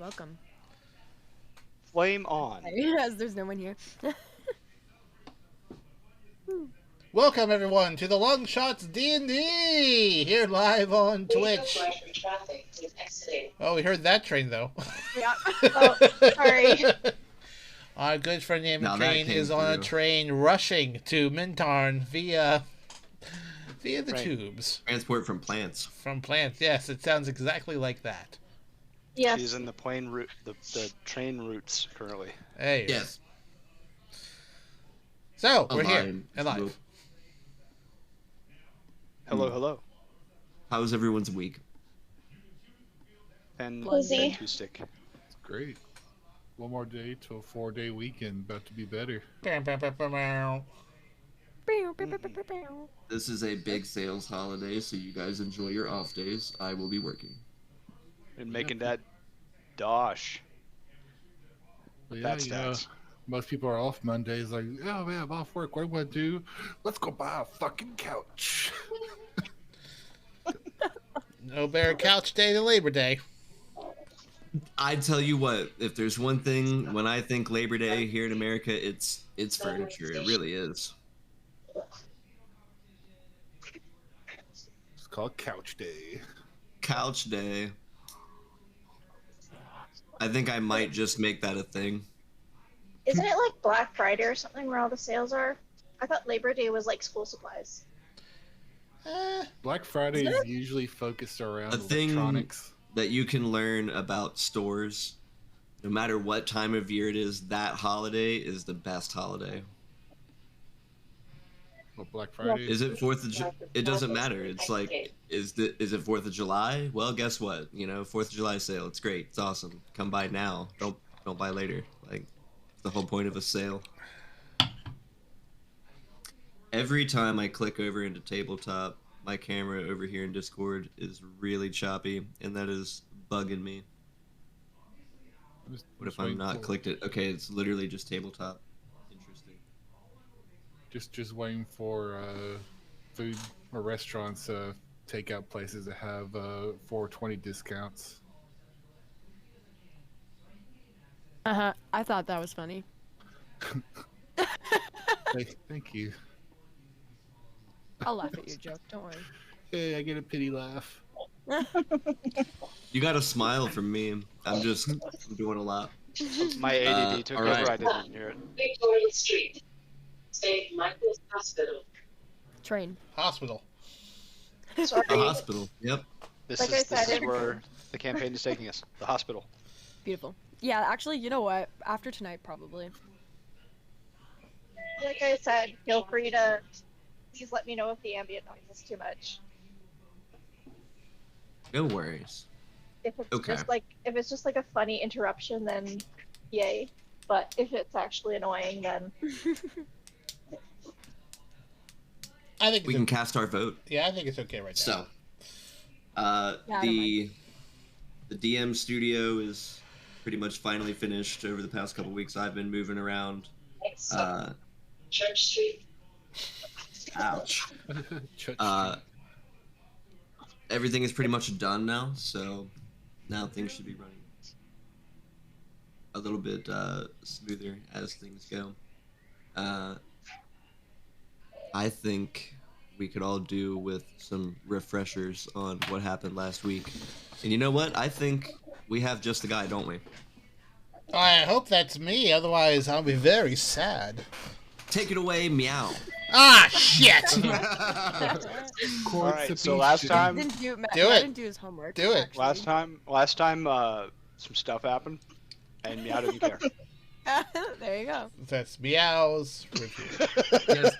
welcome. Flame on. Yes, there's no one here. Welcome everyone to the Longshots D&D here live on Twitch. Oh, we heard that train though. Yeah. Oh, sorry. Our good friend Name Now that Train came is on a through. train rushing to Mintarn via the Right. tubes Transport from plants. from plants. Yes, it sounds exactly like that. Yes. She's in the plane route, the train routes currently. Hey. Yes. So we're here Alive. and live. Hello, hello. How was everyone's week? And Cozy. acoustic. It's great. One more day to a 4-day weekend. About to be better. This is a big sales holiday, so you guys enjoy your off days. I will be working. And making that dosh. But yeah, That's you know, stats. most people are off Mondays. Like, oh man, I'm off work. What do I want to do? Let's go buy a fucking couch. No better couch day than Labor Day. I tell you what, if there's one thing when I think Labor Day here in America, it's furniture. It really is. It's called Couch Day. Couch Day. I think I might just make that a thing. Isn't it like Black Friday or something where all the sales are? I thought Labor Day was like school supplies. Black Friday is usually focused around A thing- electronics. That you can learn about stores, no matter what time of year it is, that holiday is the best holiday. What, Black Friday? Is it 4th of July? It doesn't matter. It's like, is it 4th of July? Well, guess what? You know, 4th of July sale. It's great. It's awesome. Come buy now. Don't buy later. Like, it's the whole point of a sale. Every time I click over into tabletop, my camera over here in Discord is really choppy, and that is bugging me. What if I'm not clicked it? Okay, it's literally just tabletop. Interesting. Just waiting for food or restaurants, takeout places that have 420 discounts. I thought that was funny. Thank you. I'll laugh at your joke. Don't worry. Hey, I get a pity laugh. You got a smile from me. I'm doing a lot. My ADD took all over. right. I didn't hear it. Victoria Street, St. Michael's Hospital. Train. Hospital. Sorry. A hospital. Yep. This Like is I this said, is it- where the campaign is taking us. The hospital. Beautiful. Yeah, actually, you know what? After tonight, probably. Like I said, feel free to please let me know if the ambient noise is too much. No worries. If it's Okay. just like a funny interruption, then yay. But if it's actually annoying, then I think We can cast our vote. yeah, I think it's okay right now. So, Yeah, I don't the DM studio is pretty much finally finished. Over the past couple weeks, I've been moving around. Next Uh, Church Street. ouch. Church Everything is pretty much done now, so now things should be running a little bit smoother as things go. I think we could all do with some refreshers on what happened last week. And you know what? I think we have just the guy, don't we? I hope that's me, otherwise I'll be very sad. Take it away, meow. Ah, shit! All right. So last time, Didn't do, Matt, Do Matt it. didn't do his homework. Do it. actually. last time, some stuff happened, and Meow didn't care. There you go. That's Meow's review. Yes,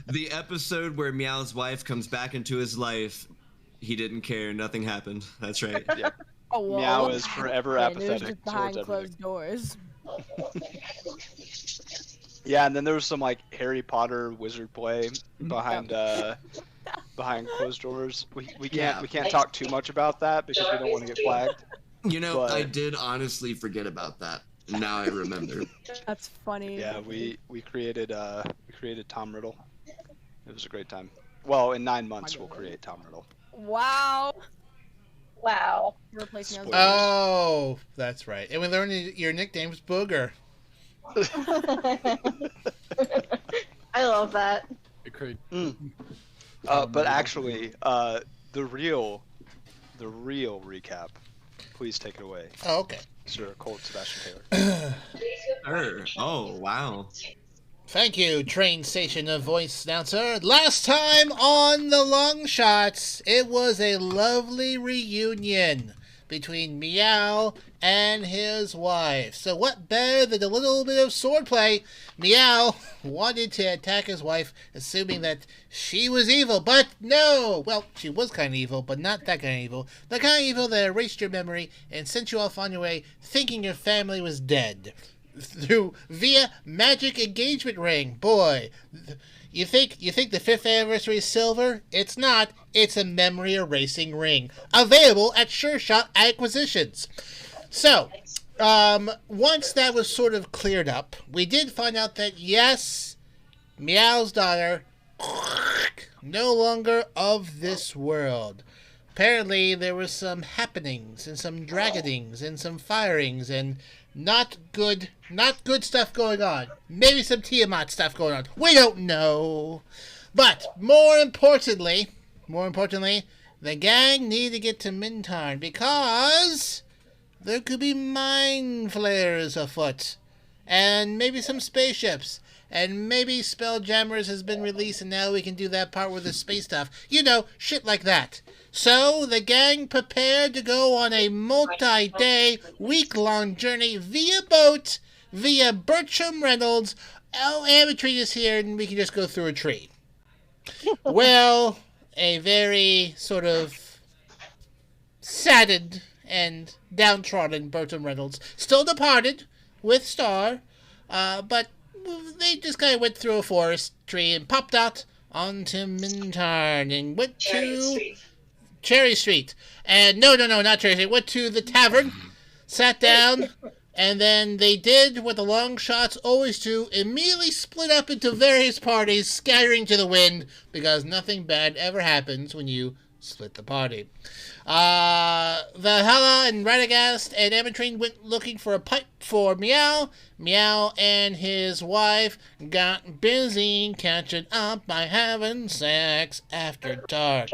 the episode where Meow's wife comes back into his life, he didn't care. Nothing happened. That's right. Yeah. Oh, well, Meow is forever and it was apathetic just behind towards everything. closed doors. Yeah, and then there was some like Harry Potter wizard play behind behind closed doors. We can't talk too much about that because we don't want to get flagged. You know, But- I did honestly forget about that. Now I remember. That's funny. Yeah, we created Tom Riddle. It was a great time. Well, in 9 months we'll create Tom Riddle. Wow. Wow. To replace me as Spoilers. Oh, that's right. And we learned your nickname's Booger. I love that. It could. But actually, the real recap. Please take it away, Oh, okay. Sir Colt Sebastian Taylor. Sure. Oh, wow. Thank you, train station of voice announcer. Last time on the Longshots, it was a lovely reunion between Meow and his wife. So what better than a little bit of swordplay? Meow wanted to attack his wife, assuming that she was evil, but no! Well, she was kind of evil, but not that kind of evil. The kind of evil that erased your memory and sent you off on your way thinking your family was dead. Via magic engagement ring. Boy, you think the 5th anniversary is silver? It's not. It's a memory erasing ring. Available at Sure Shot Acquisitions. So, once that was sort of cleared up, we did find out that yes, Meow's daughter no longer of this world. Apparently there were some happenings and some dragonings and some firings and not good stuff going on. Maybe some Tiamat stuff going on. We don't know. But more importantly, the gang need to get to Mintarn because there could be mind flares afoot. And maybe some spaceships. And maybe Spelljammers has been released and now we can do that part with the space stuff. You know, shit like that. So, the gang prepared to go on a multi-day, week-long journey via boat, via Bertram Reynolds. Oh, Ametrine is here and we can just go through a tree. Well, a very sort of saddened and downtrodden Bertram Reynolds still departed with Star, but they just kind of went through a forest tree and popped out onto Mintarn and went to Cherry Street. And no, not Cherry Street. Went to the tavern, sat down, and then they did what the Longshots always do, immediately split up into various parties, scattering to the wind, because nothing bad ever happens when you split the party. Valhalla and Radagast and Ametrine went looking for a pipe for Meow. Meow and his wife got busy catching up by having sex after dark.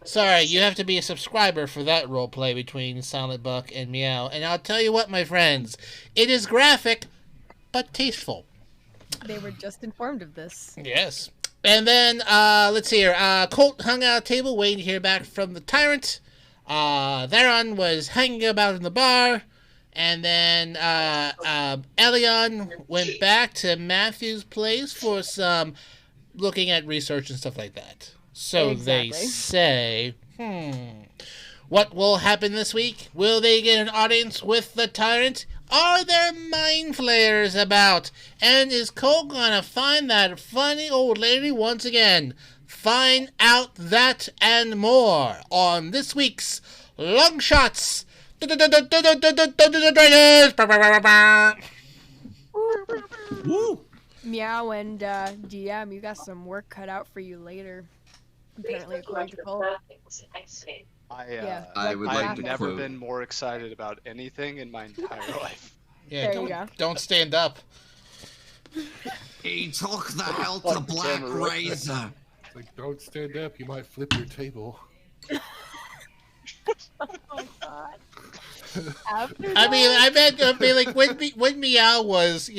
Sorry, you have to be a subscriber for that roleplay between Silent Buck and Meow. And I'll tell you what, my friends, it is graphic, but tasteful. They were just informed of this. Yes. And then, let's see here. Colt hung out at a table waiting to hear back from the tyrant. Theron was hanging about in the bar. And then, Elion went back to Matthew's place for some looking at research and stuff like that. So Exactly. they say, what will happen this week? Will they get an audience with the tyrant? Are there mind flayers about? And is Cole gonna find that funny old lady once again? Find out that and more on this week's Longshots. Woo! Meow and DM, you got some work cut out for you later. Apparently, according to Cole. I would like I've to never quote. been more excited about anything in my entire life. Yeah, There you go. don't stand up. He took the hell to Fuck the Black camera right there. Razor. It's like, don't stand up. You might flip your table. Oh, God. After I mean, like when Meow was,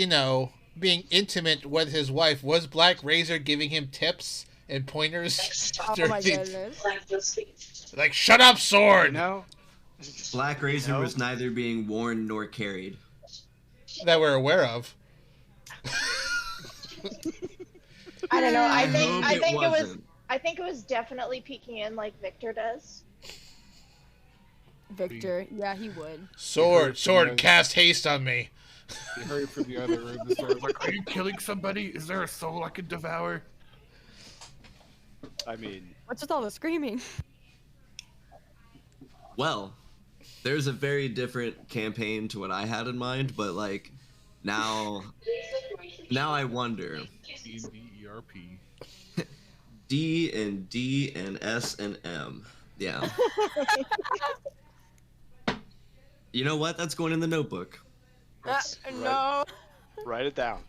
being intimate with his wife, was Black Razor giving him tips and pointers? oh my goodness. Like, shut up, You sword! know? Black Razor No. was neither being worn nor carried. That we're aware of. I don't know. I hope think it was. wasn't. I think it was definitely peeking in like Victor does. Victor, yeah, he would. Sword, cast haste on me. You heard from the other room. The sword's like, are you killing somebody? Is there a soul I can devour? I mean, What's with all the screaming? Well, there's a very different campaign to what I had in mind, but like now I wonder. D-E-R-P. D and S and M. Yeah. You know what? That's going in the notebook. No. Write it down.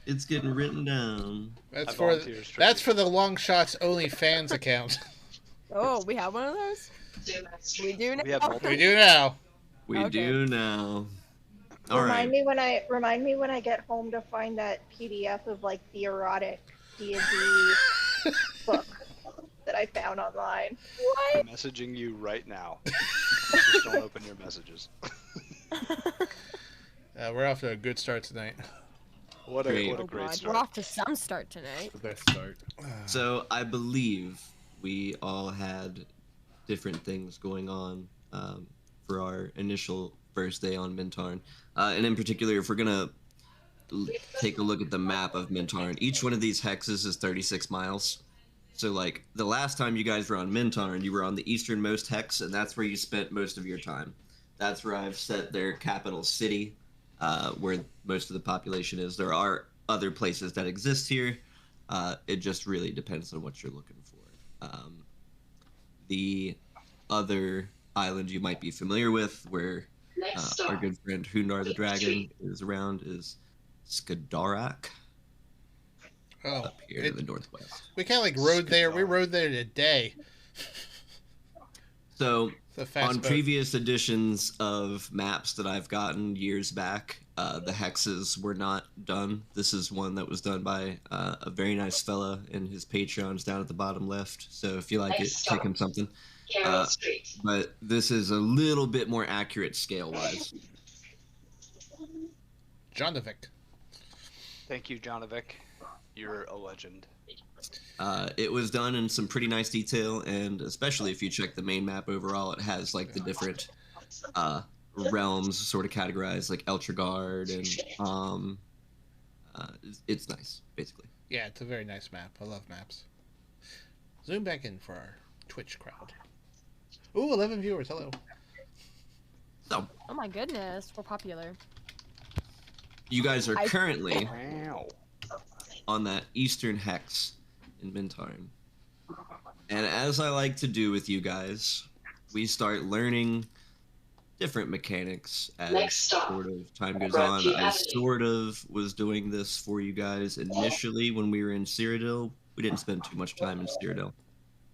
It's getting written down. That's I for volunteer as that's tribute. for the Longshots OnlyFans account. Oh, we have one of those? We do now. We have multiple. We do now. We Okay. do now. All Remind right. me when I get home to find that PDF of like the erotic D&D book that I found online. I'm messaging you right now. Just don't open your messages. We're off to a good start tonight. What a Great. what a Oh great God, start. we're off to some start tonight. The best start. So I believe we all had different things going on for our initial first day on Mintarn. And in particular, if we're going to take a look at the map of Mintarn, each one of these hexes is 36 miles. So, like, the last time you guys were on Mintarn, you were on the easternmost hex, and that's where you spent most of your time. That's where I've set their capital city, where most of the population is. There are other places that exist here. It just really depends on what you're looking for. The other island you might be familiar with, where our good friend Hundar the Dragon is around, is Skadarak, Oh, up here to the northwest. we kind of like rode there. We rode there today. So It's a fast on boat. previous editions of maps that I've gotten years back, the hexes were not done. This is one that was done by a very nice fella, and his Patreon's down at the bottom left. So if you like it, click him something. Carroll Street. But this is a little bit more accurate scale-wise. Jonovic. Thank you, Jonovic. You're a legend. It was done in some pretty nice detail, and especially if you check the main map overall, it has like the different realms sort of categorized, like Eltragard, and it's nice, basically. Yeah, it's a very nice map. I love maps. Zoom back in for our Twitch crowd. Ooh, 11 viewers. Hello. So Oh my goodness, we're popular. you guys are currently Wow. on that eastern hex in Mintarn. And as I like to do with you guys, we start learning different mechanics as Next stop, sort of time goes Rocky on. I Avenue. sort of was doing this for you guys initially when we were in Cyrodiil. We didn't spend too much time in Cyrodiil.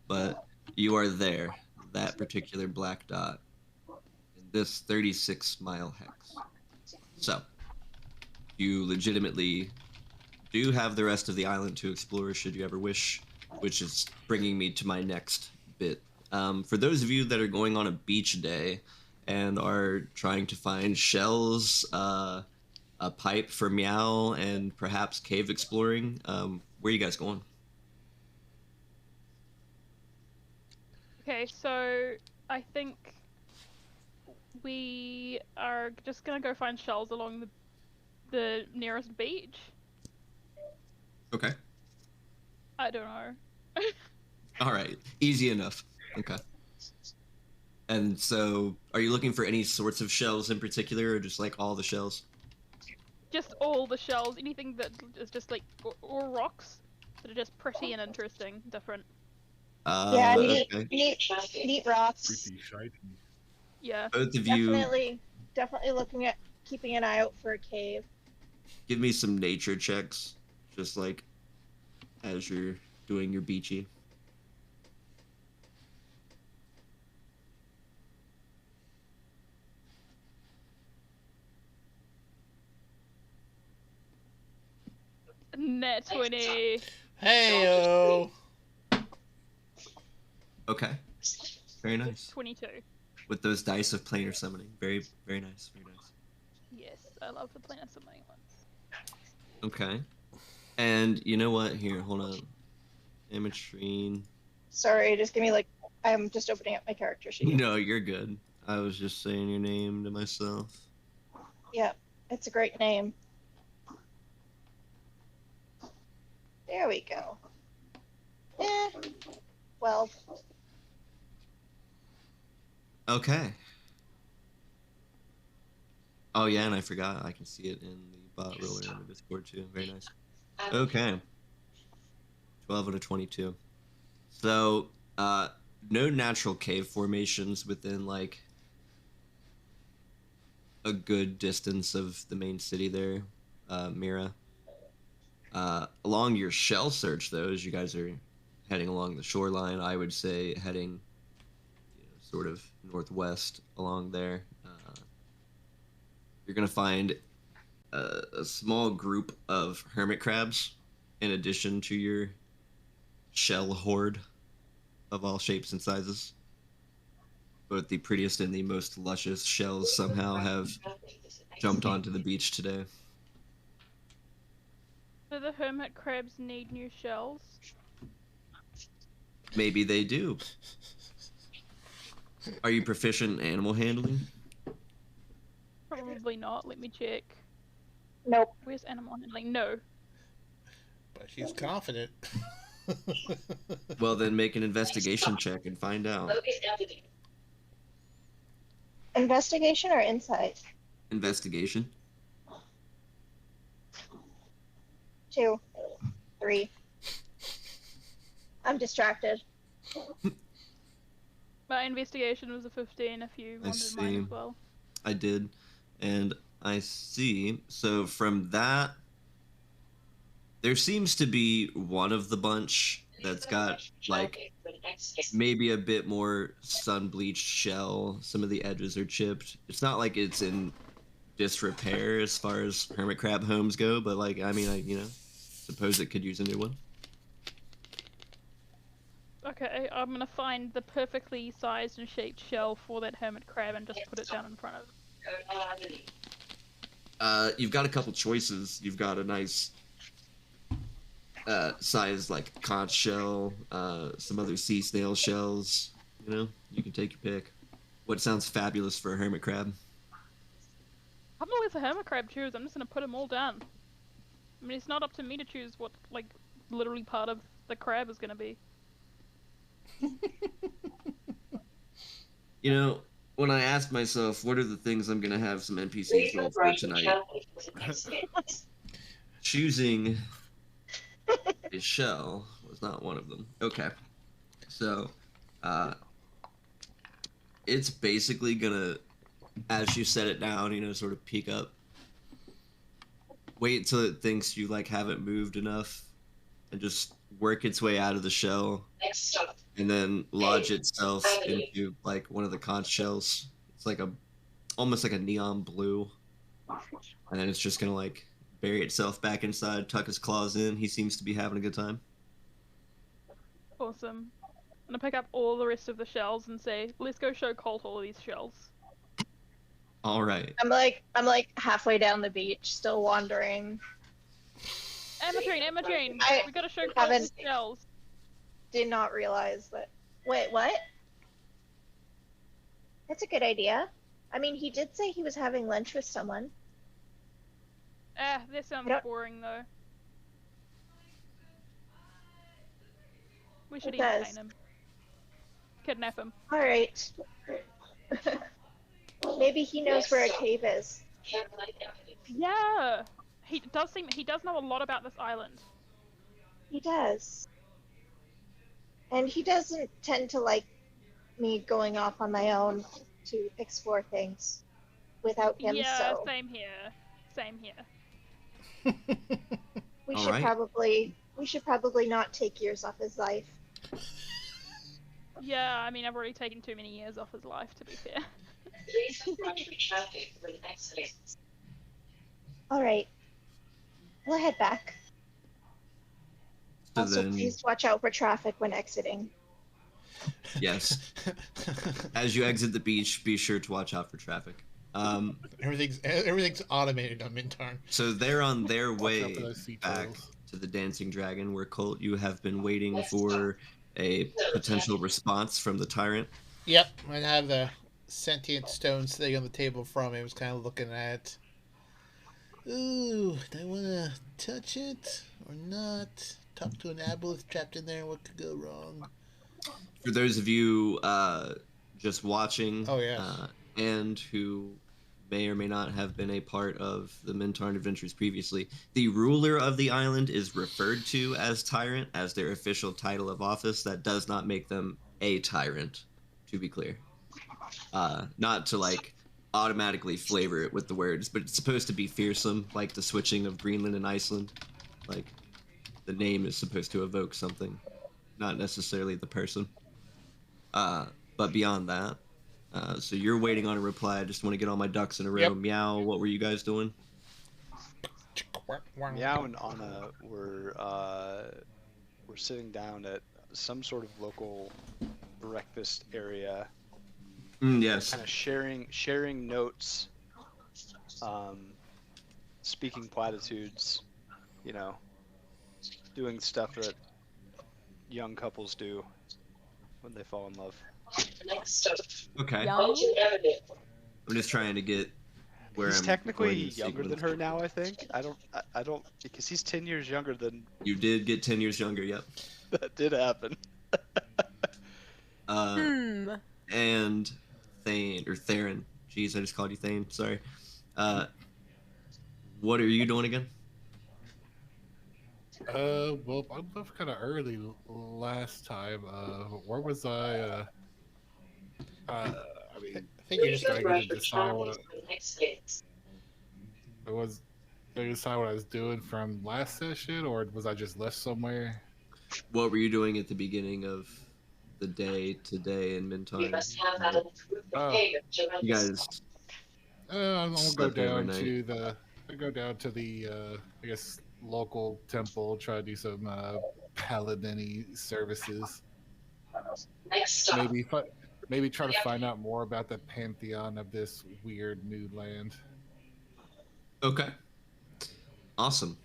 But you are there, that particular black dot, in this 36-mile hex. So, you legitimately do have the rest of the island to explore should you ever wish, which is bringing me to my next bit. For those of you that are going on a beach day and are trying to find shells, a pipe for Meow, and perhaps cave exploring, where are you guys going? Okay, so I think we are just gonna go find shells along the nearest beach. Okay. I don't know. All right. Easy enough. Okay. And so, are you looking for any sorts of shells in particular, or just like all the shells? Just all the shells, anything that is just like, or rocks that are just pretty and interesting, different. Yeah, okay. neat rocks. Creepy, shiny. Yeah. Both of you, Definitely looking at keeping an eye out for a cave. give me some nature checks, just like as you're doing your beachy. Net 20. Hey-o. Okay. Very nice. 22. With those dice of planar summoning. Very, very nice. Very nice. Yes, I love the planet summoning ones. Okay. And you know what? Here, hold on. Ametrine. Sorry, just give me like I'm just opening up my character sheet. No, you're good. I was just saying your name to myself. Yeah, it's a great name. There we go. 12. Okay. Oh yeah, and I forgot. I can see it in the bot roller in the Discord too. Very nice. Okay. 12 out of 22. So, no natural cave formations within like a good distance of the main city there, Mira. Along your shell search, though, as you guys are heading along the shoreline, I would say heading sort of northwest along there, you're going to find a small group of hermit crabs in addition to your shell horde of all shapes and sizes. Both the prettiest and the most luscious shells somehow have jumped onto the beach today. Do the hermit crabs need new shells? Maybe they do. Are you proficient in animal handling? Probably not. Let me check. Nope. Where's animal handling? No. But she's confident. Well, then make an investigation check and find out. Investigation or insight? Investigation. 2, 3. I'm distracted. My investigation was a 15 if you wanted mine as well. I did. And I see. So from that, there seems to be one of the bunch that's got, like, maybe a bit more sun-bleached shell. Some of the edges are chipped. It's not like it's in disrepair as far as hermit crab homes go, but, like, I mean, suppose it could use a new one. Okay, I'm gonna find the perfectly sized and shaped shell for that hermit crab and just put it down in front of it. You've got a couple choices. You've got a nice size, like, conch shell, some other sea snail shells. You can take your pick. What sounds fabulous for a hermit crab? I'm gonna let the hermit crab choose. I'm just gonna put them all down. I mean, it's not up to me to choose what, like, literally part of the crab is gonna be. When I ask myself, what are the things I'm going to have some NPCs roll for tonight? Choosing a shell was not one of them. Okay. So, it's basically going to, as you set it down, sort of peek up. Wait until it thinks you, like, haven't moved enough and just work its way out of the shell. Next stop. And then lodge itself into, like, one of the conch shells. It's like almost like a neon blue. And then it's just gonna, like, bury itself back inside, tuck his claws in. He seems to be having a good time. Awesome. I'm gonna pick up all the rest of the shells and say, let's go show Colt all of these shells. All right. I'm like halfway down the beach, still wandering. Emma-Jane, we gotta show Colt haven't- these shells. Did not realize that. Wait, what? That's a good idea. I mean, he did say he was having lunch with someone. That sounds boring though. We should It does. entertain him. Kidnap him. Alright. Maybe he knows where a cave is. Yeah! He does know a lot about this island. He does. And he doesn't tend to like me going off on my own to explore things without him, Yeah, so same here. Same here. we All should right. probably not take years off his life. Yeah, I mean, I've already taken too many years off his life, to be fair. Please watch for traffic when exiting. Alright. We'll head back. So Also, then, please watch out for traffic when exiting. yes. As you exit the beach, be sure to watch out for traffic. Everything's automated on Mintarn. So they're on their Watch out way for those sea back turtles. to the Dancing Dragon, where Colt, you have been waiting for a potential response from the tyrant. Yep, I have the sentient stone sitting on the table from me. I was kind of looking at it. Ooh, do I want to touch it or not? Talk to an aboleth trapped in there. What could go wrong? For those of you just watching, Oh, yes. and who may or may not have been a part of the Mintarn adventures previously, the ruler of the island is referred to as tyrant as their official title of office. That does not make them a tyrant, to be clear. Not to, like, automatically flavor it with the words, but it's supposed to be fearsome, like the switching of Greenland and Iceland. Like, the name is supposed to evoke something, not necessarily the person. But beyond that, so you're waiting on a reply. I just want to get all my ducks in a row. Yep. Meow, what were you guys doing? Meow and Anna were sitting down at some sort of local breakfast area, Yes. kind of sharing notes, speaking platitudes, you know, doing stuff that young couples do when they fall in love. Next up, Okay. Young? Mountain Avenue. I'm just trying to get where He's I'm technically going in younger than sequence. her now, I think. I don't, because he's 10 years younger than You did get 10 years younger, yep. that did happen. And Thane, or Theron. Jeez, I just called you Thane, sorry. What are you doing again? Well, I left kind of early last time. Where was I? I mean, I think you're just gotta Rush get for to decide travel what to the next phase. I was. Did I decide what I was doing from last session, or was I just left somewhere? What were you doing at the beginning of the day today in We Mintar? must have that improved behavior to You guys I'm gonna go slept down overnight. to the. I go down to the. I guess local temple. Try to do some paladin-y services. Next stop. Maybe try to find out more about the pantheon of this weird new land. Okay. Awesome.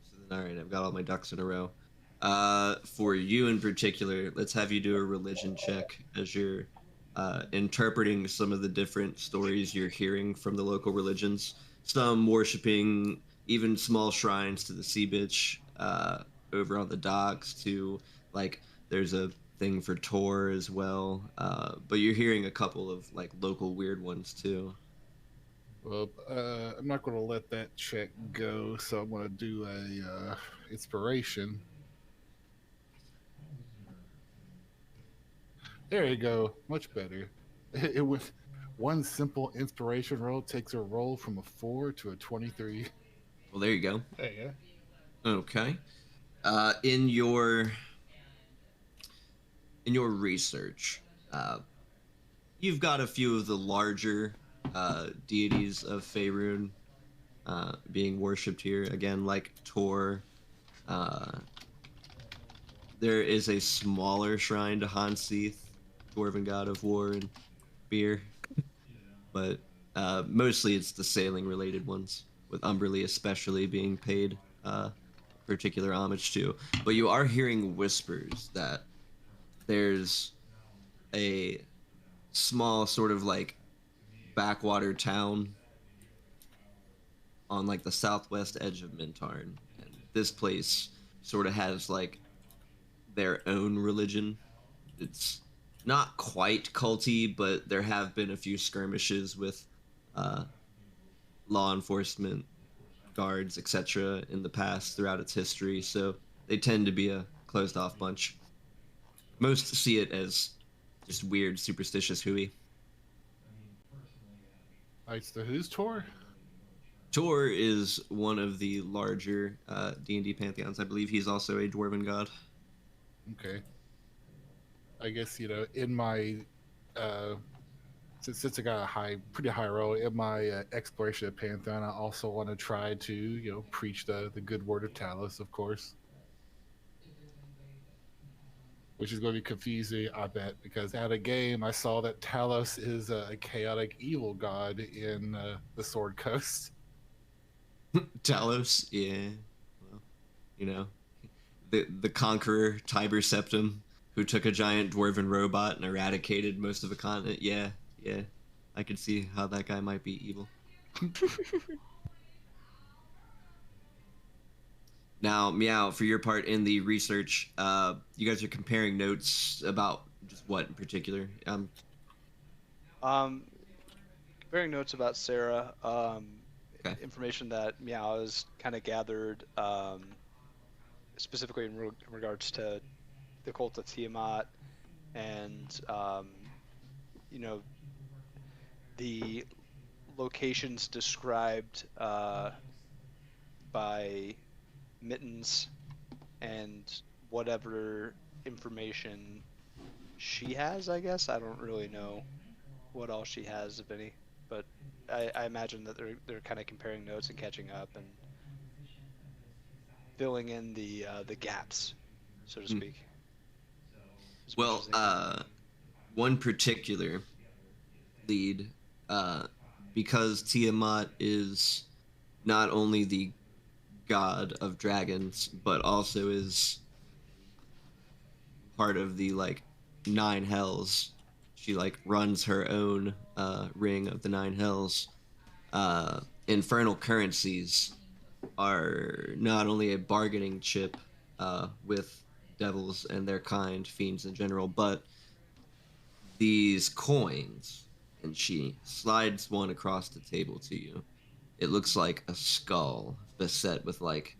So then, all right, I've got all my ducks in a row. For you in particular, let's have you do a religion check as you're interpreting some of the different stories you're hearing from the local religions. Some worshiping even small shrines to the sea bitch over on the docks, to, like, there's a thing for Tor as well. But you're hearing a couple of, like, local weird ones too. Well, I'm not going to let that check go, so I'm going to do a inspiration. There you go, much better. It was one simple inspiration roll takes a roll from a 4 to a 23. Well, there you go. There you go. Okay. In your research, you've got a few of the larger deities of Faerun being worshipped here. Again, like Tor. There is a smaller shrine to Hanseath, dwarven god of war and beer. But mostly it's the sailing-related ones, with Umberly especially being paid particular homage to. But you are hearing whispers that there's a small sort of like backwater town on like the southwest edge of Mintarn, and this place sort of has like their own religion. It's not quite culty, but there have been a few skirmishes with law enforcement, guards, etc. in the past throughout its history, so they tend to be a closed off bunch. Most see it as just weird, superstitious hooey. It's the who's tour? Tor is one of the larger D&D pantheons. I believe he's also a dwarven god. Okay. I guess, in my since I got a pretty high roll in my exploration of Pantheon, I also want to try to preach the good word of Talos, of course, which is going to be confusing, I bet, because at a game I saw that Talos is a chaotic evil god in the Sword Coast. Talos, yeah. Well, the conqueror Tiber Septim, who took a giant dwarven robot and eradicated most of a continent. Yeah. I could see how that guy might be evil. Now, Meow, for your part in the research, you guys are comparing notes about just what in particular? Comparing notes about Sarah, Okay. information that Meow has kind of gathered, specifically in regards to the cult of Tiamat, and the locations described by Mittens and whatever information she has, I guess. I don't really know what all she has, if any, but I imagine that they're kind of comparing notes and catching up and filling in the gaps, so to speak. As much Well, as they can. one particular lead, because Tiamat is not only the god of dragons, but also is part of the like 9 hells. She like runs her own ring of the 9 hells. Infernal currencies are not only a bargaining chip with devils and their kind, fiends in general, but these coins. And she slides one across the table to you. It looks like a skull beset with like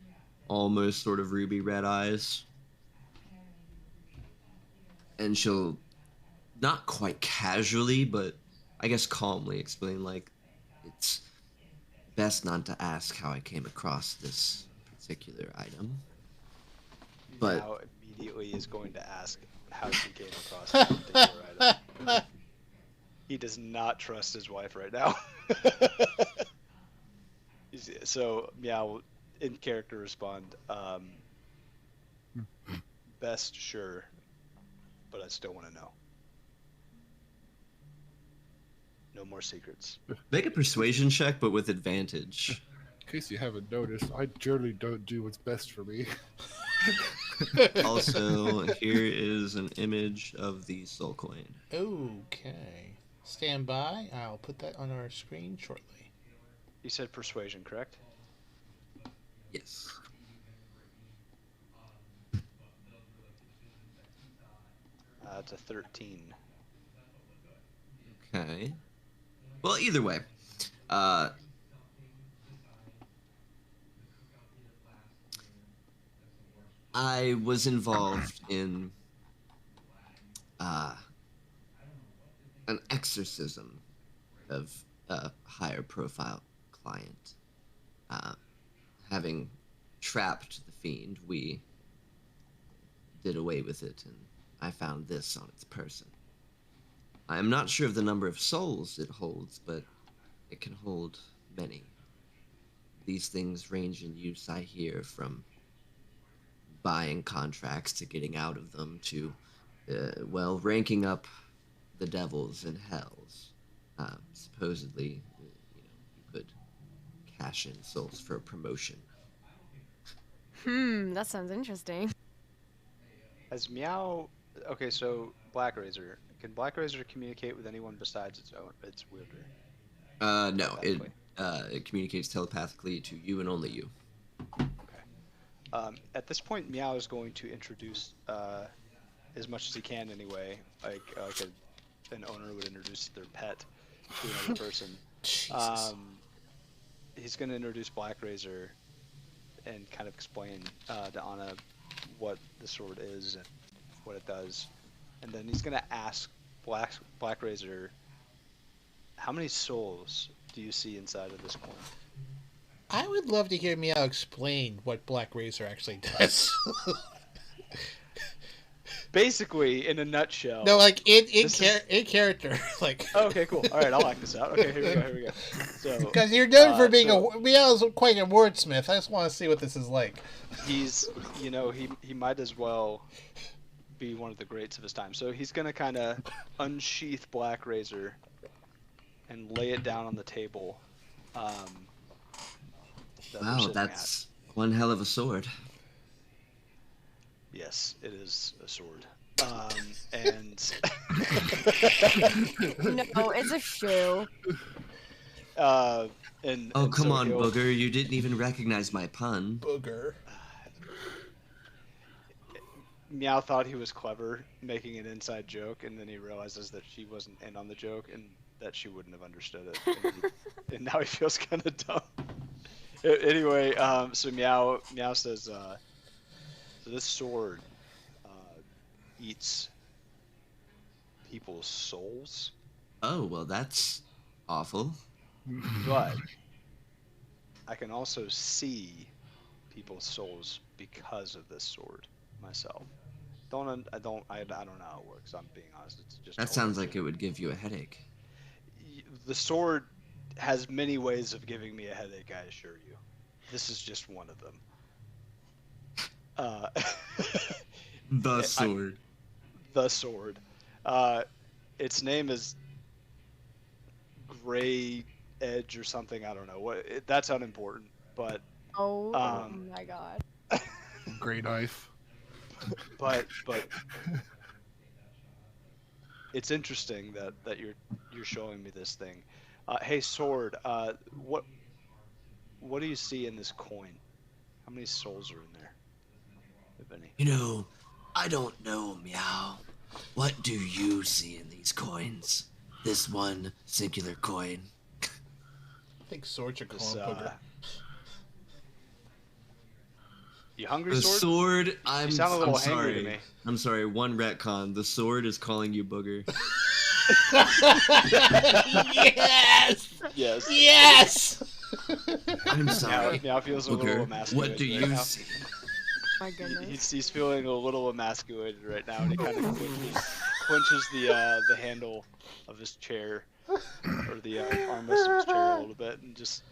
almost sort of ruby red eyes. And she'll not quite casually, but I guess calmly explain like it's best not to ask how I came across this particular item. But Now immediately is going to ask how she came across that particular item. He does not trust his wife right now. So Meow in character respond, best sure, but I still want to know. No more secrets. make a persuasion check, but with advantage. In case you haven't noticed, I generally don't do what's best for me. Also, here is an image of the soul coin. Okay. Stand by. I'll put that on our screen shortly. You said persuasion, correct? Yes. It's a 13. Okay. Well, either way, I was involved in an exorcism of a higher profile client. Having trapped the fiend, we did away with it, and I found this on its person. I am not sure of the number of souls it holds, but it can hold many. These things range in use, I hear, from buying contracts to getting out of them to, ranking up the devils and hells. Supposedly, you could cash in souls for a promotion. That sounds interesting. As Meow, okay, so Black Razor. Can Black Razor communicate with anyone besides its wielder? No, it communicates telepathically to you and only you. Okay. At this point, Meow is going to introduce, as much as he can anyway, like an owner would introduce their pet to another person. Jesus. He's going to introduce Black Razor and kind of explain to Anna what the sword is and what it does. And then he's going to ask Black Razor, how many souls do you see inside of this coin? I would love to hear Meow explain what Black Razor actually does. Basically, in a nutshell. No, like in character, like. Okay, cool. All right, I'll act this out. Okay, here we go. So because you're known for being Meow's quite a wordsmith. I just want to see what this is like. He's, he might as well be one of the greats of his time. So he's gonna kind of unsheath Black Razor and lay it down on the table. Wow, that's one hell of a sword. Yes, it is a sword. And No, it's a shoe. and come so on, Booger! You didn't even recognize my pun. Booger. Meow thought he was clever making an inside joke, and then he realizes that she wasn't in on the joke and that she wouldn't have understood it. And now he feels kind of dumb. Anyway, so Meow says, so this sword eats people's souls. Oh, well, that's awful. But I can also see people's souls because of this sword myself. I don't know how it works. I'm being honest. It's just That sounds like it would give you a headache. The sword has many ways of giving me a headache, I assure you. This is just one of them. The sword. The sword. Its name is Gray Edge or something. I don't know. That's unimportant. But Oh my god. Gray knife. but it's interesting that you're showing me this thing. Hey, sword. What do you see in this coin? How many souls are in there, if any? You know, I don't know, Meow. What do you see in these coins? This one singular coin. I think Sword's a This, booger. You hungry, The sword? sword, I'm You sound a little hangry sorry. to me. I'm sorry, one retcon. The sword is calling you booger. Yes! Yes. Yes! I'm sorry. Now feels a little Booger, emasculated. what do right you now. see? My goodness. He's feeling a little emasculated right now, and he kind of clenches the handle of his chair, or the armrest of his chair a little bit, and just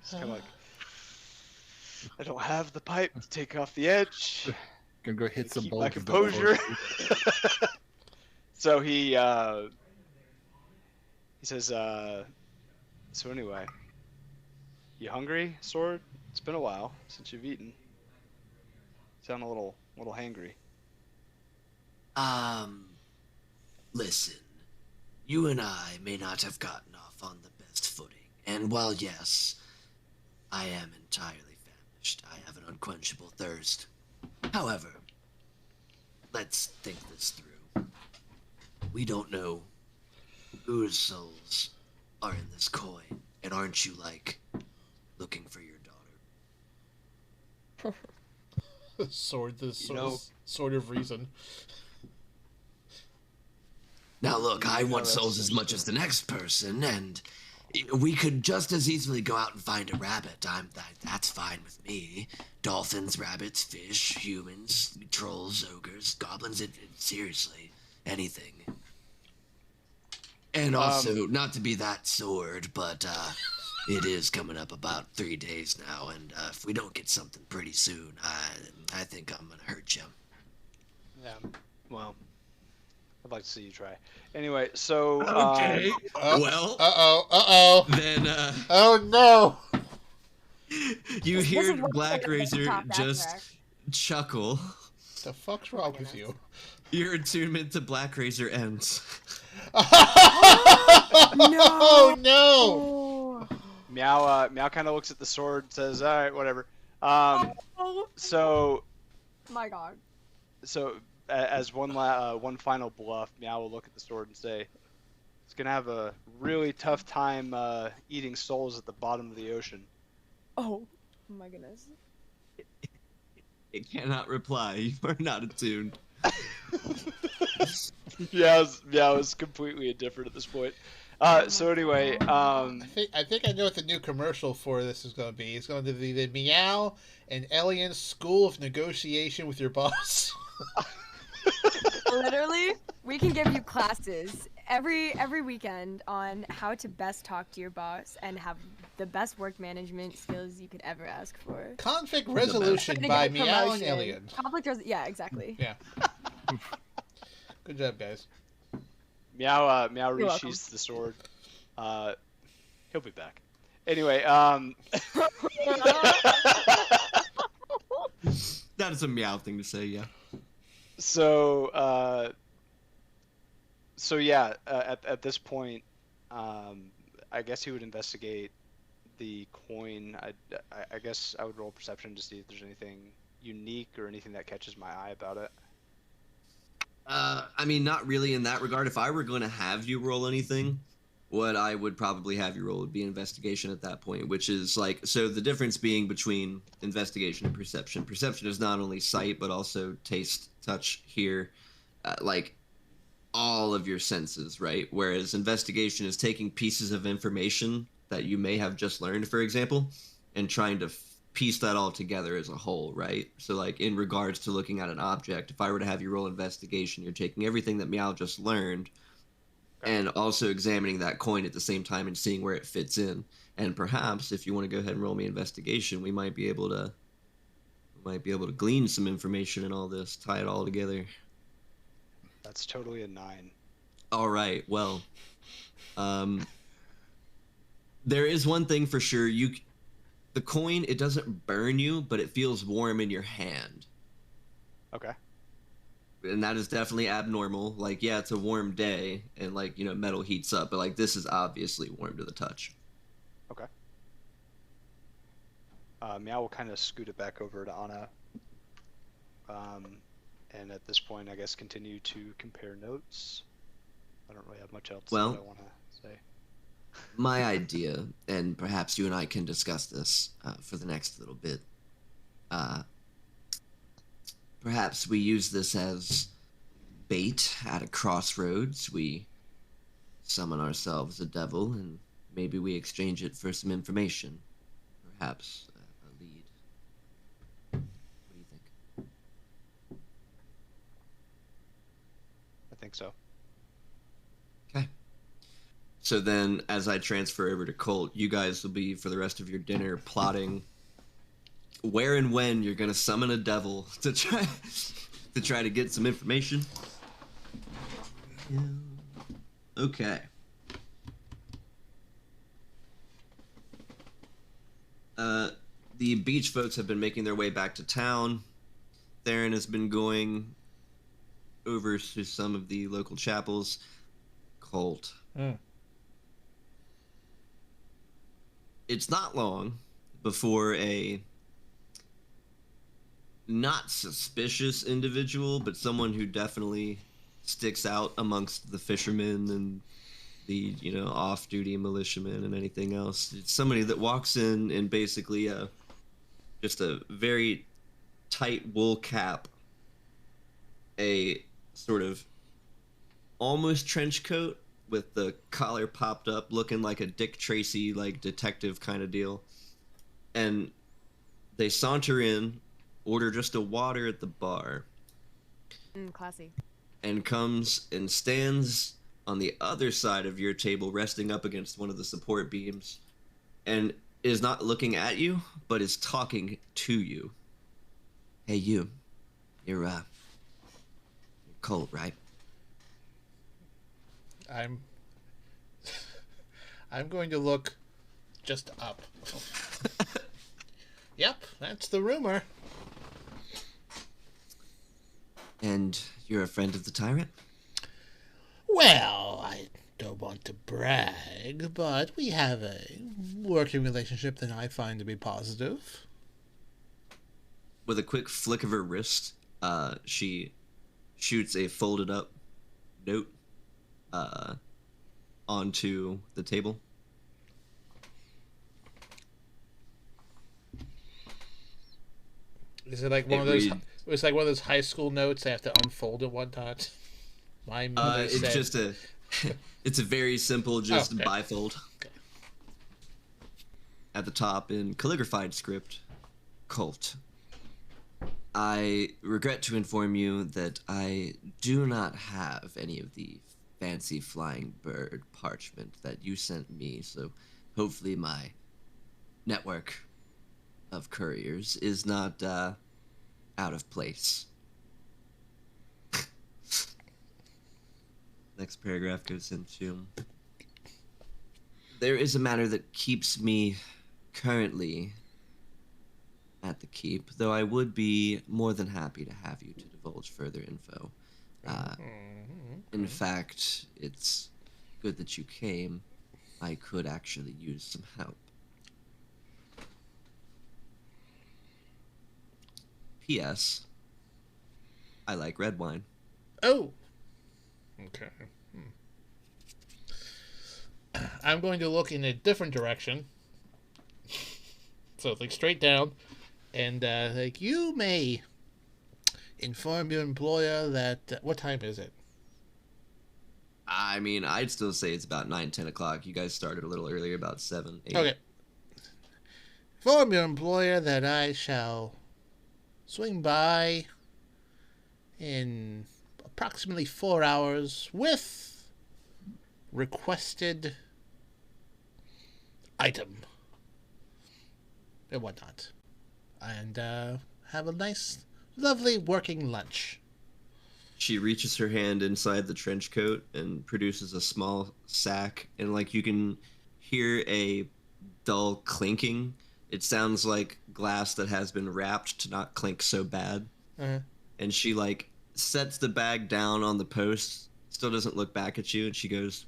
kind of like, I don't have the pipe to take off the edge. Gonna go hit some Keep bolts. my with that composure. sword. So he says, so anyway, you hungry, sword? It's been a while since you've eaten. Sound a little hangry. Listen. You and I may not have gotten off on the best footing, and while yes, I am entirely famished, I have an unquenchable thirst. However, let's think this through. We don't know whose souls are in this coin, and aren't you, like, looking for your daughter? Sword, the sword, know- sword of reason. Now look, I want that's souls as much as the next person, and we could just as easily go out and find a rabbit. That's fine with me. Dolphins, rabbits, fish, humans, trolls, ogres, goblins, seriously, anything. And also, not to be that sword, but it is coming up about 3 days now, and if we don't get something pretty soon, I think I'm gonna hurt you. Yeah. Well, I'd like to see you try. Anyway, so Okay. Oh, Well, uh-oh. then Oh, no. you This hear is what Black the Razor top just backtrack. chuckle. The fuck's wrong with you? Your attunement to Black Razor ends. Oh, no. Oh. Meow kind of looks at the sword and says, "All right, whatever." So My god. as one final bluff, Meow will look at the sword and say, "It's gonna have a really tough time eating souls at the bottom of the ocean." Oh my goodness. It cannot reply. You are not attuned. Meow is completely indifferent at this point. So anyway, I think I know what the new commercial for this is going to be. It's going to be the Meow and Alien School of Negotiation with your boss. Literally, we can give you classes every weekend on how to best talk to your boss and have the best work management skills you could ever ask for. Conflict resolution Trying to by get Meow and promotion. Alien. Yeah, exactly. Yeah. Good job, guys. Meow You're welcome. resheaths the sword. He'll be back. Anyway, That is a meow thing to say, yeah. So yeah, at this point, I guess he would investigate the coin. I guess I would roll perception to see if there's anything unique or anything that catches my eye about it. I mean, not really in that regard. If I were going to have you roll anything, what I would probably have you roll would be investigation at that point, which is like, so the difference being between investigation and perception. Perception is not only sight, but also taste, touch, hear. Like, all of your senses, right? Whereas investigation is taking pieces of information that you may have just learned, for example, and trying to piece that all together as a whole, right? So, like, in regards to looking at an object, if I were to have you roll investigation, you're taking everything that Meow just learned and also examining that coin at the same time and seeing where it fits in. And perhaps, if you want to go ahead and roll me investigation, we might be able to glean some information in all this, tie it all together. That's totally a 9. All right. Well, there is one thing for sure. The coin, it doesn't burn you, but it feels warm in your hand. Okay. And that is definitely abnormal. Like, yeah, it's a warm day, and, like, you know, metal heats up, but, like, this is obviously warm to the touch. Okay. Meow will kind of scoot it back over to Anna. And at this point, I guess, continue to compare notes. I don't really have much else that I want to say. My idea, and perhaps you and I can discuss this for the next little bit, perhaps we use this as bait at a crossroads. We summon ourselves a devil, and maybe we exchange it for some information. Perhaps a lead. What do you think? I think so. Okay. So then, as I transfer over to Colt, you guys will be, for the rest of your dinner, plotting where and when you're going to summon a devil to try to get some information. Yeah. Okay. The beach folks have been making their way back to town. Theron has been going over to some of the local chapels. Colt. It's not long before a not suspicious individual, but someone who definitely sticks out amongst the fishermen and the, you know, off-duty militiamen and anything else. It's somebody that walks in basically just a very tight wool cap, a sort of almost trench coat with the collar popped up, looking like a Dick Tracy, like, detective kind of deal. And they saunter in, order just a water at the bar. Classy. And comes and stands on the other side of your table, resting up against one of the support beams, and is not looking at you, but is talking to you. Hey, you. You're Colt, right? I'm going to look just up. Yep, that's the rumor. And you're a friend of the tyrant? Well, I don't want to brag, but we have a working relationship that I find to be positive. With a quick flick of her wrist, she shoots a folded up note onto the table. Is it like one of those? It's like one of those high school notes they have to unfold and whatnot. My mother it's said, just a, it's a very simple, just bifold. Okay. At the top in calligraphied script, Colt. I regret to inform you that I do not have any of the fancy flying bird parchment that you sent me, so hopefully my network of couriers is not out of place. Next paragraph goes into, there is a matter that keeps me currently at the keep, though I would be more than happy to have you to divulge further info. In fact, it's good that you came. I could actually use some help. P.S. I like red wine. Oh! Okay. I'm going to look in a different direction. So, like, straight down. And, like, you may inform your employer that... what time is it? I mean, I'd still say it's about 9, 10 o'clock. You guys started a little earlier, about 7, 8. Okay. Inform your employer that I shall swing by in approximately 4 hours with requested item and whatnot. And have a nice, lovely working lunch. She reaches her hand inside the trench coat and produces a small sack, and like you can hear a dull clinking. It sounds like glass that has been wrapped to not clink so bad. Uh-huh. And she like sets the bag down on the post, still doesn't look back at you, and she goes,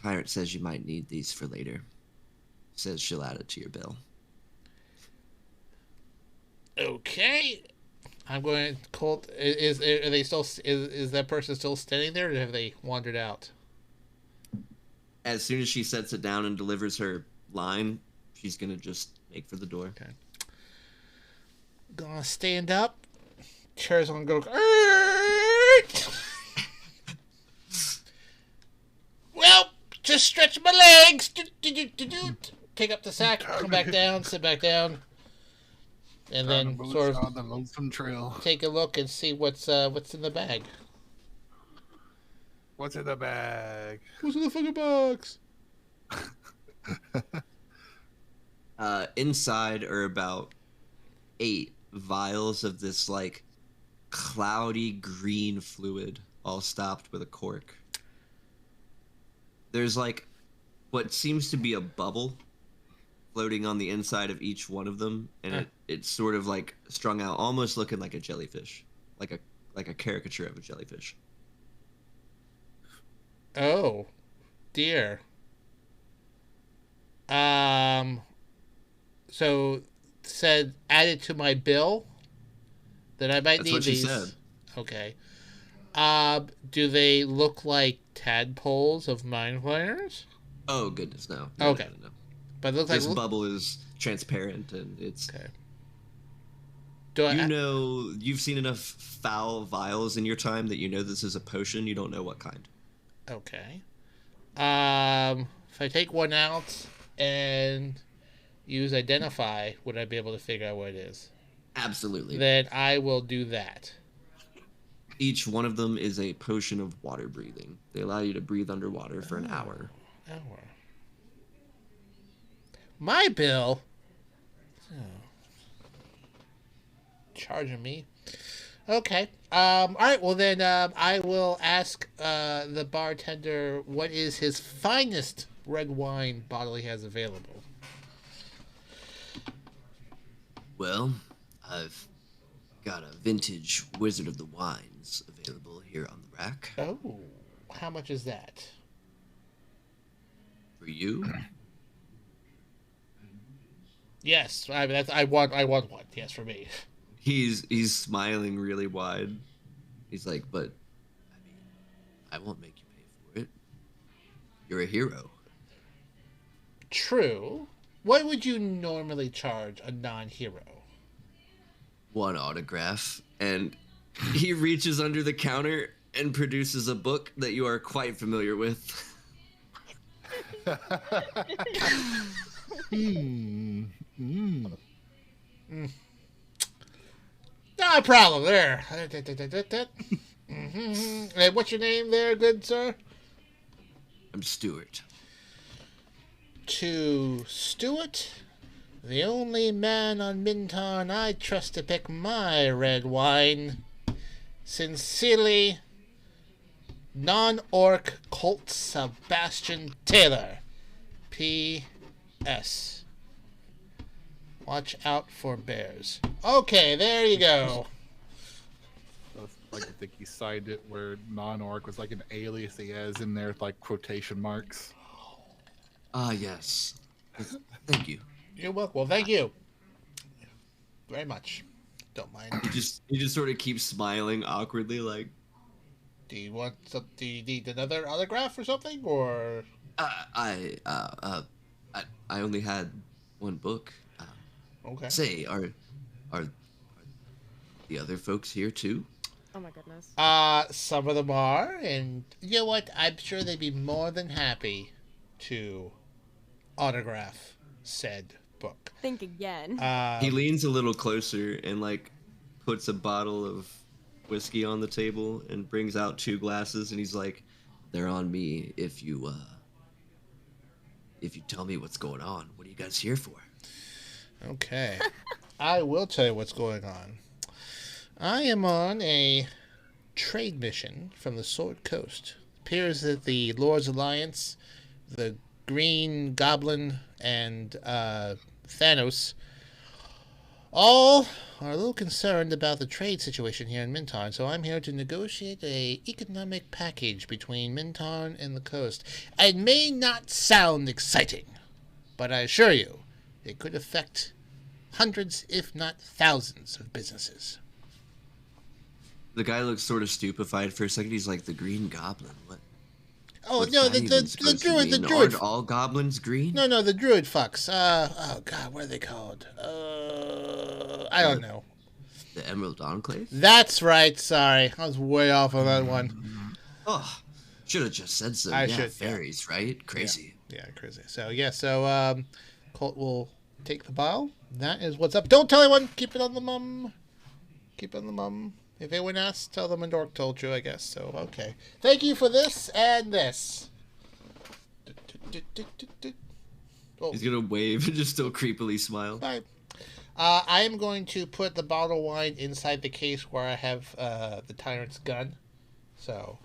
Tyrant says you might need these for later. Says she'll add it to your bill. Okay. I'm going to Colt. Are they still? Is that person still standing there, or have they wandered out? As soon as she sets it down and delivers her line, she's gonna just make for the door. Okay. Gonna stand up. Chair's gonna go. Well, just stretch my legs. Take up the sack. Come back down. Sit back down. And then sort of on the lonesome trail. take a look and see what's in the bag. What's in the bag? What's in the fucking box? Inside are about 8 vials of this like cloudy green fluid, all stopped with a cork. There's like what seems to be a bubble floating on the inside of each one of them, and it's sort of like strung out, almost looking like a jellyfish, like a caricature of a jellyfish. Oh, dear. So said added to my bill that I might That's need what she these. said. Okay. Do they look like tadpoles of mind flayers? Oh goodness, no. Okay. No. But it looks This like bubble is transparent, and it's. Okay. Do You know, you've seen enough foul vials in your time that you know this is a potion. You don't know what kind. Okay. If I take one out and use identify, would I be able to figure out what it is? Absolutely. Then I will do that. Each one of them is a potion of water breathing. They allow you to breathe underwater for an hour. My bill? Oh. Charging me. Okay. Alright, well then I will ask the bartender what is his finest red wine bottle he has available. Well, I've got a vintage Wizard of the Wines available here on the rack. Oh, how much is that? For you? Yes, I want one. Yes, for me. He's smiling really wide. He's like, but I mean, I won't make you pay for it. You're a hero. True. What would you normally charge a non-hero? 1 autograph, and he reaches under the counter and produces a book that you are quite familiar with. No problem there. Hey, what's your name there, good sir? I'm Stuart. To Stuart, the only man on Minton I trust to pick my red wine. Sincerely, non-orc Colt Sebastian Taylor. P.S. Watch out for bears. Okay, there you go. Like I think he signed it where non-orc was like an alias he has in there with like quotation marks. Ah, yes. Thank you. You're welcome. Well, thank you very much. Don't mind. He just sort of keeps smiling awkwardly, like. Do you need another autograph or something, or? I only had one book. Okay. Say, are the other folks here too? Oh my goodness. Some of them are, and you know what? I'm sure they'd be more than happy to autograph said book. Think again. He leans a little closer and like puts a bottle of whiskey on the table and brings out 2 glasses, and he's like, "They're on me if you tell me what's going on. What are you guys here for?" Okay. I will tell you what's going on. I am on a trade mission from the Sword Coast. It appears that the Lord's Alliance, the Green Goblin, and Thanos all are a little concerned about the trade situation here in Minton, so I'm here to negotiate a economic package between Minton and the coast. It may not sound exciting, but I assure you, it could affect hundreds, if not thousands, of businesses. The guy looks sort of stupefied for a second. He's like, "The Green Goblin? What?" Oh, What's no, that even supposed to mean? the druid. Aren't all goblins green? No, the druid fucks. Oh god, what are they called? I don't know. The Emerald Enclave? That's right, sorry. I was way off on that one. Oh, should have just said so. I Yeah, should, fairies, right? Crazy. Yeah, crazy. So, Colt will take the bottle. That is what's up. Don't tell anyone. Keep it on the mum. Keep it on the mum. If anyone asks, tell them a dork told you, I guess. So, okay. Thank you for this and this. Oh. He's gonna wave and just still creepily smile. Bye. I am going to put the bottle of wine inside the case where I have the tyrant's gun. So,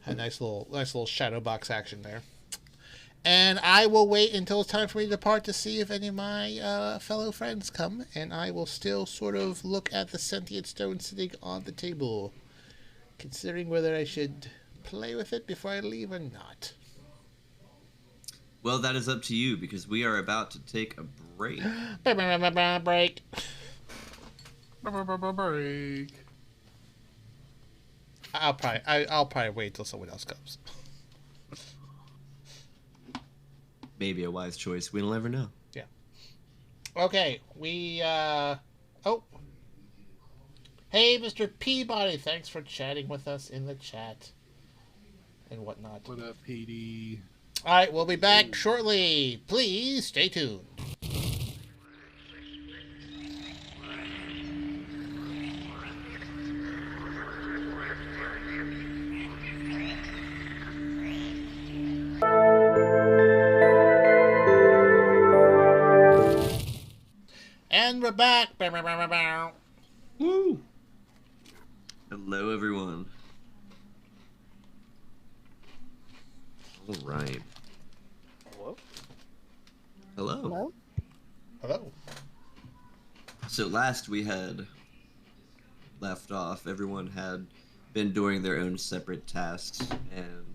a nice little shadow box action there. And I will wait until it's time for me to depart to see if any of my fellow friends come. And I will still sort of look at the sentient stone sitting on the table, considering whether I should play with it before I leave or not. Well, that is up to you, because we are about to take a break. Break. Break. I'll probably wait until someone else comes. Maybe a wise choice. We'll never know. Yeah. Okay, oh. Hey, Mr. Peabody, thanks for chatting with us in the chat and whatnot. What up, PD? All right, we'll be back shortly. Please stay tuned. And we're back. Woo! Hello, everyone. All right. Hello? Hello. Hello. So last we had left off, everyone had been doing their own separate tasks, and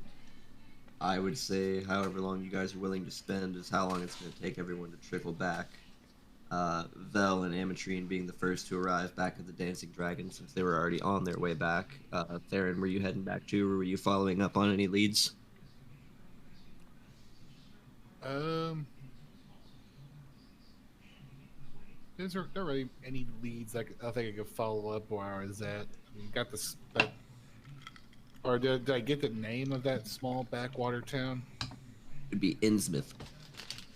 I would say however long you guys are willing to spend is how long it's going to take everyone to trickle back. Vel and Ametrine being the first to arrive back at the Dancing Dragon, since they were already on their way back. Theron, were you heading back too, or were you following up on any leads? Is there really any leads I think I could follow up where I was at? You got this, or did I get the name of that small backwater town? It'd be Innsmouth.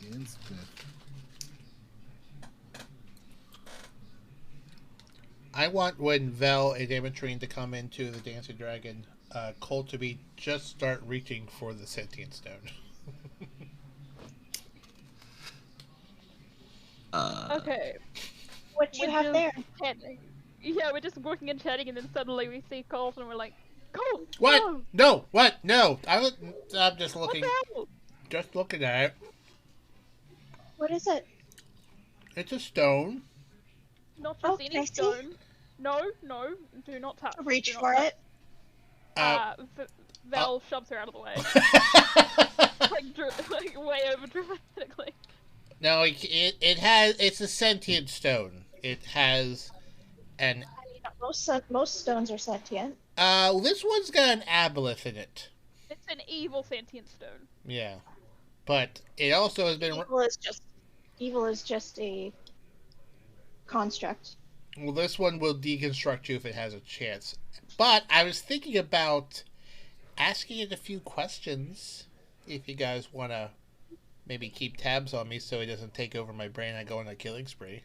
Innsmouth. I want when Vel and Ametrine to come into the Dancing Dragon, Colt to be just start reaching for the sentient stone. Okay. What you We're have just there? chatting. Yeah, we're just working and chatting, and then suddenly we see Colt, and we're like, Colt! What? No! No. What? No. I'm just What looking. the hell? Just looking at it. What is it? It's a stone. Not Oh, just can I any see? stone. No, do not touch. Reach Do not for touch. it. Vel shoves her out of the way. like way over dramatically. No, it's a sentient stone. It has an Most stones are sentient. this one's got an aboleth in it. It's an evil sentient stone. Yeah. But it also has been Evil is just a construct. Well, this one will deconstruct you if it has a chance. But I was thinking about asking it a few questions. If you guys want to maybe keep tabs on me so it doesn't take over my brain and I go on a killing spree.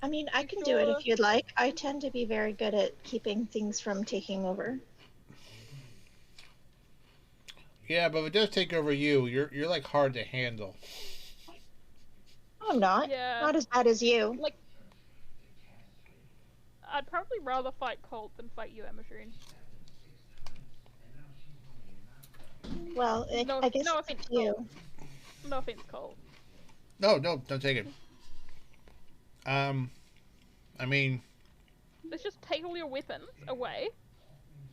I mean, I can do it if you'd like. I tend to be very good at keeping things from taking over. Yeah, but if it does take over you, you're like hard to handle. I'm not. Yeah. Not as bad as you. Like, I'd probably rather fight Colt than fight you, Emmeline. Well, I guess no it's offense, up to you. Colt. No offense, Colt. No, don't take it. I mean, Let's just take all your weapons away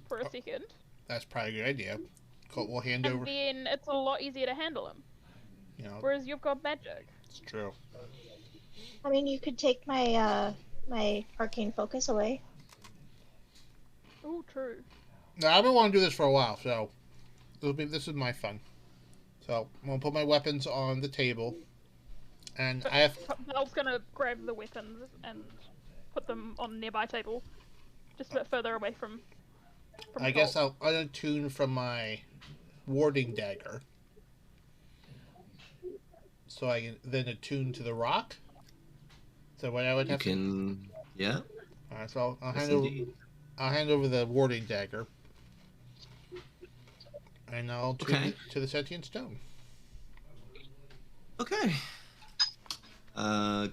for a second, that's probably a good idea. Colt will hand and over. then it's a lot easier to handle them. You know, Whereas you've got magic. it's true. I mean, you could take my my arcane focus away. Ooh, true. No, I've been wanting to do this for a while, so this is my fun. So I'm gonna put my weapons on the table, and I have. Val's gonna grab the weapons and put them on a nearby table, just a bit further away from I guess I'll unattune from my warding dagger, so I can then attune to the rock. So what I would You have can, yeah. All right, so I'll Yes, hand over. indeed. I'll hand over the warding dagger, and I'll tune Okay. it to the sentient stone. Okay.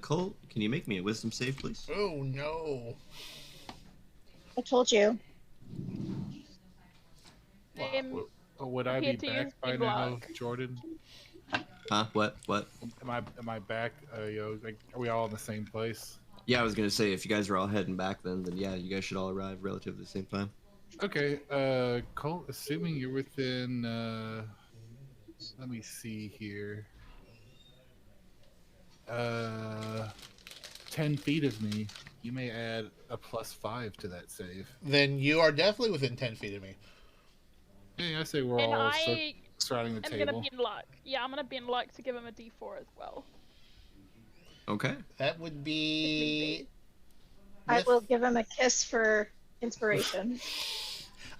Colt, can you make me a wisdom save, please? Oh no! I told you. Would I be Here to back use by big now, luck. Jordan? Huh? What? Am I back? Like, are we all in the same place? Yeah, I was gonna say if you guys are all heading back, then yeah, you guys should all arrive relatively the same time. Okay, Colt, assuming you're within, let me see here. 10 feet of me, you may add a +5 to that save. Then you are definitely within 10 feet of me. Yeah, I say we're And all I surrounding the am table. gonna bend luck. Yeah, I'm gonna bend luck to give him a D4 as well. Okay. That would be. I with- will give him a kiss for inspiration.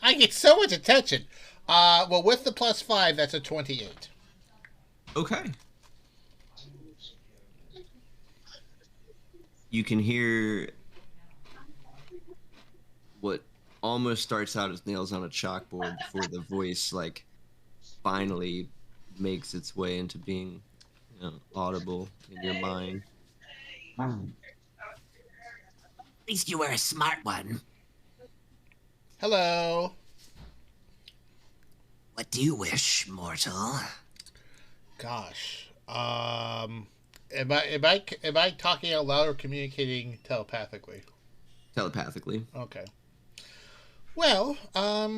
I get so much attention. Well, with the +5, that's a 28. Okay. You can hear what almost starts out as nails on a chalkboard before the voice, like, finally makes its way into being, audible in your mind. At least you were a smart one. Hello. What do you wish, mortal? Gosh. Am I talking out loud or communicating telepathically? Telepathically. Okay. Well,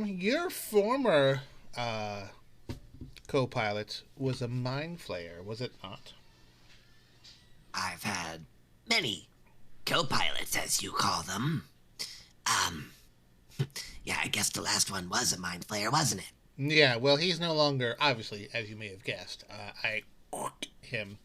your former co-pilot was a mind flayer, was it not? I've had many co-pilots, as you call them. Yeah, I guess the last one was a mind flayer, wasn't it? Yeah, well, he's no longer, obviously, as you may have guessed. I him.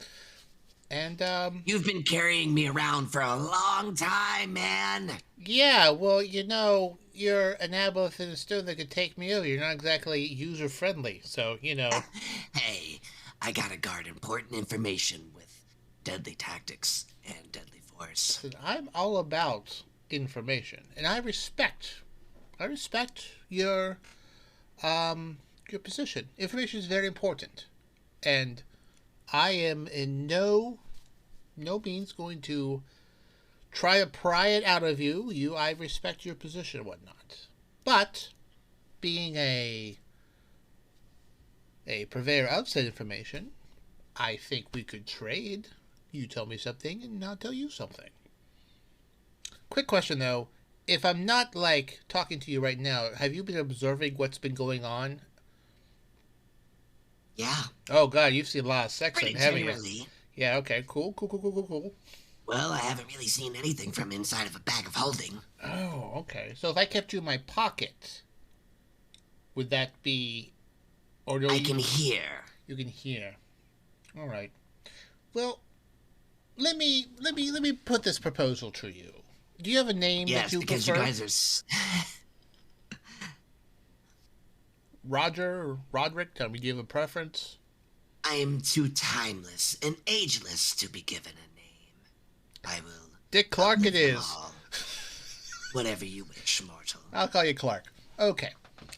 And, You've been carrying me around for a long time, man. yeah, well, you're an aboleth in a stone that could take me over. You're not exactly user-friendly, so, Hey, I gotta guard important information with deadly tactics and deadly force. I'm all about information, and I respect your position. Information is very important, and I am in no means going to try to pry it out of you. I respect your position and whatnot, but being a purveyor of said information, I think we could trade. You tell me something, and I'll tell you something. Quick question, though. If I'm not, talking to you right now, have you been observing what's been going on? Yeah, Oh, God, you've seen a lot of sex, pretty haven't you? generally. Yeah, okay, cool. Well, I haven't really seen anything from inside of a bag of holding. Oh, okay. So if I kept you in my pocket, would that be... Or do I you can hear. You can hear. All right. Well, let me put this proposal to you. Do you have a name Yes, that you because prefer? you guys are. Roger or Roderick? Tell me, do you have a preference? I am too timeless and ageless to be given a name. I will. Dick Clark it outlive them is. all. Whatever you wish, mortal. I'll call you Clark. Okay.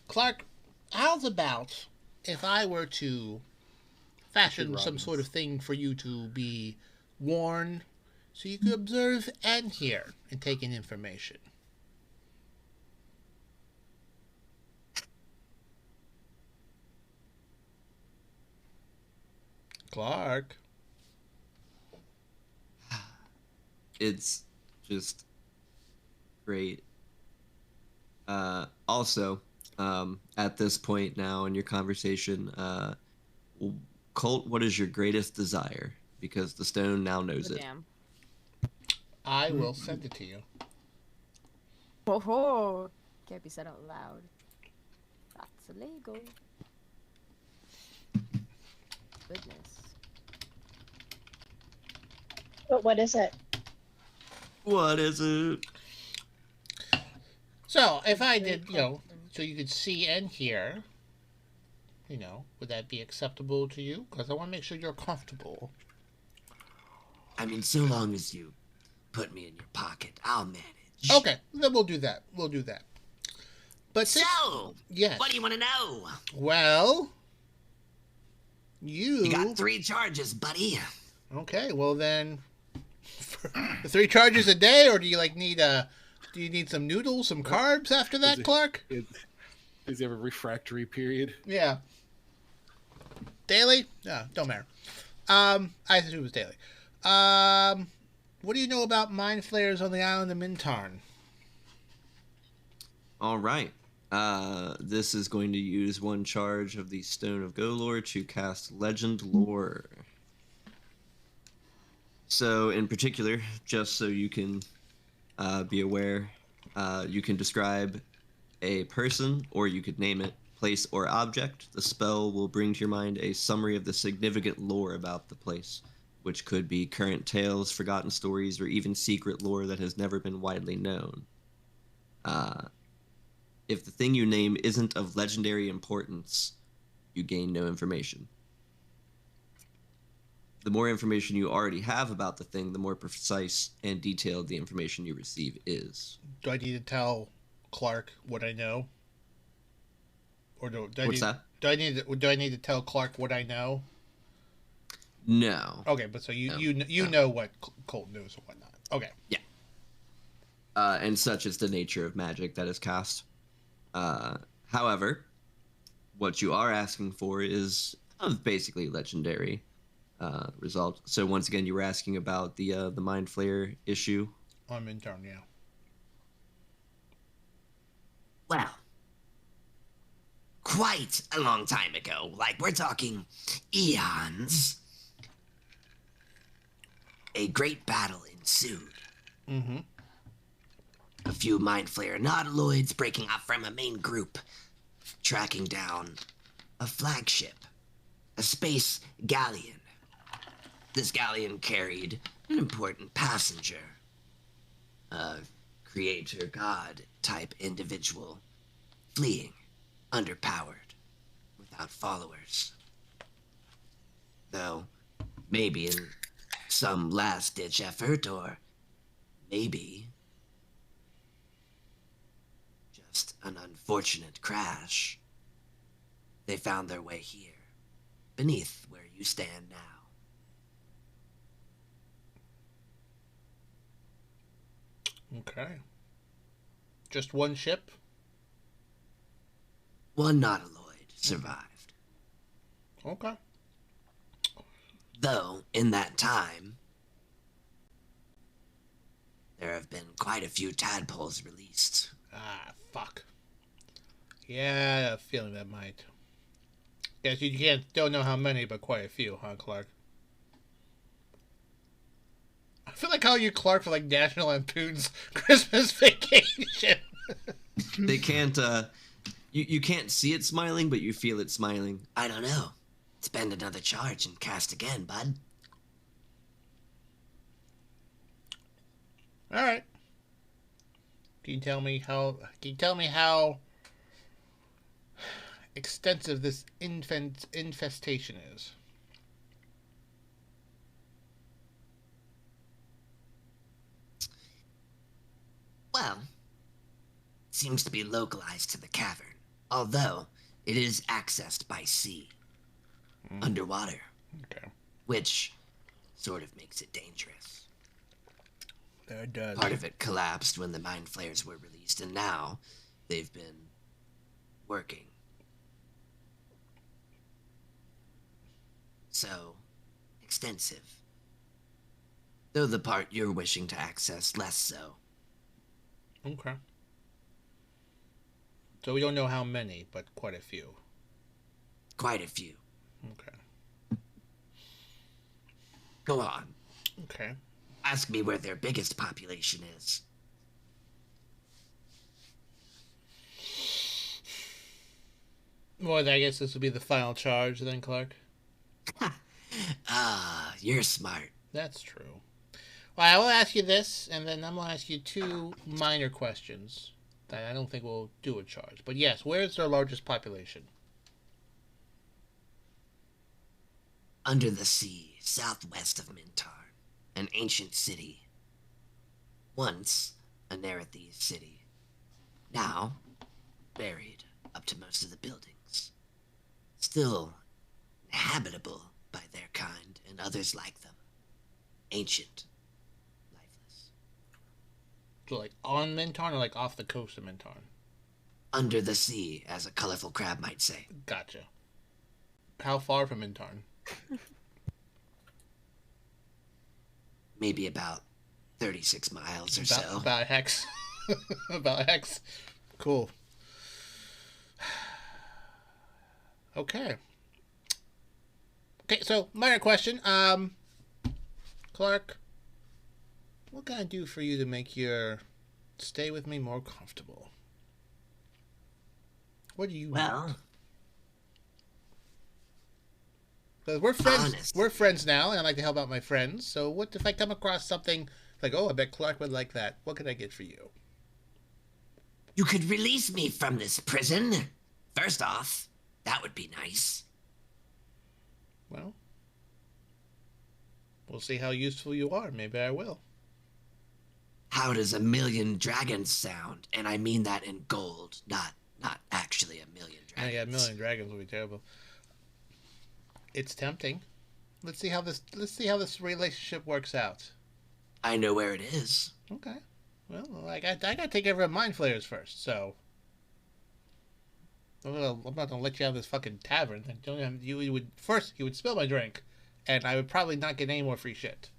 Clark, how's about if I were to fashion some sort of thing for you to be worn so you could observe and hear and take in information? Clark. It's just great. Also, at this point now in your conversation, Colt, what is your greatest desire? Because the stone now knows it. Damn. I will send it to you. Oh, can't be said out loud. That's illegal. Goodness. But what is it? What is it? So, if I did, so you could see and hear, would that be acceptable to you? Because I want to make sure you're comfortable. I mean, so long as you put me in your pocket, I'll manage. Okay, then we'll do that. But So, yes. what do you want to know? Well, You got 3 charges, buddy. Okay, well then, 3 charges a day, or do you do you need some noodles, some carbs after that, Clark? Does he have a refractory period? Yeah. Daily? No, don't matter. I assume it was daily. What do you know about mind flayers on the island of Mintarn? All right. This is going to use 1 charge of the Stone of Golor to cast Legend Lore. So, in particular, just so you can be aware, you can describe a person, or you could name it, place, or object. The spell will bring to your mind a summary of the significant lore about the place, which could be current tales, forgotten stories, or even secret lore that has never been widely known. If the thing you name isn't of legendary importance, you gain no information. The more information you already have about the thing, the more precise and detailed the information you receive is. Do I need to tell Clark what I know? Or do I What's need, that? Do I need to tell Clark what I know? No. Okay, but so you No. know what Colt knows and whatnot. Okay. Yeah. And such is the nature of magic that is cast. However, what you are asking for is basically legendary result. So once again, you were asking about the Mind Flayer issue. I'm in turn, yeah. Well, quite a long time ago, like we're talking eons, a great battle ensued. Mm-hmm. A few Mind Flayer nautiloids breaking off from a main group, tracking down a flagship, a space galleon. This galleon carried an important passenger, a creator god type individual, fleeing, underpowered, without followers. Though, maybe in some last-ditch effort, or maybe just an unfortunate crash, they found their way here, beneath where you stand now. Okay. Just one ship? One nautiloid survived. Okay. Though, in that time, there have been quite a few tadpoles released. Ah, fuck. Yeah, I have a feeling that might. Yes, you don't know how many, but quite a few, huh, Clark? I feel like calling you Clark for, like, National Lampoon's Christmas Vacation. They can't, you can't see it smiling, but you feel it smiling. I don't know. Spend another charge and cast again, bud. All right. Can you tell me how extensive this infestation is? Well, it seems to be localized to the cavern, although it is accessed by sea, underwater, Okay. which sort of makes it dangerous. That does. Part of it collapsed when the mind flayers were released, and now they've been working. So, extensive. Though the part you're wishing to access, less so. Okay. So we don't know how many, but quite a few. Quite a few. Okay. Go on. Okay. Ask me where their biggest population is. Well, I guess this would be the final charge then, Clark. Ah, you're smart. That's true. Well, I will ask you this, and then I'm going to ask you two minor questions that I don't think will do a charge. But yes, where is their largest population? Under the sea, southwest of Mintar, an ancient city. Once a Nerethi city. Now buried up to most of the buildings. Still inhabitable by their kind and others like them. Ancient. Lifeless. So, like, on Mintarn or, like, off the coast of Mintarn? Under the sea, as a colorful crab might say. Gotcha. How far from Mintarn? Maybe about 36 miles or so. About hex. About hex. Cool. Okay. Okay, so minor question. Clark, what can I do for you to make your stay with me more comfortable? What do you want? Well, 'Cause we're friends. honest. We're friends now, and I like to help out my friends. So what if I come across something like, oh, I bet Clark would like that. What can I get for you? You could release me from this prison. First off, that would be nice. Well, we'll see how useful you are. Maybe I will. How does 1,000,000 dragons sound? And I mean that in gold, not actually 1,000,000 dragons. Yeah, 1,000,000 dragons would be terrible. It's tempting. Let's see how this relationship works out. I know where it is. Okay. Well, I got to take care of mind flayers first. So I'm not gonna let you have this fucking tavern. You would spill my drink, and I would probably not get any more free shit.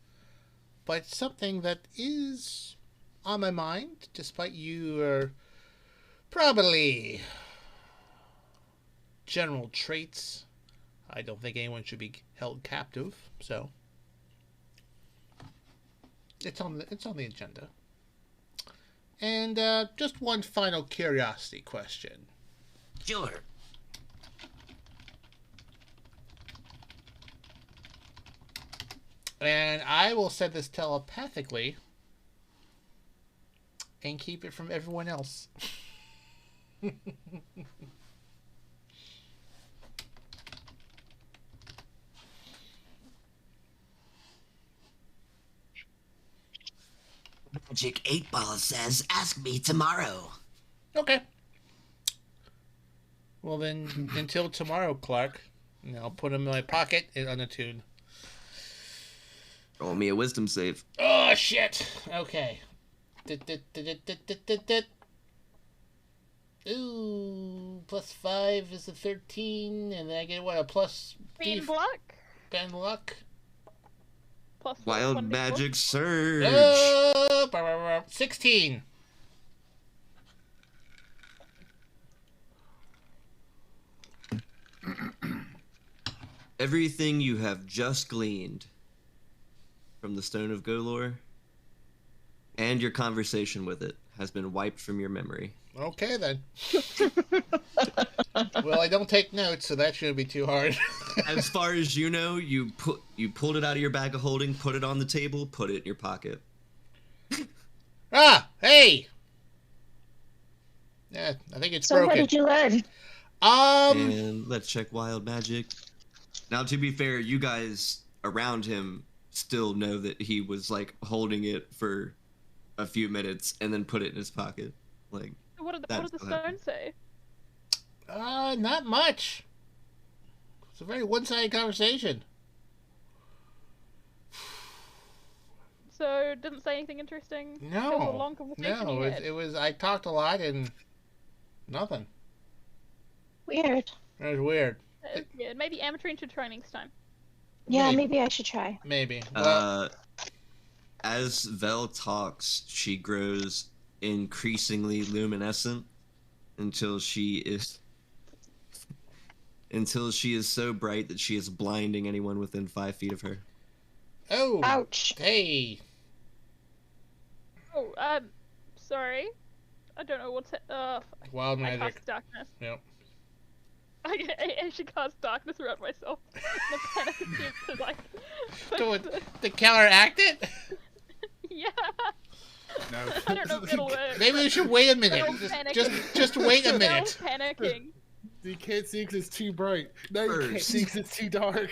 But something that is on my mind, despite your probably general traits. I don't think anyone should be held captive, so it's on the agenda. And just one final curiosity question. Sure. And I will send this telepathically and keep it from everyone else. Magic 8-Ball says, ask me tomorrow. Okay. Well then, until tomorrow, Clark. And I'll put him in my pocket and unattune. Roll me a wisdom save. Oh shit! Okay. Ooh, +5 is a 13, and then I get what, a plus Being luck. Ben luck. Plus Wild 1d4. magic surge. 16. Everything you have just gleaned from the Stone of Golor and your conversation with it has been wiped from your memory. Okay then. Well, I don't take notes, so that shouldn't be too hard. As far as you know, you pulled it out of your bag of holding, put it on the table, put it in your pocket. Ah, hey! Yeah, I think it's So broken. what did you learn? And let's check wild magic. Now, to be fair, you guys around him still know that he was like holding it for a few minutes and then put it in his pocket. Like, What did that's the what stone happened. say? Not much. It's a very one-sided conversation. So didn't say anything interesting. It was a No, long conversation no, you had. it was. I talked a lot and nothing. Weird. It was weird. Yeah, maybe Ametrine should try next time. Yeah, maybe I should try. Maybe. Well, As Vel talks, she grows increasingly luminescent until she is so bright that she is blinding anyone within 5 feet of her. oh, Ouch. hey. Oh, sorry. I don't know what's Wild I magic. cast darkness. Yep. I actually cast darkness around myself. In a panic attempt to like. To counteract it? Yeah. No. I don't know if it'll work. Maybe we should wait a minute. Bell's panicking. Just wait a Bell's minute. panicking. You can't see because it's too bright. No, you can't First. see because it's too dark.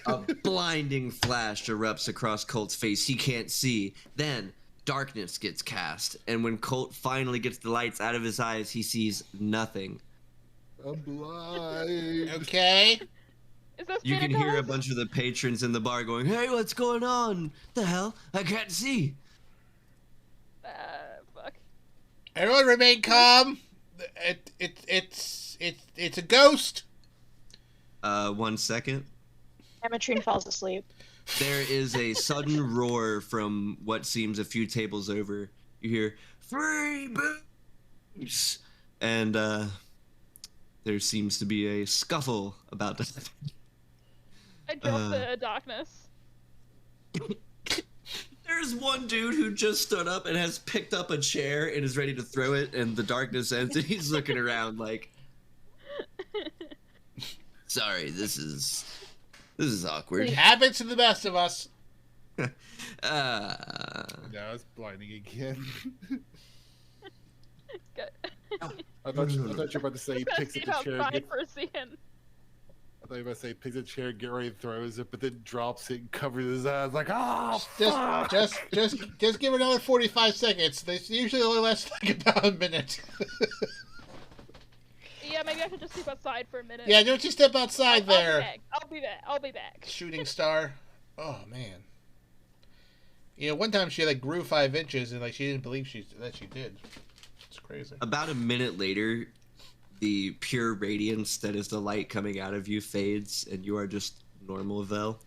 A blinding flash erupts across Colt's face. He can't see. Then darkness gets cast, and when Colt finally gets the lights out of his eyes, he sees nothing. I'm blind. Okay. Is this You can hear a Pentecost? bunch of the patrons in the bar going, "Hey, what's going on? The hell? I can't see." Fuck. Everyone remain calm. It's a ghost. 1 second. Ametrine falls asleep. There is a sudden roar from what seems a few tables over. You hear, "Free booze!" And there seems to be a scuffle about to happen. I dropped the darkness. There's one dude who just stood up and has picked up a chair and is ready to throw it, and the darkness ends, and he's looking around like, "Sorry, this is awkward." It happens to the best of us. Yeah, it's blinding again. Good. I thought you were about to say he Gonna picks sit up the chair. outside for a second. I thought you were about to say picks a chair, get ready, throws it, but then drops it and covers his eyes like, oh, fuck! Just give it another 45 seconds. They usually only last like about a minute. Yeah, maybe I should just sleep outside for a minute. Yeah, don't you step outside there. I'll be back. Shooting star. Oh man. You know, one time she like grew 5 inches and like she didn't believe that she did. It's crazy. About a minute later, the pure radiance that is the light coming out of you fades, and you are just normal Vel.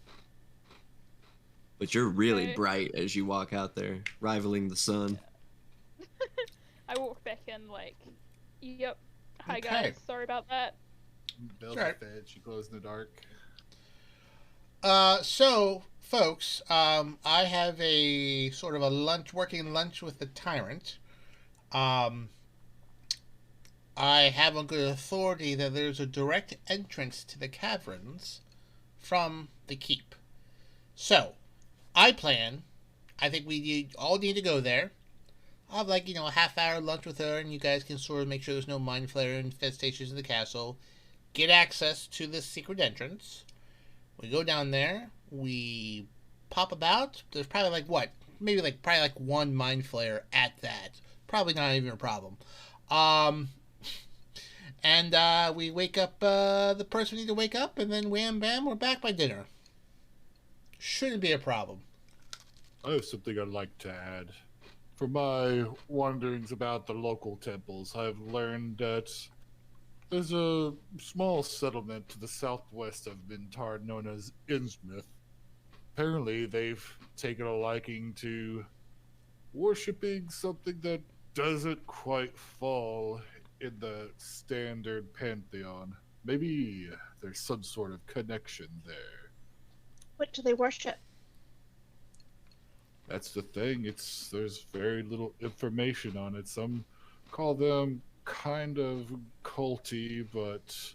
But you're really Okay. bright as you walk out there, rivaling the sun. I walk back in like, yep. Hi Okay. guys, sorry about that. Bell's Right. fed, she glows in the dark. So, folks, I have a sort of a working lunch with the tyrant. I have on good authority that there's a direct entrance to the caverns from the keep. So, I think we all need to go there. I'll have like, a half-hour lunch with her, and you guys can sort of make sure there's no mind flare infestations in the castle. Get access to this secret entrance. We go down there, we pop about. There's probably probably one mind flare at that. Probably not even a problem. And we wake up the person we need to wake up, and then wham bam, we're back by dinner. Shouldn't be a problem. I have something I'd like to add. From my wanderings about the local temples, I've learned that there's a small settlement to the southwest of Mintard known as Innsmouth. Apparently, they've taken a liking to worshipping something that doesn't quite fall in the standard pantheon. Maybe there's some sort of connection there. What do they worship? That's the thing. There's very little information on it. Some call them kind of culty, but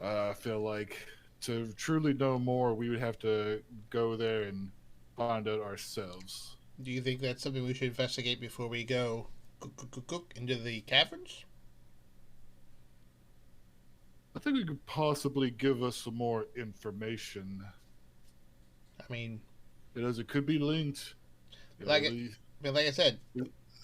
I feel like to truly know more, we would have to go there and find out ourselves. Do you think that's something we should investigate before we go into the caverns? I think it could possibly give us some more information. I mean, It could be linked. like I said,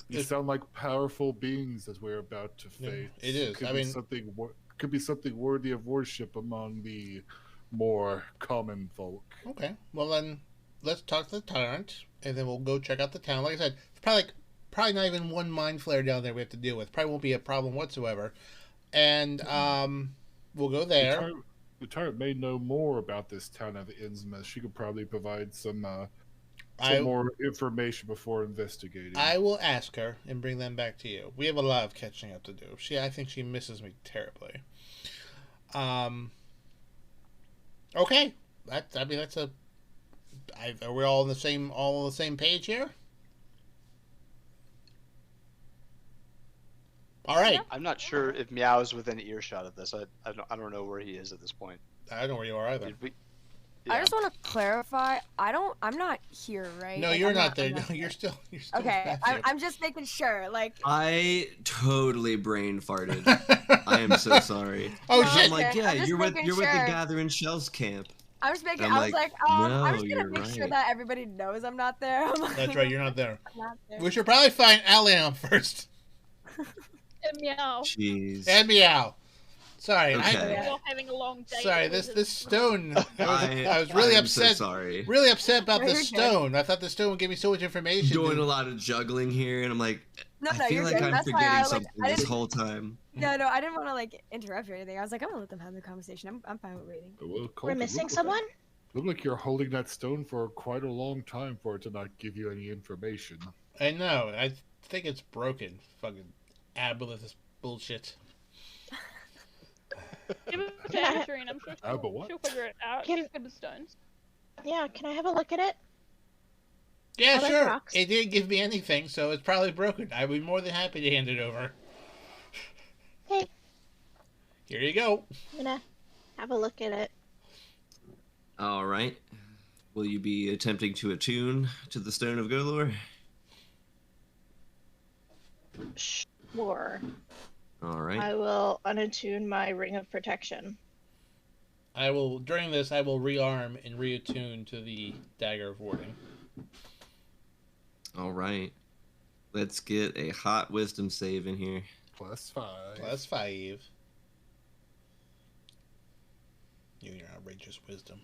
You sound like powerful beings that we're about to Yeah, face. it is. Could I be mean- could be something worthy of worship among the more common folk. okay. Well then, let's talk to the tyrant, and then we'll go check out the town. Like I said, it's probably not even one mind flare down there we have to deal with. Probably won't be a problem whatsoever. And we'll go there. The tyrant may know more about this town of Innsmouth. She could probably provide some I more information before investigating. I will ask her and bring them back to you. We have a lot of catching up to do. I think she misses me terribly. Okay. That's a. Are we all on the same page here? All right. I'm not sure if Meow's within earshot of this. I don't know where he is at this point. I don't know where you are either. I just want to clarify. I'm not here, right? No, Like, you're I'm not there. I'm No, you're still. Okay, Matthew. I'm just making sure. Like, I totally brain farted. I am so sorry. Oh No, shit! I'm like, okay, yeah, I'm just you're with making the sure. Gathering Shells camp. I was making. I'm I was like, like, I'm no, just gonna you're make sure right. that everybody knows I'm not there. I'm like, That's right. You're not there. I'm not there. We should probably find Aliam first. And meow. Jeez. And Meow. Sorry, Okay. We're all having a long day. sorry. This stone. I was really I'm upset. So sorry. Really upset about No, the you're good. stone. I thought the stone would give me so much information. Doing a lot of juggling here, and I'm like, No, I no, feel you're like good. I'm That's why forgetting I something I this didn't. whole time. No, I didn't want to like interrupt or anything. I was like, I'm gonna let them have the conversation. I'm fine with waiting. Well, Colt, We're it missing looked someone? Look like you're holding that stone for quite a long time for it to not give you any information. I know. I think it's broken. Fucking aboleth this bullshit. Give it to Adrian. I'm sure but what? she'll figure it out. Can- She's good with stones. Yeah, can I have a look at it? Yeah, I like sure. rocks. It didn't give me anything, so it's probably broken. I'd be more than happy to hand it over. Okay, Here you go. I'm gonna have a look at it. All right. Will you be attempting to attune to the Stone of Golor? Sure. All right. I will unattune my ring of protection. During this, I will rearm and reattune to the dagger of warding. All right. Let's get a hot wisdom save in here. +5. +5. You and your outrageous wisdom.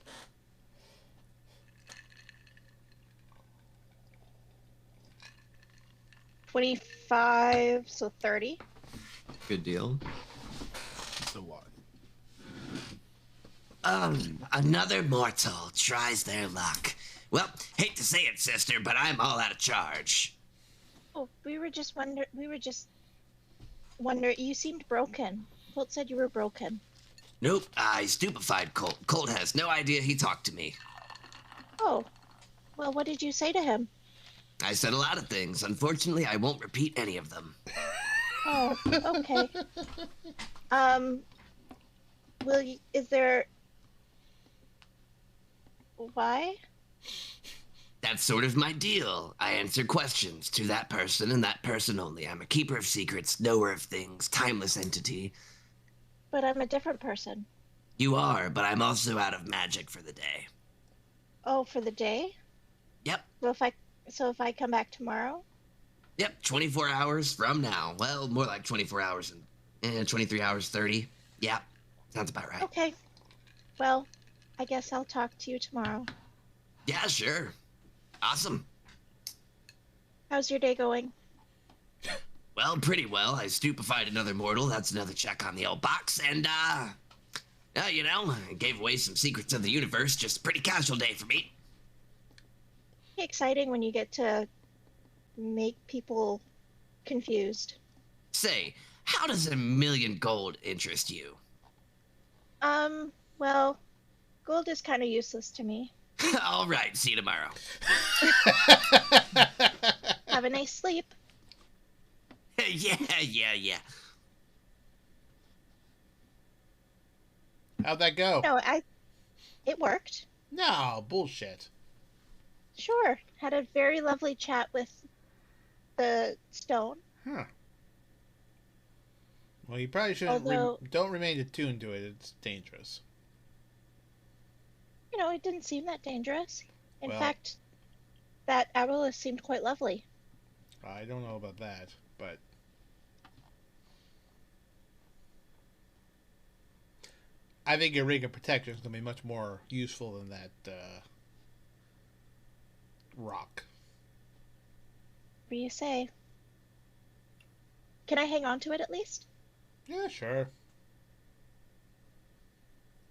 $25, so 30. Good deal. So what? Another mortal tries their luck. Well, hate to say it, sister, but I'm all out of charge. Oh, we were just wondering. You seemed broken. Colt said you were broken. Nope, I stupefied Colt. Colt has no idea he talked to me. Oh, well, what did you say to him? I said a lot of things. Unfortunately, I won't repeat any of them. Oh, okay. Is there... Why? That's sort of my deal. I answer questions to that person and that person only. I'm a keeper of secrets, knower of things, timeless entity. But I'm a different person. You are, but I'm also out of magic for the day. Oh, for the day? Yep, So if I come back tomorrow? yep, 24 hours from now. Well, more like 24 hours and 23 hours 30. Yeah, sounds about right. Okay. Well, I guess I'll talk to you tomorrow. Yeah, sure. Awesome. How's your day going? Well, pretty well. I stupefied another mortal. That's another check on the old box. And, you know, I gave away some secrets of the universe. Just a pretty casual day for me. Exciting when you get to make people confused. Say, how does 1,000,000 gold interest you? Well, gold is kind of useless to me. All right, see you tomorrow. Have a nice sleep. yeah. How'd that go? No, it worked. No, bullshit. Sure. Had a very lovely chat with the stone. Huh. Well, you probably shouldn't. Although, Don't remain attuned to it. It's dangerous. it didn't seem that dangerous. In Well- fact, that arrow seemed quite lovely. I don't know about that, but I think your ring of protection is going to be much more useful than that rock. What do you say? Can I hang on to it at least? Yeah, sure.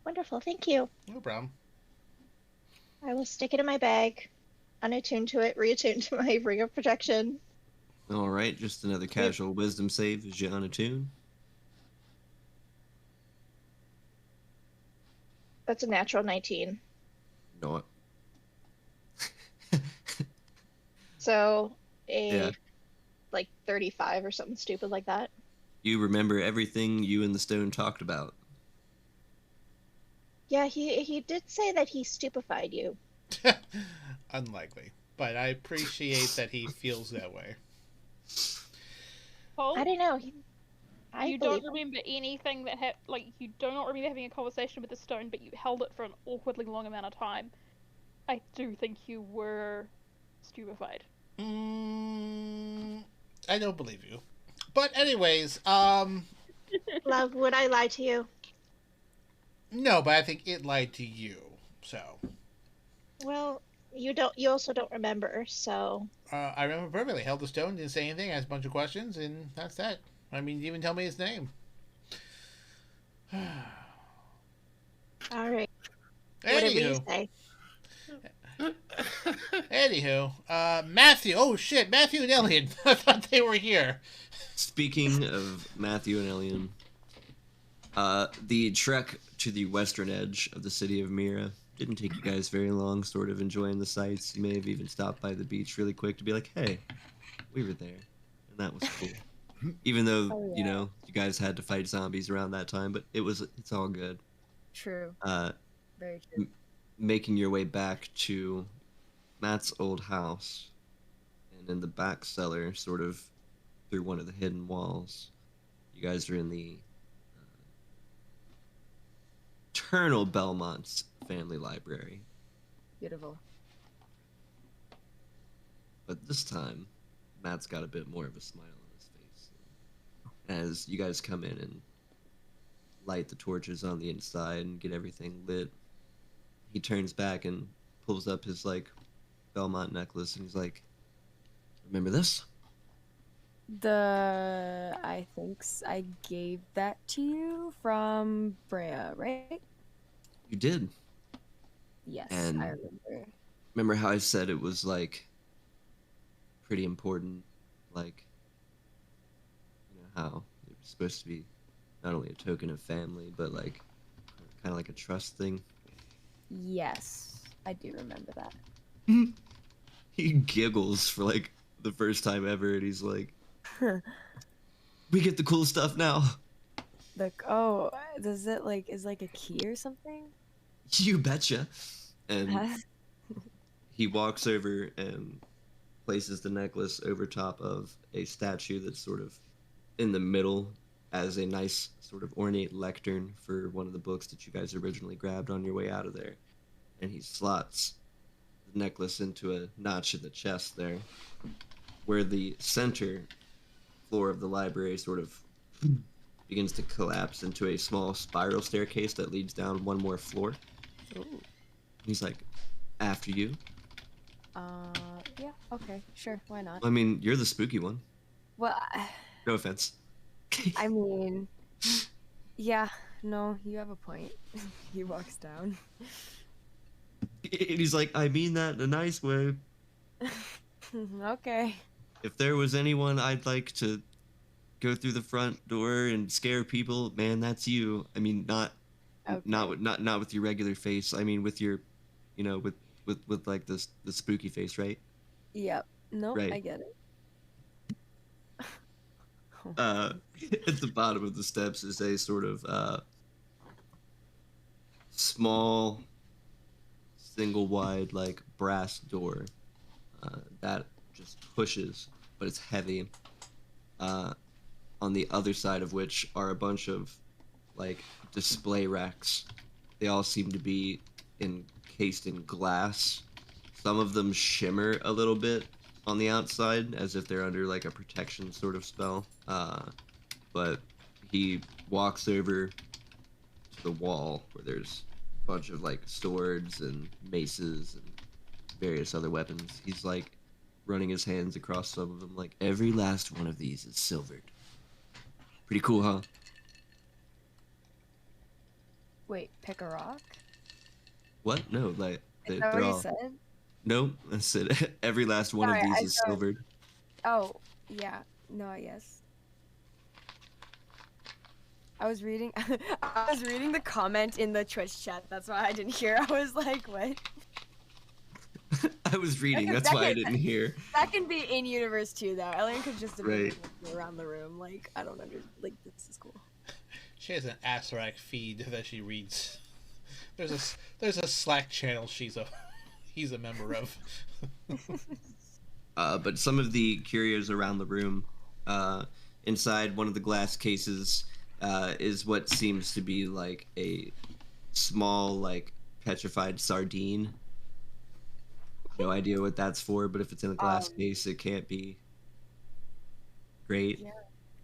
Wonderful, thank you. No problem. I will stick it in my bag, unattune to it, reattune to my ring of protection. All right, just another casual wisdom save as you unattune. That's a natural 19. No. So, Yeah. like 35 or something stupid like that. You remember everything you and the stone talked about. Yeah, he did say that he stupefied you. Unlikely, but I appreciate that he feels that way. Paul, I don't know. you don't remember anything that you do not remember having a conversation with the stone, but you held it for an awkwardly long amount of time. I do think you were stupefied. I don't believe you. But anyways, Love, would I lie to you? no, but I think it lied to you. So, Well, you also don't remember, so. I remember perfectly. Held the stone, didn't say anything, asked a bunch of questions, and that's that. I mean, you didn't even tell me his name. All right. Whatever you say. Anywho, Matthew. Oh shit, Matthew and Elliot. I thought they were here. Speaking of Matthew and Elian, the trek to the western edge of the city of Mira didn't take you guys very long, sort of enjoying the sights. You may have even stopped by the beach really quick to be like, hey, we were there. And that was cool. Even though, you guys had to fight zombies around that time, but it's all good. True. Very true. Making your way back to Matt's old house, and in the back cellar, sort of through one of the hidden walls, you guys are in the Eternal Belmont's family library. Beautiful. But this time, Matt's got a bit more of a smile on his face. As you guys come in and light the torches on the inside and get everything lit, he turns back and pulls up his, Belmont necklace, and he's like, remember this? I think I gave that to you from Brea, right? You did. Yes, And I remember. remember how I said it was, pretty important, how it was supposed to be not only a token of family, but, kind of like a trust thing? Yes, I do remember that. He giggles for, the first time ever, and he's like, we get the cool stuff now. Does it is a key or something? You betcha. And he walks over and places the necklace over top of a statue that's sort of in the middle as a nice sort of ornate lectern for one of the books that you guys originally grabbed on your way out of there. And he slots the necklace into a notch in the chest there, where the center floor of the library sort of begins to collapse into a small spiral staircase that leads down one more floor. Ooh. He's like, after you. Yeah, okay, sure, why not? I mean, you're the spooky one. Well, No offense. I mean, yeah, no, you have a point. He walks down. And he's like, I mean that in a nice way. Okay. If there was anyone I'd like to go through the front door and scare people, man, that's you. I mean, not with your regular face. I mean, with your, with the spooky face, right? Yep. Nope, Right. I get it. At the bottom of the steps is a sort of small single wide like brass door that just pushes, but it's heavy. On the other side of which are a bunch of like display racks. They all seem to be encased in glass. Some of them shimmer a little bit on the outside as if they're under like a protection sort of spell. But he walks over to the wall where there's a bunch of like swords and maces and various other weapons. He's like running his hands across some of them, like every last one of these is silvered. Pretty cool, huh? Wait, pick a rock? What? No, like Is that they're what you all. said? No, I said every last one Sorry, of I these is thought- silvered. Oh, yeah. No, yes. I was reading I was reading the comment in the Twitch chat. That's why I didn't hear. I was like, what? I was reading. That That's could- why I that could- didn't hear. That can be in universe too, though. Ellen could just have been Right. walking around the room. Like, I don't know. Like, this is cool. She has an Asarak feed that she reads. There's a Slack channel he's a member of. But some of the curios around the room, inside one of the glass cases, is what seems to be like a small, like petrified sardine. No idea what that's for, but if it's in a glass case, it can't be great. Yeah,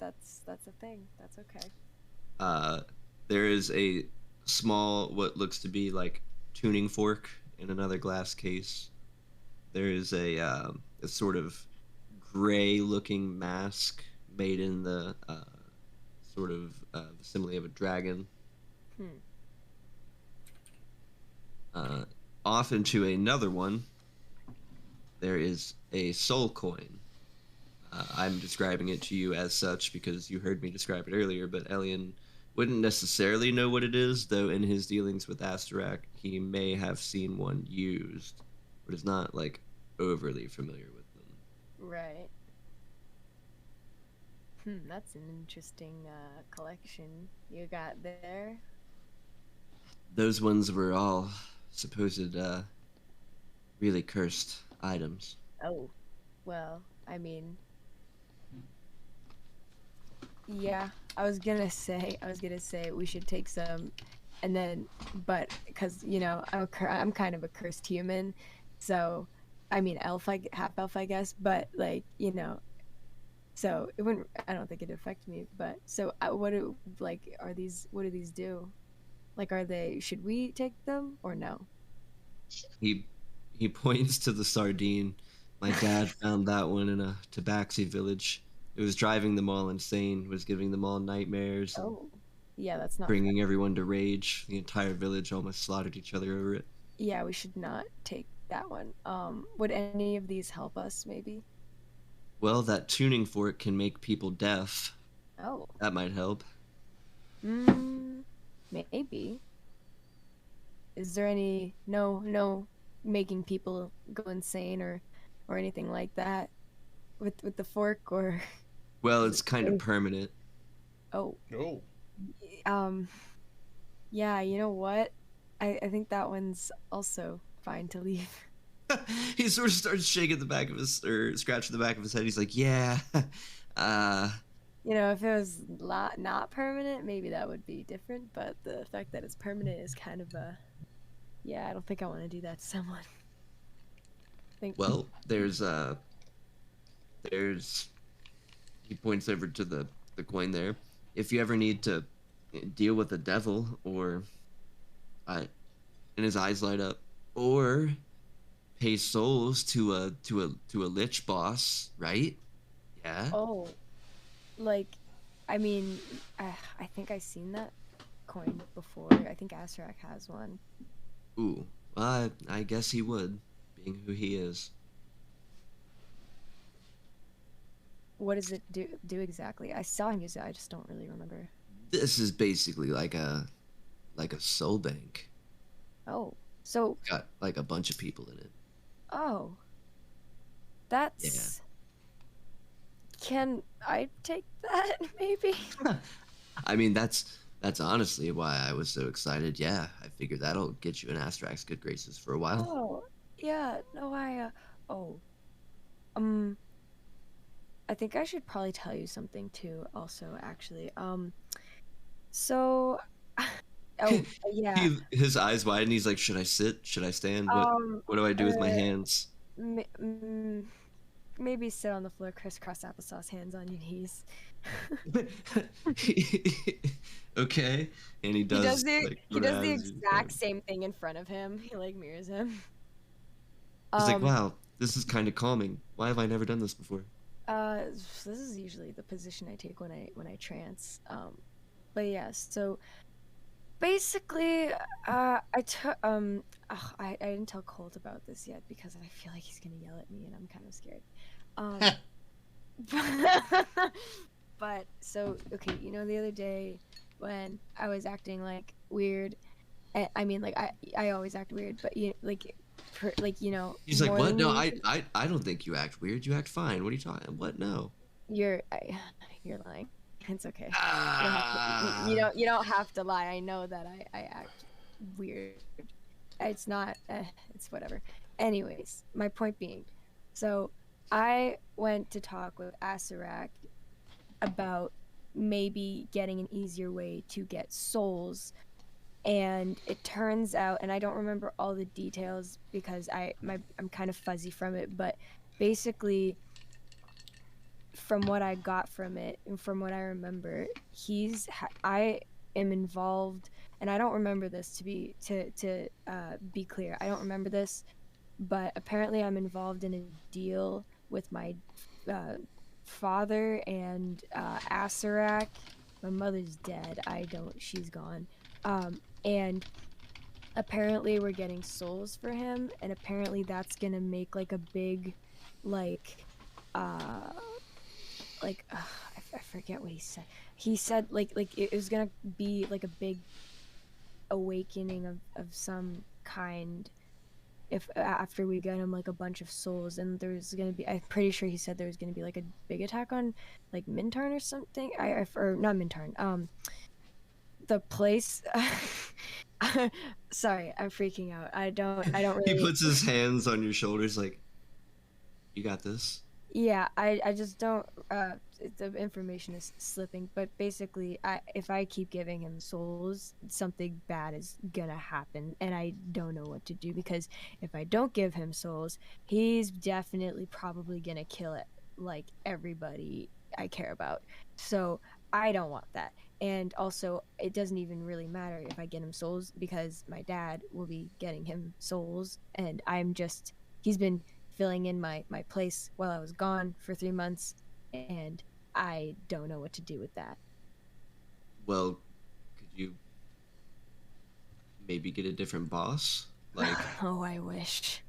that's a thing. That's okay. There is a small, what looks to be like tuning fork in another glass case. There is a sort of gray-looking mask made in the sort of simile of a dragon. Off into another one, there is a soul coin. I'm describing it to you as such because you heard me describe it earlier, but Elian wouldn't necessarily know what it is, though in his dealings with Astarak, he may have seen one used, but is not, like, overly familiar with them. Right. That's an interesting collection you got there. Those ones were all supposed, really cursed items. Oh, well, I mean, yeah, I was gonna say we should take some, and then, but because I'm kind of a cursed human, so I mean half elf I guess, but like so it wouldn't. I don't think it'd affect me. But so what do these do? Like, should we take them or no? He points to the sardine. My dad found that one in a tabaxi village. It was driving them all insane, was giving them all nightmares, and Oh, yeah, that's not. bringing everyone to rage. The entire village almost slaughtered each other over it. Yeah, we should not take that one. Would any of these help us, maybe? Well, that tuning fork can make people deaf. Oh. That might help. Maybe. Is there any no making people go insane or anything like that with the fork or? Well, it's kind of permanent. Oh. Oh. Yeah, you know what? I think that one's also fine to leave. He sort of starts shaking the back of his, or scratching the back of his head. He's like, yeah, If it was not permanent, maybe that would be different. But the fact that it's permanent is kind of yeah, I don't think I want to do that to someone. Well, there's he points over to the coin there. If you ever need to deal with the devil, or and his eyes light up, or pay souls to a lich boss, right? Yeah. Oh, like, I mean, I think I've seen that coin before. I think Asarak has one. Ooh, well, I guess he would, being who he is. What does it do exactly? I saw him use it. I just don't really remember. This is basically like a soul bank. Oh, so Got like a bunch of people in it. oh, that's. Can I take that maybe? I mean, that's That's honestly why I was so excited. Yeah, I figured that'll get you in Astrak's good graces for a while. Oh, yeah. No, oh, um, I think I should probably tell you something too. Also, actually, so, oh, yeah. His eyes widen. He's like, "Should I sit? Should I stand? Um, what do I do with my uh, hands?" m- mm, maybe sit on the floor, crisscross applesauce, hands on your knees. Okay, and he He does does the like he sort of does the as you exact same thing in front of him. He like mirrors him. He's like, Um, "Wow, this is kind of calming. Why have I never done this before?" this is usually the position I take when I trance. But yeah, so basically, I took ugh, I didn't tell Colt about this yet because I feel like he's gonna yell at me and I'm kind of scared. But so okay, you know the other day when I was acting like weird, I mean like I always act weird, but like you know He's like, more "What? than No, you, I don't think you act weird. You act fine. What are you talking? What? No." you're you're lying. It's okay. Ah. You don't have to lie. I know that I act weird. It's not. It's whatever. Anyways, my point being, so I went to talk with Asarak about maybe getting an easier way to get souls, and it turns out, and I don't remember all the details because I'm kind of fuzzy from it, but basically from what I got from it and from what I remember, I am involved, and I don't remember this to be clear. I don't remember this, but apparently I'm involved in a deal with my father and Asarak. My mother's dead. She's gone. And apparently we're getting souls for him, and apparently that's gonna make like a big, like, I forget what he said. He said like it was gonna be like a big awakening of some kind if after we get him like a bunch of souls, and there's gonna be, I'm pretty sure he said there was gonna be like a big attack on like Mintarn or something. Or not Mintarn. The place. Sorry, I'm freaking out. I don't really. He puts his hands on your shoulders, like, "You got this." Yeah, I just don't. The information is slipping, but basically, if I keep giving him souls, something bad is gonna happen, and I don't know what to do because if I don't give him souls, he's definitely probably gonna kill it, like everybody I care about. So I don't want that, and also it doesn't even really matter if I get him souls because my dad will be getting him souls, and he's been filling in my place while I was gone for 3 months, and I don't know what to do with that. Well, could you maybe get a different boss? Like, Oh, I wish.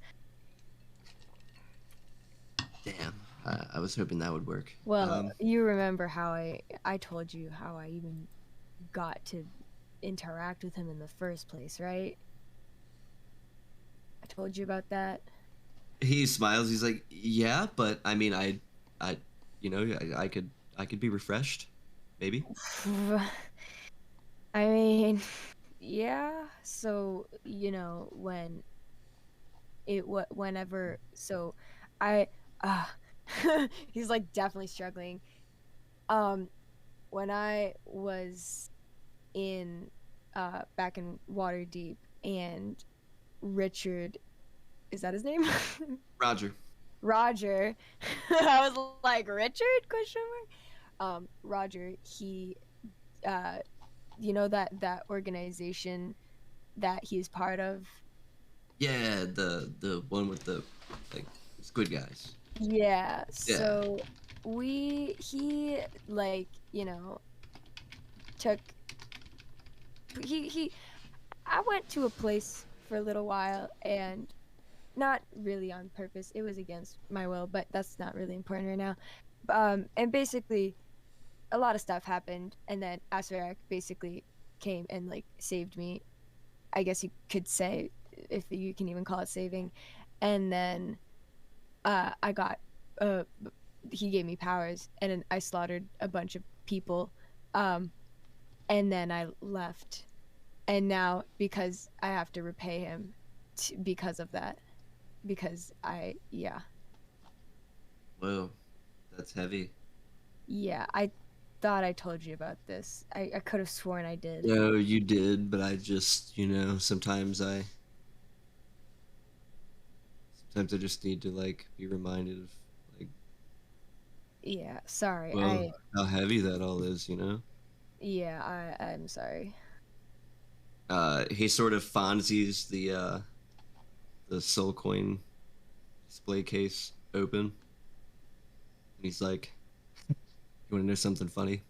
damn, I was hoping that would work. Well, you remember how I told you how I even got to interact with him in the first place, right? I told you about that. He smiles. He's like, "Yeah, but I mean, you know, I could be refreshed, maybe." I mean, yeah. So whenever, so I he's like definitely struggling. When I was in back in Waterdeep, and Richard, is that his name? Roger. Roger. I was like, Richard? Question mark. Roger, he you know that organization that he's part of? Yeah, the one with the like squid guys. Yeah. So he like, took he I went to a place for a little while, and not really on purpose. It was against my will, but that's not really important right now. And basically, a lot of stuff happened, and then Asarak basically came and like saved me. I guess you could say, if you can even call it saving. And then I got he gave me powers, and then I slaughtered a bunch of people. and then I left. And now, because I have to repay him because of that. Because yeah. Whoa, that's heavy. Yeah, I thought I told you about this. I could have sworn I did. No, you did, but I just, sometimes I just need to, like, be reminded of, like, Yeah, sorry. well, how heavy that all is, Yeah, I'm sorry. He sort of fonzies the soul coin display case open. And he's like, you want to know something funny?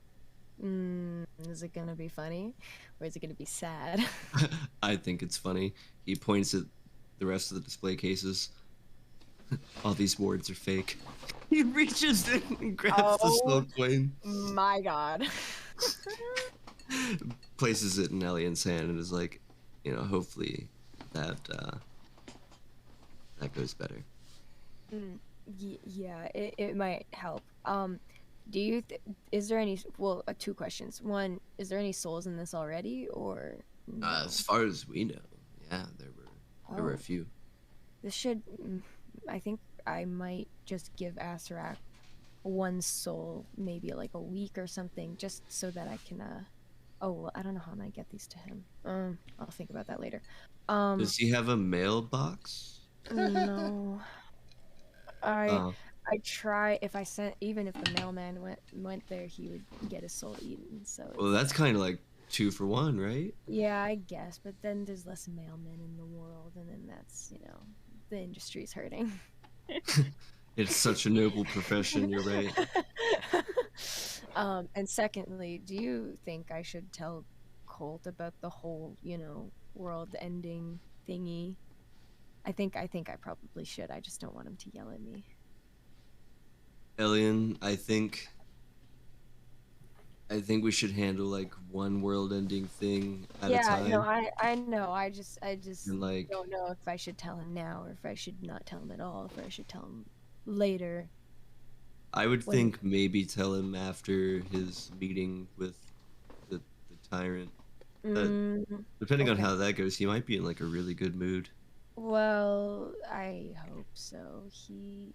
Is it gonna be funny? Or is it gonna be sad? I think it's funny. He points at the rest of the display cases. All these wards are fake. He reaches in and grabs the soul coin. My god. Places it in Elian's hand and is like, hopefully that goes better. Yeah, it might help. Do you is there any, well, two questions. One, is there any souls in this already, or no? As far as we know, yeah, there were a few. This should, I think I might just give Asarak one soul, maybe like a week or something, just so that I can oh, well, I don't know how I'm gonna get these to him. I'll think about that later. Does he have a mailbox? No. I try, if I sent, even if the mailman went there, he would get his soul eaten. So Well, that's kind of like 2 for 1, right? yeah, I guess, but then there's less mailmen in the world, and then that's, the industry's hurting. It's such a noble profession, you're right. And secondly, do you think I should tell Colt about the whole, world-ending thingy? I think I probably should. I just don't want him to yell at me. Elian, I think we should handle like one world-ending thing at a time. Yeah, no, I know. I just And, like, don't know if I should tell him now or if I should not tell him at all, if I should tell him later. I would think maybe tell him after his meeting with the tyrant. But depending on how that goes, he might be in like a really good mood. Well, I hope so. He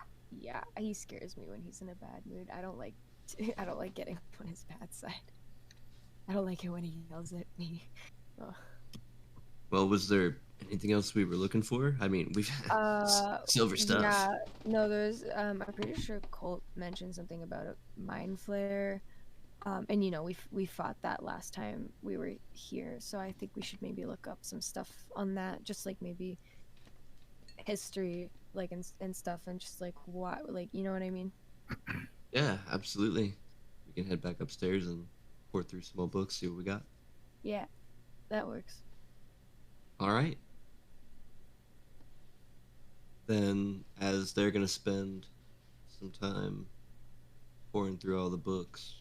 scares me when he's in a bad mood. I don't like getting on his bad side. I don't like it when he yells at me. Oh. Well, was there anything else we were looking for? I mean, we've silver stuff. Yeah, no, there's I'm pretty sure Colt mentioned something about a mind flare. And we fought that last time we were here, so I think we should maybe look up some stuff on that, just like maybe history, like and stuff, and just like what, like, you know what I mean? Yeah, absolutely. We can head back upstairs and pour through some old books, see what we got. Yeah, that works. All right. Then, as they're gonna spend some time pouring through all the books,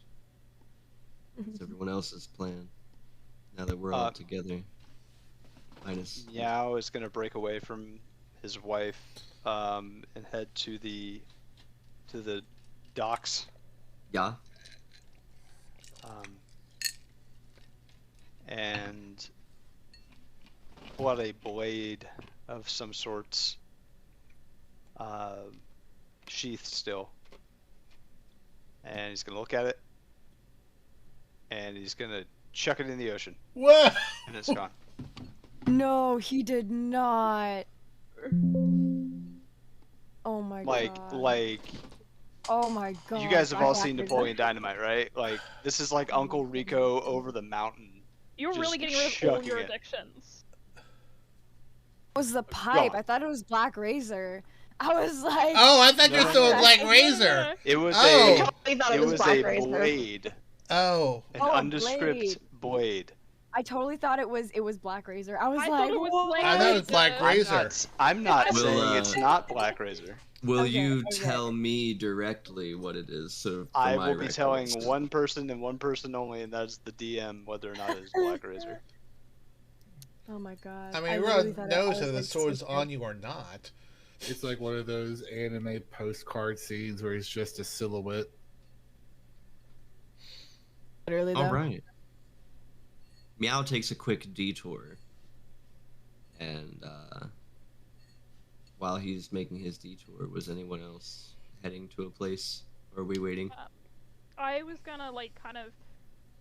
what's everyone else's plan now that we're all together? Minus Meow is gonna break away from his wife and head to the docks. Yeah. And pull out a blade of some sorts, sheathed still. And he's gonna look at it, and he's gonna chuck it in the ocean. Whoa! And it's gone. No, he did not. Oh my god. Like. Oh my god. You guys have all seen Napoleon Dynamite, right? Like, this is like Uncle Rico over the mountain. You're just really getting rid of all your chucking it. addictions. It was the pipe. Gone. I thought it was Black Razor. I was like, Oh, I thought you No, were no, throwing no. Black Razor. It was Oh. I totally thought it it was was Black a Razor. blade, Oh. an Oh, a undescript blade. I totally thought it was Black Razor. I was I like, thought it was "Whoa." Black I thought it was Black Razor. I'm not Will, saying it's not Black Razor. Will Okay, you okay. tell me directly what it is? So for I my will be telling records? one person and one person only, and that's the DM, whether or not it's Black Razor. Oh my god. I mean, really everyone thought knows I if the was, sword's super- on you or not. It's like one of those anime postcard scenes where it's just a silhouette. Literally, though. All right. Meow takes a quick detour, and while he's making his detour, was anyone else heading to a place, or are we waiting? I was gonna like kind of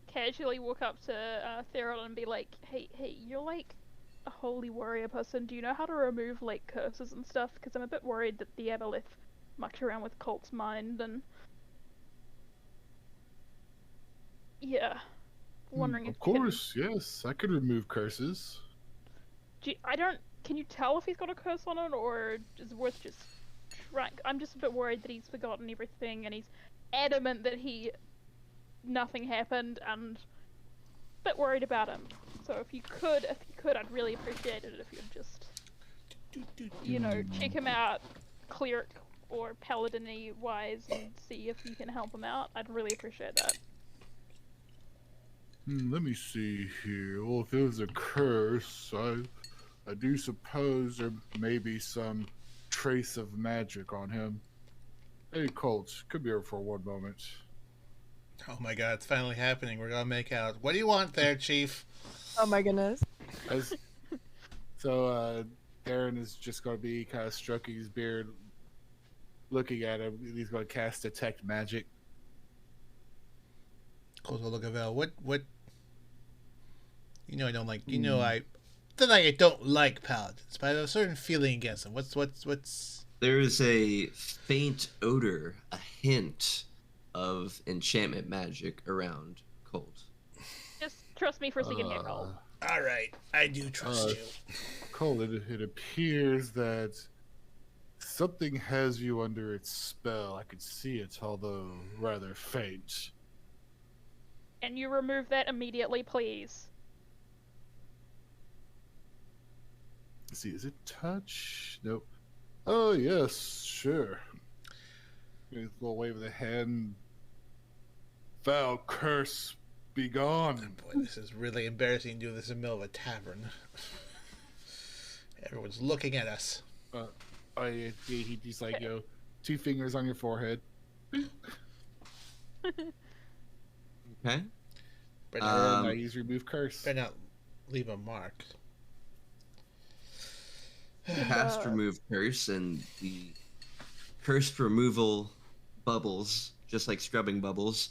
casually walk up to Theron and be like, hey, you're like a holy warrior person. Do you know how to remove like curses and stuff? Because I'm a bit worried that the Aboleth mucked around with Colt's mind and yeah, wondering if Of course, yes, I could remove curses. Can you tell if he's got a curse on it, or is it worth just trying? I'm just a bit worried that he's forgotten everything, and he's adamant that nothing happened, and a bit worried about him. So if you could, I'd really appreciate it if you'd just, check him out, cleric or paladin-y wise, and see if you can help him out. I'd really appreciate that. Let me see here. Well, if it was a curse, I do suppose there may be some trace of magic on him. Hey, Colt, come here for one moment. Oh my god, it's finally happening. We're gonna make out. What do you want there, Chief? Oh my goodness. So, Darren is just going to be kind of stroking his beard, looking at him. He's going to cast Detect Magic. Colt will look at Val. What? You know I don't like. You know I don't like paladins, but I have a certain feeling against them. What's? There is a faint odor, a hint of enchantment magic around Colt. Just trust me for a second here, Colt. All right, I do trust you. Colt, it appears that something has you under its spell. I could see it, although rather faint. Can you remove that immediately, please? Let's see, is it touch? Nope. Oh, yes, sure. A little wave of the hand. Foul curse, be gone. Oh boy, this is really embarrassing to do this in the middle of a tavern. Everyone's looking at us. He's like, 2 fingers on your forehead. Okay. But I use remove curse. better not leave a mark. Cast remove curse, and the cursed removal bubbles, just like scrubbing bubbles,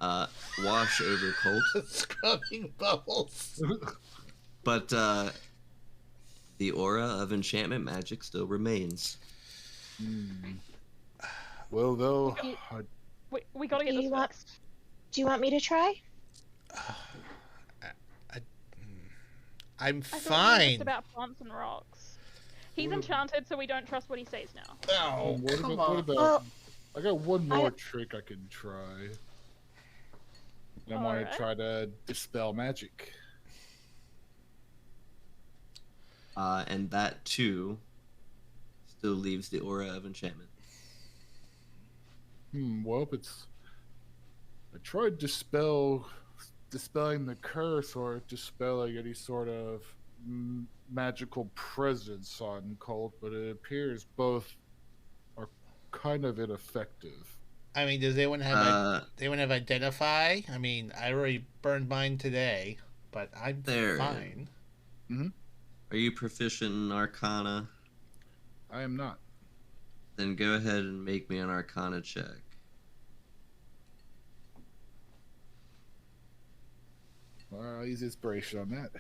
wash over Colt. Scrubbing bubbles. But the aura of enchantment magic still remains. Well, though, We gotta get this fixed. Do you want me to try? I'm I thought we were fine. just about plants and rocks. He's enchanted, so we don't trust what he says now. Oh, what come about, on. what about Well, I got one more trick I can try. I want Alright. to try to dispel magic. And that too still leaves the aura of enchantment. Well, I tried dispelling the curse or dispelling any sort of magical presence on Colt, but it appears both are kind of ineffective. I mean, does anyone have identify? I mean, I already burned mine today, but I'm There. fine. Are you proficient in Arcana? I am not. Then go ahead and make me an Arcana check. Well, I'll use inspiration on that.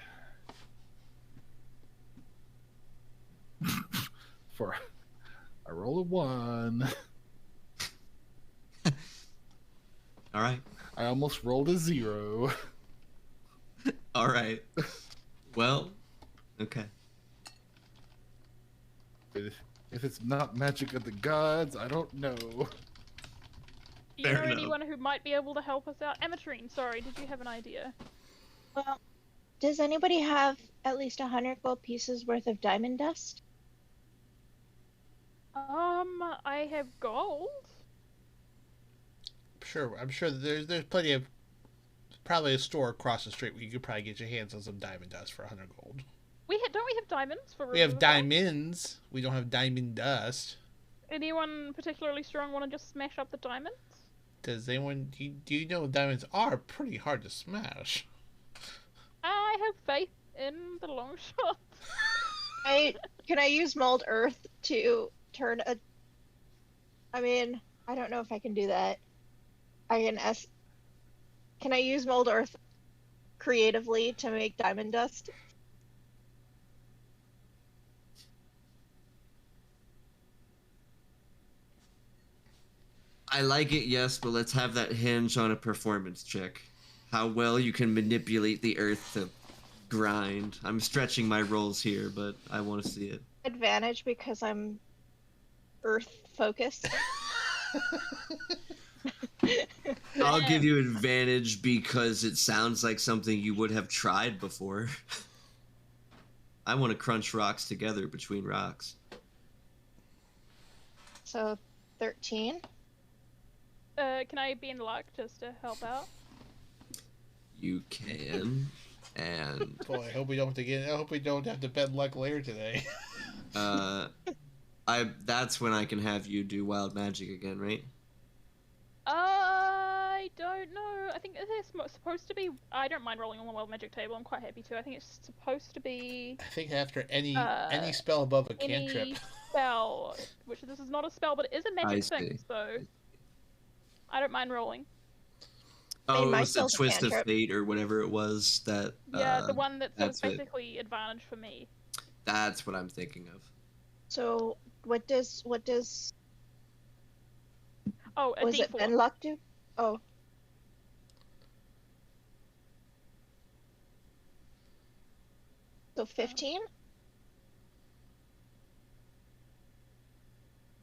For I roll a 1. All right. I almost rolled a 0. All right. Well, okay. If it's not magic of the gods, I don't know. Do you Fair know enough. anyone who might be able to help us out? Amatrine, sorry, did you have an idea? Well, does anybody have at least 100 gold pieces worth of diamond dust? I have gold. Sure, I'm sure there's plenty of probably a store across the street where you could probably get your hands on some diamond dust for 100 gold. Don't we have diamonds for? We have removal? diamonds. We don't have diamond dust. Anyone particularly strong want to just smash up the diamonds? Does anyone? Do you know diamonds are pretty hard to smash? I have faith in the long shot. Can I use mold earth to turn a? I mean, I don't know if I can do that. Can I use mold earth creatively to make diamond dust? I like it, yes, but let's have that hinge on a performance check. How well you can manipulate the earth to grind. I'm stretching my rolls here, but I want to see it. Advantage because I'm earth focused. I'll give you advantage because it sounds like something you would have tried before. I want to crunch rocks together between rocks. So 13. Can I be in luck just to help out? You can, and Boy, I hope we don't have to get. I hope we don't have to bet luck later today. that's when I can have you do wild magic again, right? I don't know. I think it's supposed to be. I don't mind rolling on the wild magic table. I'm quite happy to. I think it's supposed to be I think after any spell above a cantrip. any spell, which this is not a spell, but it is a magic thing. see. So I don't mind rolling. Oh, my it was the spell's a twist of cantrip. fate or whatever it was that. Yeah, the one that's that's it. basically advantage for me. That's what I'm thinking of. So what does Oh, a was it D4. Ben luck do? Oh. So 15?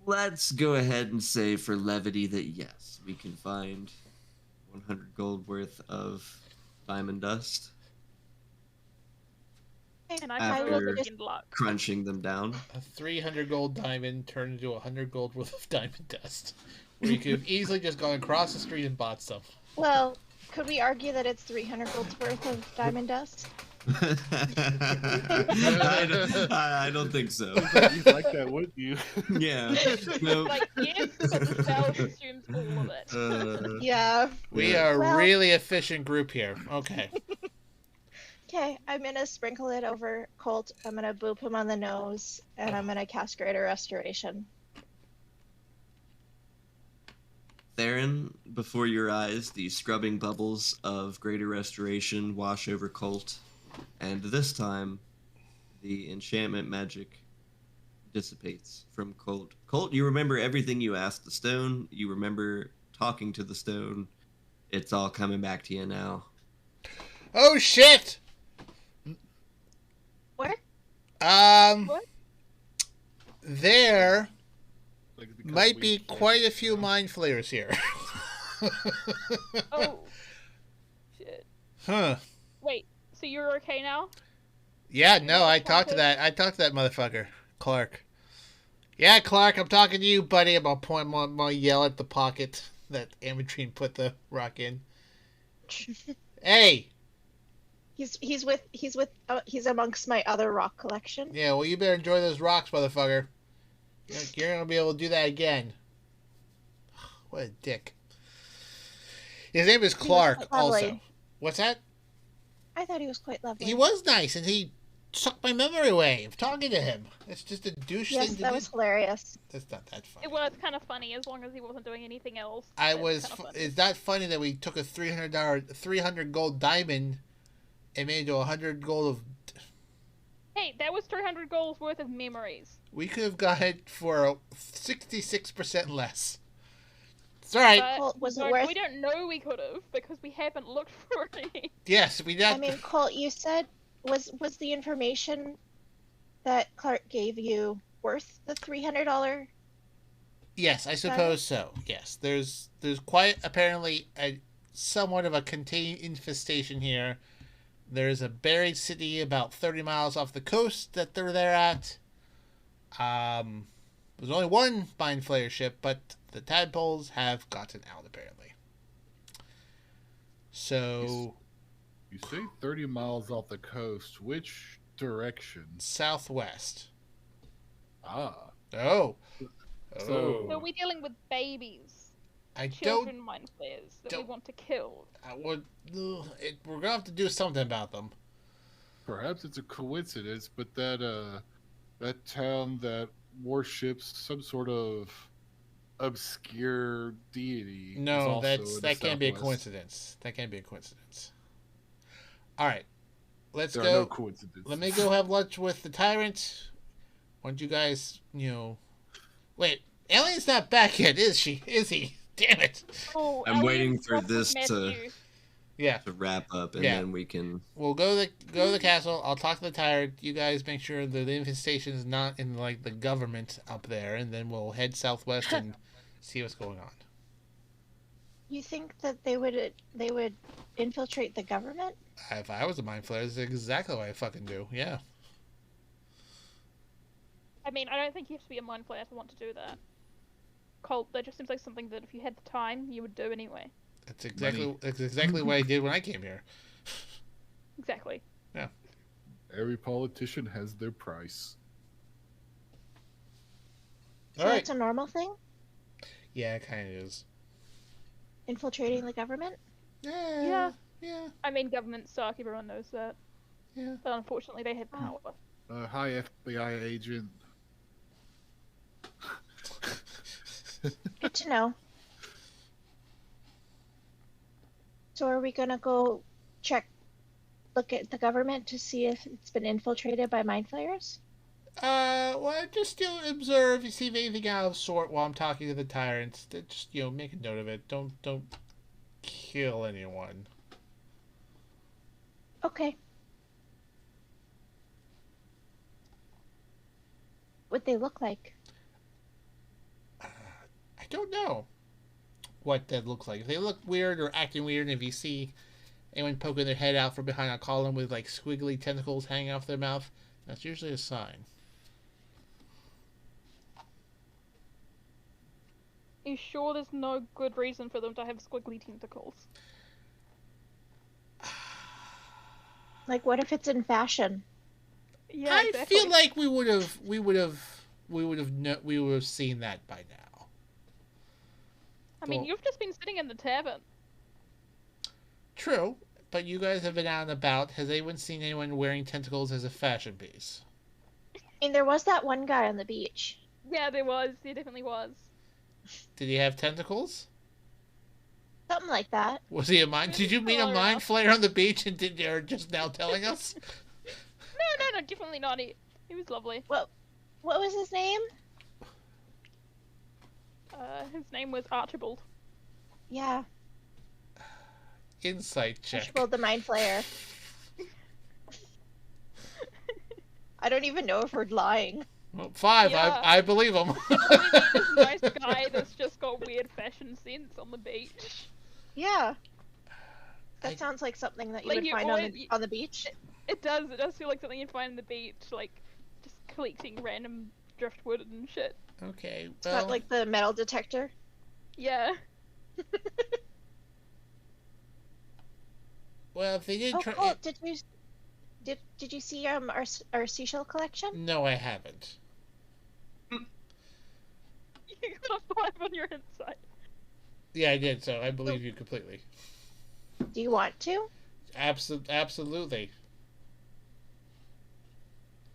Let's go ahead and say for levity that yes, we can find 100 gold worth of diamond dust, And I After- can roll in luck. crunching them down. A 300 gold diamond turned into 100 gold worth of diamond dust. Where you could have easily just gone across the street and bought some. Well, could we argue that it's 300 gold's worth of diamond dust? I don't think so. You'd like that, wouldn't you? Yeah. No. Like, yes, but the spell consumes all of it. Yeah. We Yeah. are a Well- really efficient group here. Okay. Okay, I'm gonna sprinkle it over Colt. I'm gonna boop him on the nose, and I'm gonna cast Greater Restoration. Theron, before your eyes, the scrubbing bubbles of Greater Restoration wash over Colt, and this time, the enchantment magic dissipates from Colt. Colt, you remember everything you asked the stone. You remember talking to the stone. It's all coming back to you now. Oh shit! What? What? There Like, because might we be can't- quite a few mind flayers here. Oh. Shit. Huh. Wait, so you're okay now? Yeah, no, I talked to that motherfucker, Clark. Yeah, Clark, I'm talking to you, buddy. I'm gonna yell at the pocket that Ametrine put the rock in. Hey! He's amongst my other rock collection. Yeah, well, you better enjoy those rocks, motherfucker. You're gonna be able to do that again. What a dick. His name is Clark, quite lovely. also. What's that? I thought he was quite lovely. He was nice, and he sucked my memory away of talking to him. It's just a douche Yes, thing to that do. was hilarious. That's not that funny. It was kind of funny as long as he wasn't doing anything else. I It's was. kinda funny. It's not funny that we took a $300 gold diamond and made it to 100 gold of. Hey, that was 300 gold worth of memories. We could have got it for 66% less. It's all right. But Colt, was it no, worth? we don't know we could have because we haven't looked for any. Yes, we got. I mean, Colt, you said was the information that Clark gave you worth the $300? Yes, I suppose so. Yes, there's quite apparently a somewhat of a contained infestation here. There's a buried city about 30 miles off the coast that they're there at. There's only one mind flayer ship, but the tadpoles have gotten out apparently. So You say 30 miles off the coast. Which direction? southwest. Ah. Oh. So- So we're dealing with babies, I children don't. mind flayers that we don't- want to kill. We're gonna have to do something about them. Perhaps it's a coincidence, but that town that worships some sort of obscure deity is No, also in the that can't be a Southwest. coincidence. That can't be a coincidence. All right, let's There are go. no coincidences. Let me go have lunch with the tyrant. Why don't you guys, wait, Alien's not back yet, is she? Is he? Damn it. Oh, I'm waiting Elliot's for got this Matthew. Yeah, to wrap up, and Yeah. then we can. we'll go to the castle. I'll talk to the tyrant. You guys make sure the infestation is not in like the government up there, and then we'll head southwest and see what's going on. You think that they would infiltrate the government? If I was a mind flayer, that's exactly what I fucking do. Yeah. I mean, I don't think you have to be a mind flayer to want to do that. Colt, that just seems like something that if you had the time, you would do anyway. That's exactly what I did when I came here. Exactly. Every politician has their price. So All right. that's a normal thing? Yeah, it kind of is. Infiltrating the government? Yeah. Yeah. I mean, governments suck, everyone knows that. Yeah. But unfortunately, they have power. Hi, FBI agent. Good to know. So are we gonna go look at the government to see if it's been infiltrated by mind flayers? Well, just observe. You see if anything out of sort while I'm talking to the tyrants. Just make a note of it. Don't kill anyone. Okay. What'd they look like? I don't know what that looks like. If they look weird or acting weird, and if you see anyone poking their head out from behind a column with like squiggly tentacles hanging off their mouth, that's usually a sign. You sure there's no good reason for them to have squiggly tentacles? Like, what if it's in fashion? Yeah, I exactly. feel like we would have seen that by now. I mean, Well- you've just been sitting in the tavern. True, but you guys have been out and about. Has anyone seen anyone wearing tentacles as a fashion piece? I mean, there was that one guy on the beach. Yeah, there definitely was. Did he have tentacles? Something like that. Was he a mind? Did you meet a Oh, mind yeah. flayer on the beach and you're just now telling us? No, definitely not. He was lovely. What was his name? His name was Archibald. Yeah, Insight check. Archibald the Mind Flayer. I don't even know if we're lying. Well, 5. Yeah. I believe him. This nice guy that's just got weird fashion sense on the beach. Yeah. That I- sounds like something that you Like, would you find always- on the beach. It does feel like something you'd find on the beach, like just collecting random driftwood and shit. Okay, It's well, got like the metal detector. Yeah. well, if they did Oh, try, cool. Did you see our seashell collection? no, I haven't. You got a 5 on your insight. Yeah, I did. So I believe you completely. Do you want to? Absolutely.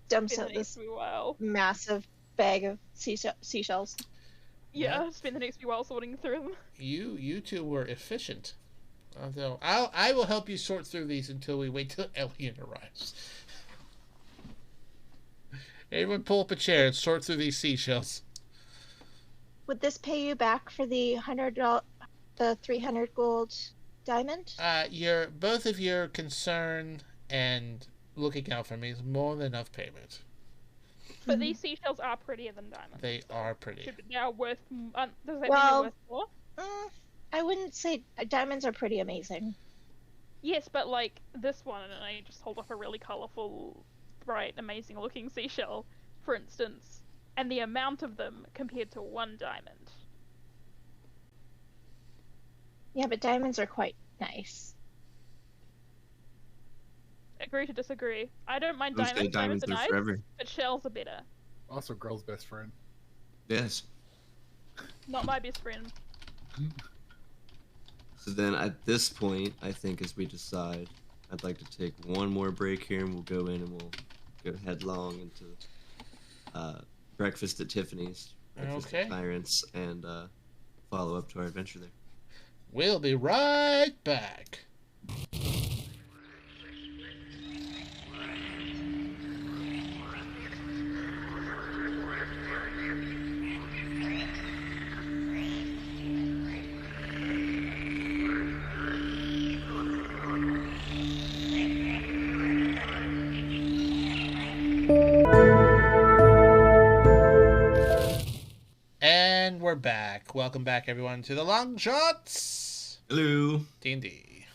Dumps Spend out the next this wee while. massive bag of seashells. Yeah, Yeah. spend the next wee while sorting through them. You two were efficient. Although I will help you sort through these until we wait till Elliot arrives. Everyone pull up a chair and sort through these seashells. Would this pay you back for the the 300 gold diamond? Both of your concern and looking out for me is more than enough payment. But these seashells are prettier than diamonds. They are pretty. Should be now worth. Does that mean Well- they're worth more? I wouldn't say diamonds are pretty amazing. Yes, but like this one, and I just hold up a really colourful, bright, amazing looking seashell, for instance, and the amount of them compared to one diamond. Yeah, but diamonds are quite nice. Agree to disagree. I don't mind Those say diamonds. Diamonds are are nice, forever. but shells are better. Also, girl's best friend. Yes. Not my best friend. So then at this point, I think as we decide, I'd like to take one more break here, and we'll go in and we'll go headlong into breakfast at Tiffany's, breakfast at Tyrants, and follow up to our adventure there. We'll be right back. And we're back. Welcome back, everyone, to the Longshots. Hello. D&D.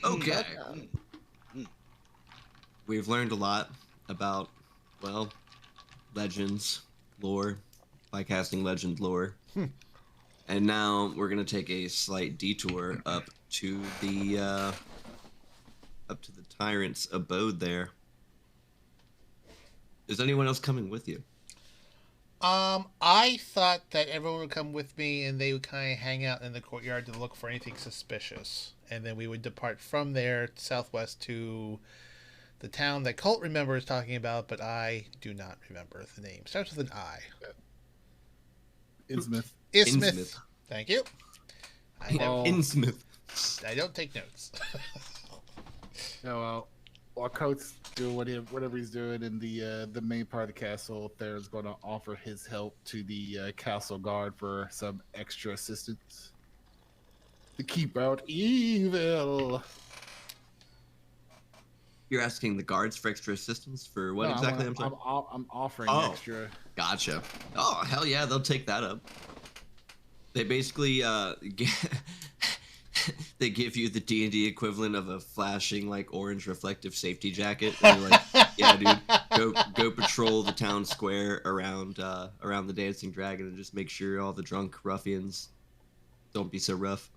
Okay. We've learned a lot about, well, legends, lore, by casting legend lore. And now we're going to take a slight detour up to the Tyrant's abode there. Is anyone else coming with you? I thought that everyone would come with me and they would kind of hang out in the courtyard to look for anything suspicious. And then we would depart from there southwest to the town that Colt remembers talking about, but I do not remember the name. Starts with an I. Innsmouth. Innsmouth. Thank you. Innsmouth. I don't take notes. No, while Coates doing whatever he's doing in the main part of the castle, Theron's going to offer his help to the castle guard for some extra assistance to keep out evil. You're asking the guards for extra assistance for what No, exactly? I'm offering extra. Gotcha. Oh, hell yeah, they'll take that up. They basically they give you the D&D equivalent of a flashing like orange reflective safety jacket. And you're like, yeah, dude, go patrol the town square around the Dancing Dragon and just make sure all the drunk ruffians don't be so rough.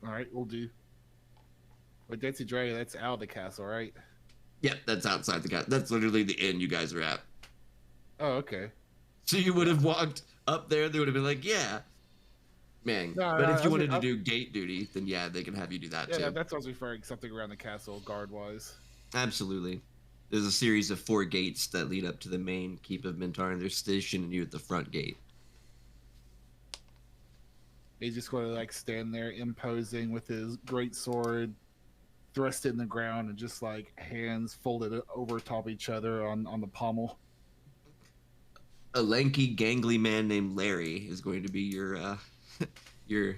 All right, we'll do. But Dancing Dragon, that's out of the castle, right? Yep, that's outside the castle. That's literally the inn you guys are at. Oh, okay. So you would have walked up there, they would have been like, yeah. Man, but if you wanted to do gate duty, then yeah, they can have you do that too. Yeah, that's what I was referring, something around the castle, guard-wise. Absolutely. There's a series of 4 gates that lead up to the main keep of Mintar, and they're stationing you at the front gate. He's just going to like stand there imposing with his great sword, thrust it in the ground, and just like hands folded over top each other on the pommel. A lanky, gangly man named Larry is going to be your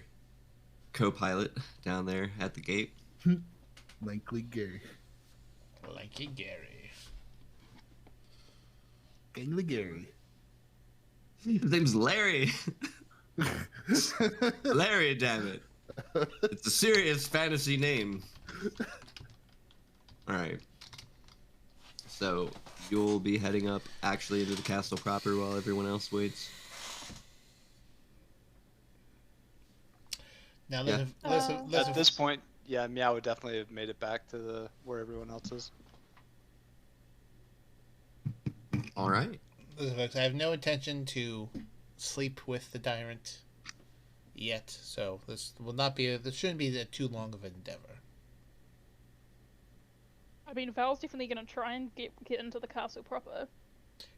co-pilot down there at the gate. Lanky Gary. Lanky Gary. Gangly Gary. His name's Larry. Larry, damn it. It's a serious fantasy name. Alright. So, you'll be heading up actually into the castle proper while everyone else waits. Now, Yeah. At this point, yeah, Meow would definitely have made it back to where everyone else is. All right. Listen, folks, I have no intention to sleep with the tyrant yet, so this shouldn't be too long of an endeavor. I mean, Val's definitely gonna try and get into the castle proper.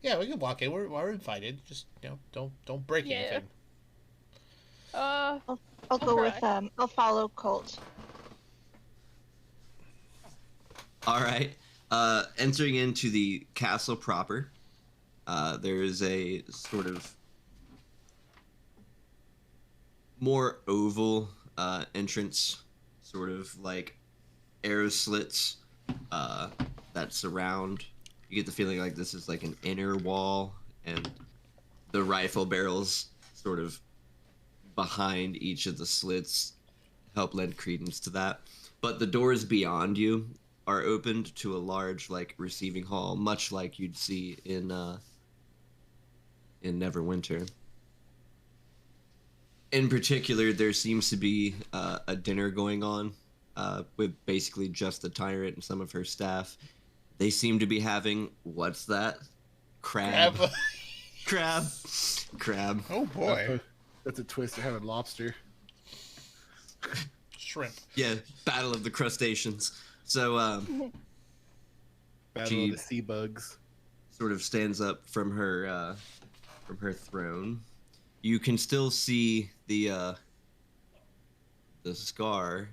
Yeah, we can walk in. We're invited. Just don't break anything. I'll go with I'll follow Colt. All right. Entering into the castle proper, there is a sort of more oval entrance, sort of like arrow slits that surround. You get the feeling like this is like an inner wall, and the rifle barrels sort of behind each of the slits help lend credence to that. But the doors beyond you are opened to a large like receiving hall, much like you'd see in Neverwinter. In particular, there seems to be a dinner going on with basically just the tyrant and some of her staff. They seem to be having, what's that? Crab. Oh boy. That's a twist of having lobster. shrimp. Yeah, Battle of the Crustaceans. So Battle She- of the sea bugs. sort of stands up from her throne. You can still see the scar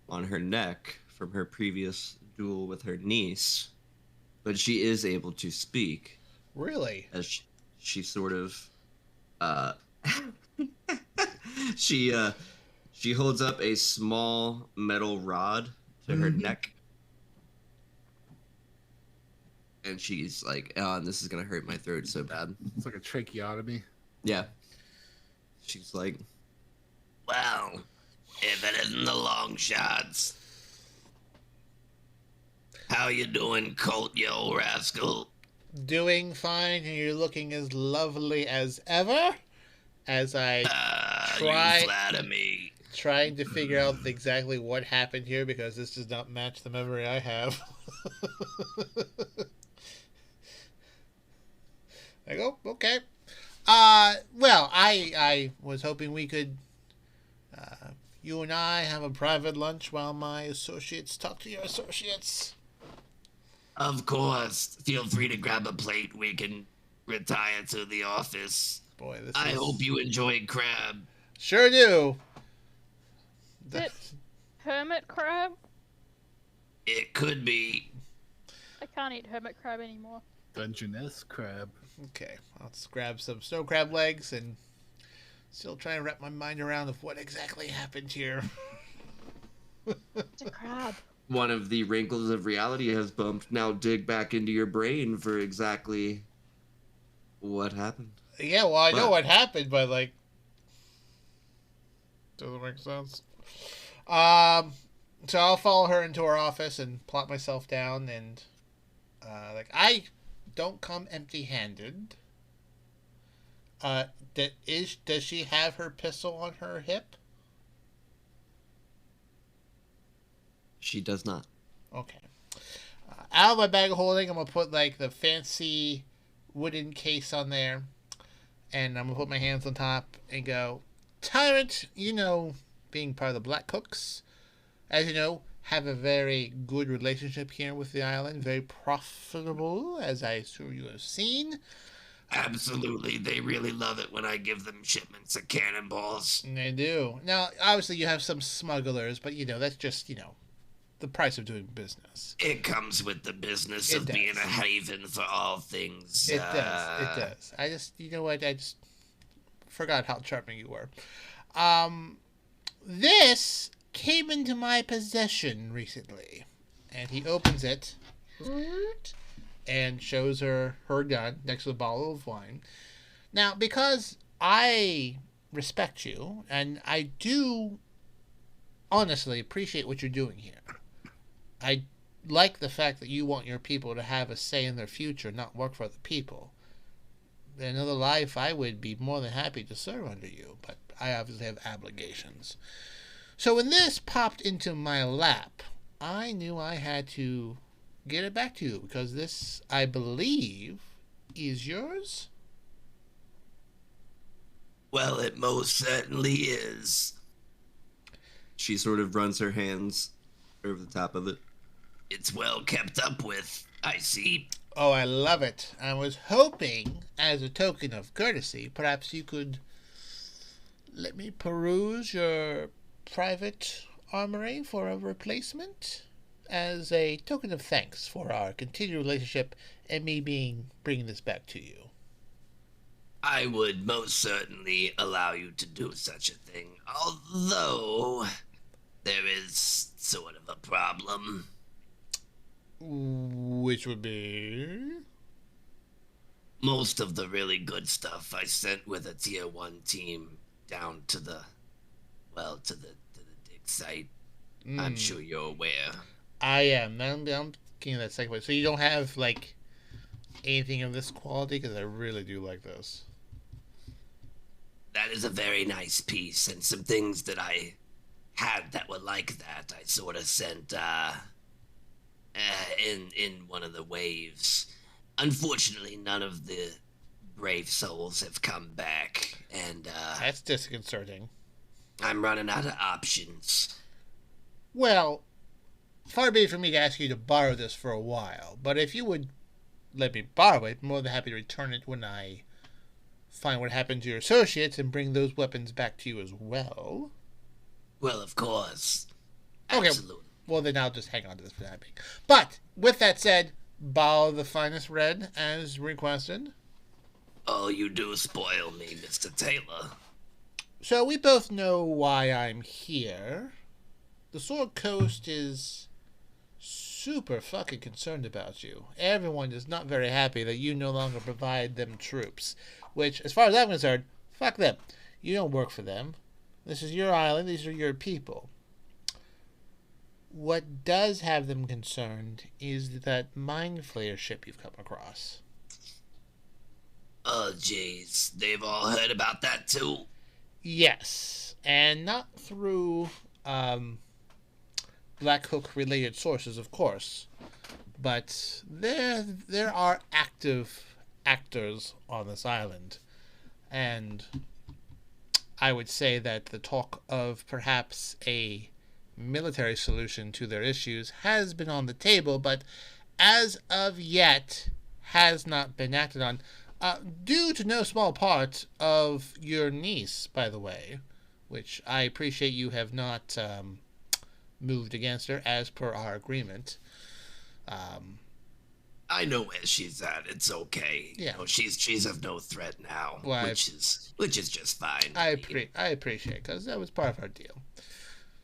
on her neck from her previous duel with her niece, but she is able to speak Really? as she sort of she holds up a small metal rod to her neck, and she's like, "Oh, this is gonna hurt my throat so bad." It's like a tracheotomy. Yeah. She's like, Well, if it isn't the Longshots. How you doing, Colt, you old rascal? Doing fine, and you're looking as lovely as ever. As I You flatter me. trying to figure out exactly what happened here because this does not match the memory I have. I go, okay. Well, I was hoping we could, you and I have a private lunch while my associates talk to your associates. Of course. Feel free to grab a plate. We can retire to the office. Boy, this I is... hope you enjoyed crab. Sure do. Is it hermit crab? It could be. I can't eat hermit crab anymore. Dungeness crab. Okay, I'll just grab some snow crab legs and still try and wrap my mind around of what exactly happened here. It's a crab. one of the wrinkles of reality has bumped. Now dig back into your brain for exactly what happened. Yeah, well, I know What? what happened, but like, doesn't make sense. So I'll follow her into her office and plot myself down, and like, I don't come empty-handed. Does she have her pistol on her hip? She does not. Okay. Out of my bag of holding, I'm gonna put like the fancy wooden case on there, and I'm gonna put my hands on top and go, Tyrant, you know, being part of the Black Cooks, as you know, have a very good relationship here with the island, very profitable, as I assume you have seen. Absolutely. They really love it when I give them shipments of cannonballs. And they do. Now, obviously, you have some smugglers, but you know that's just the price of doing business. It comes with the business It of being a does. haven for all things. It does. It does. I just, you know what? I just forgot how charming you were. This came into my possession recently, and he opens it and shows her gun next to the bottle of wine. Now, because I respect you, and I do honestly appreciate what you're doing here. I like the fact that you want your people to have a say in their future, not work for other people. In another life, I would be more than happy to serve under you, but I obviously have obligations. So when this popped into my lap, I knew I had to get it back to you, because this, I believe, is yours? Well, it most certainly is. She sort of runs her hands over the top of it. It's well kept up with, I see. Oh, I love it. I was hoping, as a token of courtesy, perhaps you could let me peruse your private armory for a replacement, as a token of thanks for our continued relationship and me bringing this back to you. I would most certainly allow you to do such a thing, although there is sort of a problem. Which would be? Most of the really good stuff I sent with a tier 1 team down to the dig site. I'm sure you're aware. I am. I'm thinking of that second one. So you don't have, like, anything of this quality? Because I really do like this. That is a very nice piece, and some things that I had that were like that, I sort of sent, in one of the waves. Unfortunately, none of the brave souls have come back, and, That's disconcerting. I'm running out of options. Well, far be it for me to ask you to borrow this for a while, but if you would let me borrow it, I'm more than happy to return it when I find what happened to your associates and bring those weapons back to you as well. Well, of course. Okay. Absolutely. Well, then I'll just hang on to this for the time being. But, with that said, borrow the finest red as requested. Oh, you do spoil me, Mr. Taylor. So, we both know why I'm here. The Sword Coast is super fucking concerned about you. Everyone is not very happy that you no longer provide them troops. Which, as far as I'm concerned, fuck them. You don't work for them. This is your island. These are your people. What does have them concerned is that Mind Flayer ship you've come across. Oh, jeez. They've all heard about that, too? Yes. And not through, Black Hook-related sources, of course. But there are active actors on this island. And I would say that the talk of perhaps a military solution to their issues has been on the table, but as of yet has not been acted on, due to no small part of your niece, by the way, which I appreciate you have not moved against her as per our agreement. I know where she's at. It's okay. Yeah. You know, she's of no threat now, Well, which is just fine. I appreciate it, because that was part of our deal.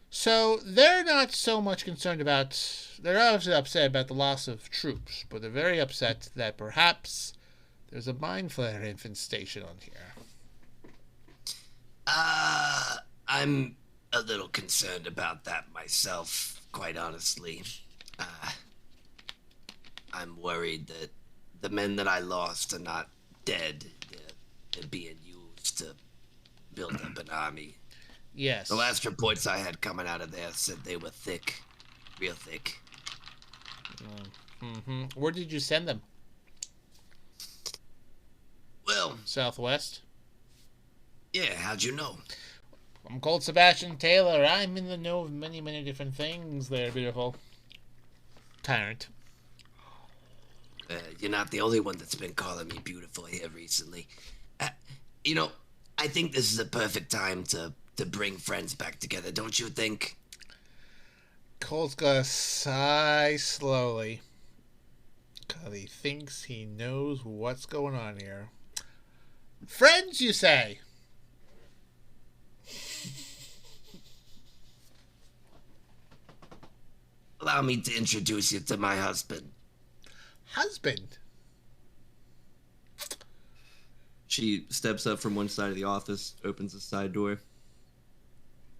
So they're not so much concerned about. They're obviously upset about the loss of troops, but they're very upset that perhaps there's a Mind Flayer infestation on here. I'm a little concerned about that myself, quite honestly. I'm worried that the men that I lost are not dead. They're being used to build up an army. Yes. The last reports I had coming out of there said they were thick. Real thick. Mm-hmm. Where did you send them? Well, Southwest? yeah, how'd you know? I'm Colt Sebastian Taylor. I'm in the know of many, many different things there, beautiful tyrant. You're not the only one that's been calling me beautiful here recently. You know, I think this is a perfect time to bring friends back together, don't you think? Colt's gonna sigh slowly, because he thinks he knows what's going on here. Friends, you say? Allow me to introduce you to my husband. Husband? She steps up from one side of the office, opens the side door.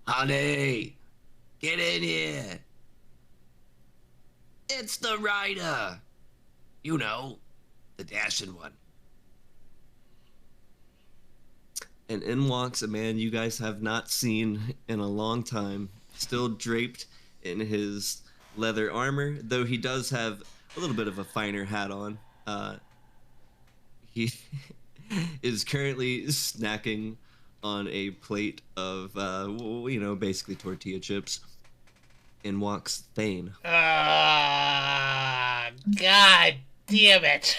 Honey, get in here. It's the rider. You know, the dashing one. And in walks a man you guys have not seen in a long time, still draped in his leather armor, though he does have a little bit of a finer hat on. He is currently snacking on a plate of, basically tortilla chips. In walks Thane. Ah, God damn it.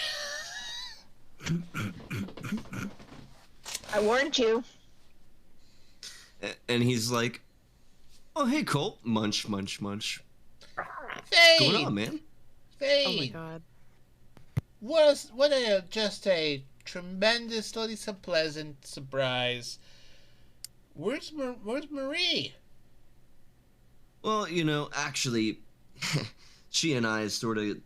I warned you. And he's like, "Oh, hey, Colt. Munch, munch, munch. Thane! What's going on, man?" Thane! Oh my god. Just a tremendously pleasant surprise. Where's Marie? Well, actually, she and I sort of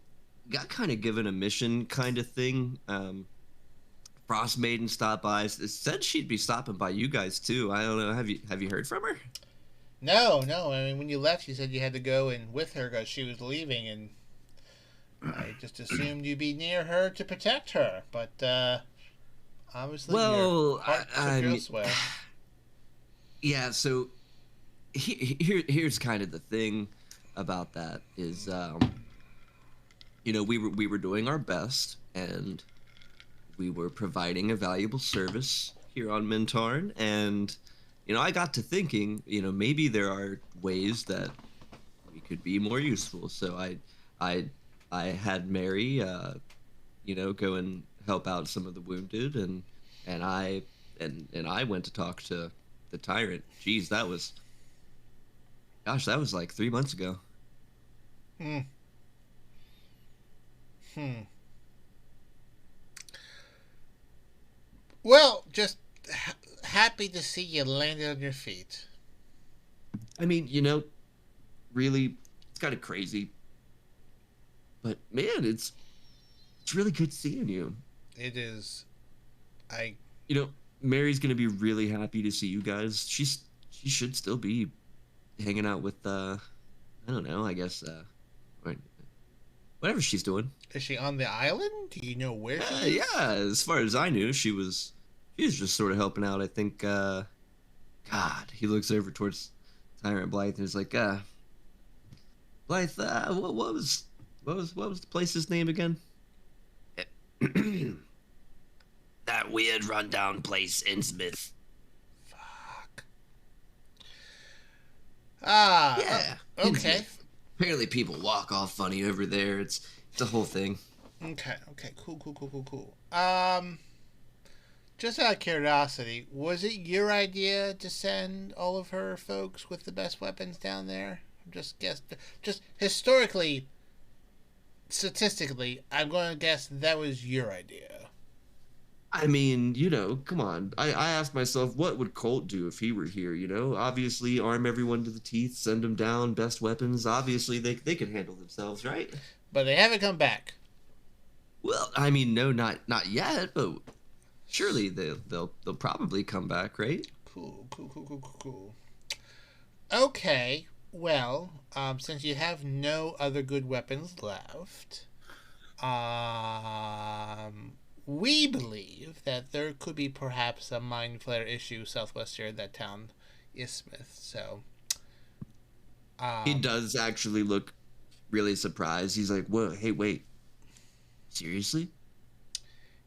got kind of given a mission kind of thing. Frost Maiden stopped by. Said she'd be stopping by you guys too. I don't know. Have you heard from her? No. I mean, when you left, you said you had to go in with her because she was leaving, and I just assumed you'd be near her to protect her. But obviously, your heart took you elsewhere. Yeah. So here's kind of the thing about that is, we were doing our best and we were providing a valuable service here on Mintarn, and I got to thinking, maybe there are ways that could be more useful. So I had Mary, go and help out some of the wounded, and I went to talk to the tyrant. Jeez, that was like 3 months ago. Hmm. Well, just happy to see you landed on your feet. I mean, really, it's kind of crazy, but man, it's really good seeing you. It is. Mary's gonna be really happy to see you guys. She should still be hanging out with I don't know, I guess whatever she's doing. Is she on the island? Do you know where she is? Yeah, as far as I knew, she was just sort of helping out. I think God, he looks over towards Tyrant Blythe and is like, Blythe, what was the place's name again? That weird rundown place, Innsmouth. Fuck. Yeah. Okay. Innsmouth. Apparently people walk all funny over there. It's a whole thing. Okay, cool. Just out of curiosity, was it your idea to send all of her folks with the best weapons down there? Just historically, statistically, I'm going to guess that was your idea. I mean, come on. I asked myself, what would Colt do if he were here, Obviously, arm everyone to the teeth, send them down, best weapons. Obviously, they can handle themselves, right? But they haven't come back. Well, I mean, no, not yet, but surely they'll probably come back, right? Cool. Okay, well, since you have no other good weapons left, we believe that there could be perhaps a mind flare issue southwest here in that town, Innsmouth. So he does actually look really surprised. He's like, "Whoa, hey, wait, seriously?"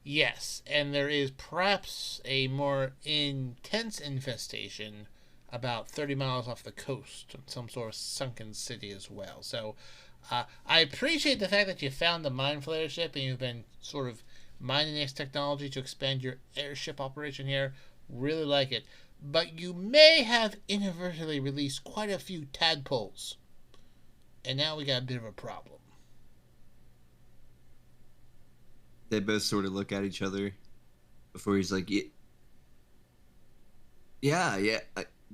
Yes, and there is perhaps a more intense infestation about 30 miles off the coast, some sort of sunken city as well. So I appreciate the fact that you found the mind flare ship and you've been sort of mining its technology to expand your airship operation here. Really like it. But you may have inadvertently released quite a few tadpoles. And now we got a bit of a problem. They both sort of look at each other before he's like, yeah,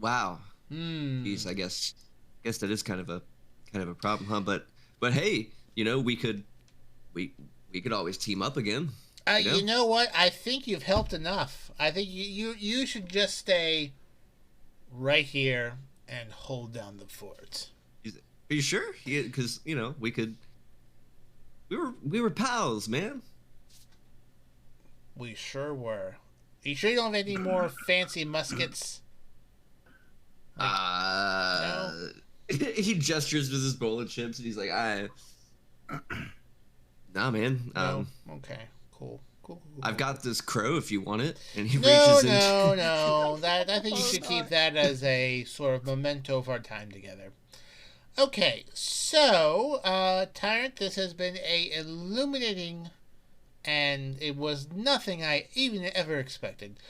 wow. Geez, I guess that is kind of a problem, huh? But hey, we could always team up again. You know what? I think you've helped enough. I think you should just stay right here and hold down the fort. Are you sure? Because we were pals, man. We sure were. Are you sure you don't have any more fancy muskets? No? He gestures with his bowl of chips and he's like, nah, man. No. Okay. Cool. I've got this crow if you want it. And he No. reaches in. No. I think you should keep that as a sort of memento of our time together. Okay, so, Tyrant, this has been a illuminating, and it was nothing I even ever expected.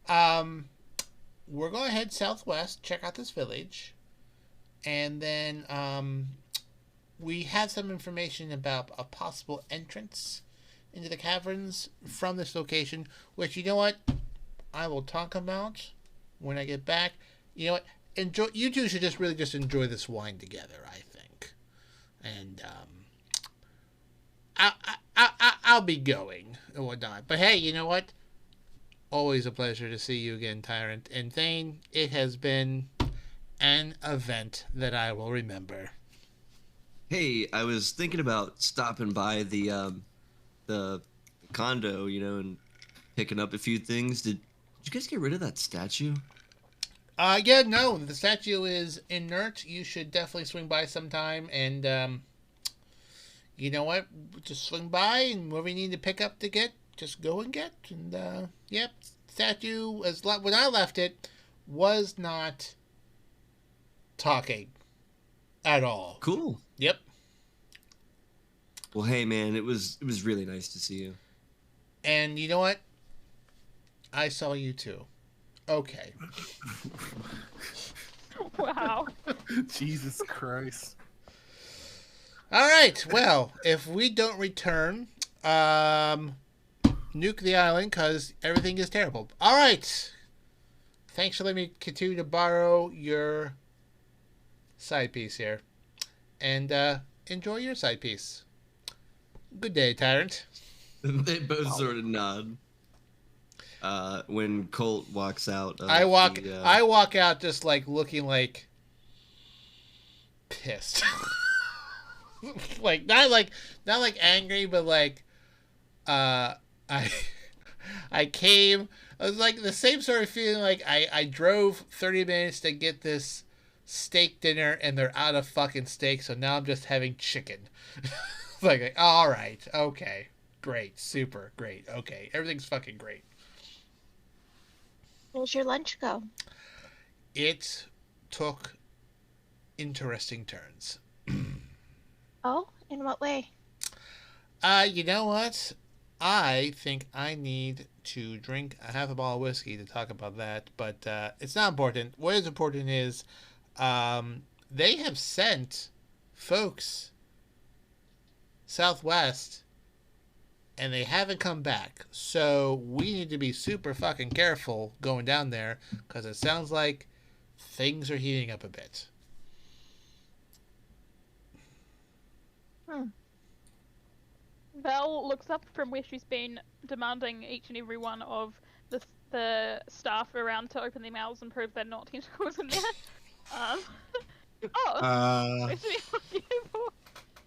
We're going to head southwest, check out this village, and then we have some information about a possible entrance into the caverns from this location, which, you know what, I will talk about when I get back. You know what, you two should just enjoy this wine together, I think. And I'll be going and whatnot. But hey, you know what? Always a pleasure to see you again, Tyrant. And Thane, it has been an event that I will remember. Hey, I was thinking about stopping by the condo, and picking up a few things. Did you guys get rid of that statue? Yeah, no, the statue is inert. You should definitely swing by sometime, and you know what? Just swing by, and whatever you need to pick up to get, just go and get. And yep, statue when I left it was not talking. at all. Cool. Yep. Well, hey man, it was really nice to see you. And you know what? I saw you too. Okay. Wow. Jesus Christ. All right. Well, if we don't return, nuke the island because everything is terrible. All right. Thanks for letting me continue to borrow your side piece here. And enjoy your side piece. Good day, Tyrant. They both sort of nod. When Colt walks out, I walk out just like looking like pissed. Like not like angry, but like I came. I was like the same sort of feeling like I drove 30 minutes to get this steak dinner and they're out of fucking steak, so now I'm just having chicken. like all right, okay, great, super great, okay, everything's fucking great. Where's your lunch go? It took interesting turns. Oh, in what way? You know what? I think I need to drink a half a bottle of whiskey to talk about that, but it's not important. What is important is they have sent folks southwest and they haven't come back. So we need to be super fucking careful going down there because it sounds like things are heating up a bit. Val looks up from where she's been demanding each and every one of the staff around to open their mouths and prove they're not tentacles in there.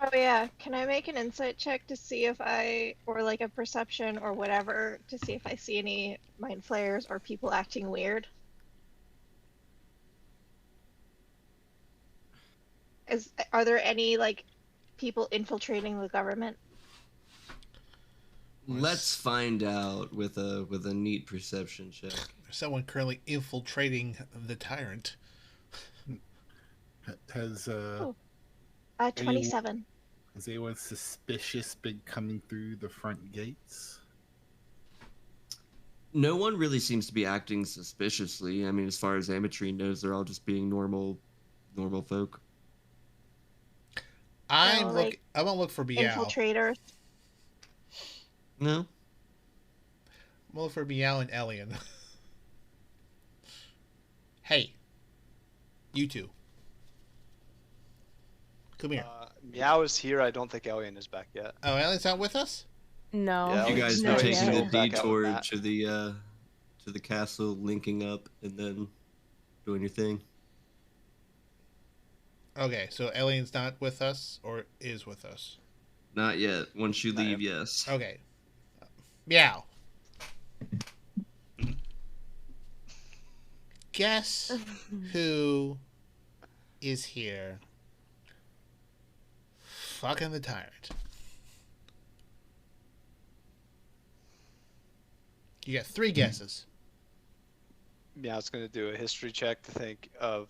Oh yeah, can I make an insight check to see if or like a perception or whatever, to see if I see any mind flayers or people acting weird? Are there any like people infiltrating the government? Let's find out with a neat perception check. Someone currently infiltrating the tyrant. Has 27. Has anyone suspicious been coming through the front gates? No one really seems to be acting suspiciously. I mean, as far as Ametrine knows, they're all just being normal folk. I won't look for Biao. Infiltrators. No. I'm gonna look for Biao and Elian. Hey, you two. Come here. Meow is here. I don't think Elian is back yet. Oh, Elian's not with us? No. Yeah, You guys no, were taking yeah. the Back out with detour Matt. to the castle, linking up, and then doing your thing. Okay, so Elian's not with us or is with us? Not yet. Once you Not leave, yet. yes. Okay. Meow. Guess who is here? Fucking the tyrant. You got 3 guesses. Meow's gonna do a history check to think of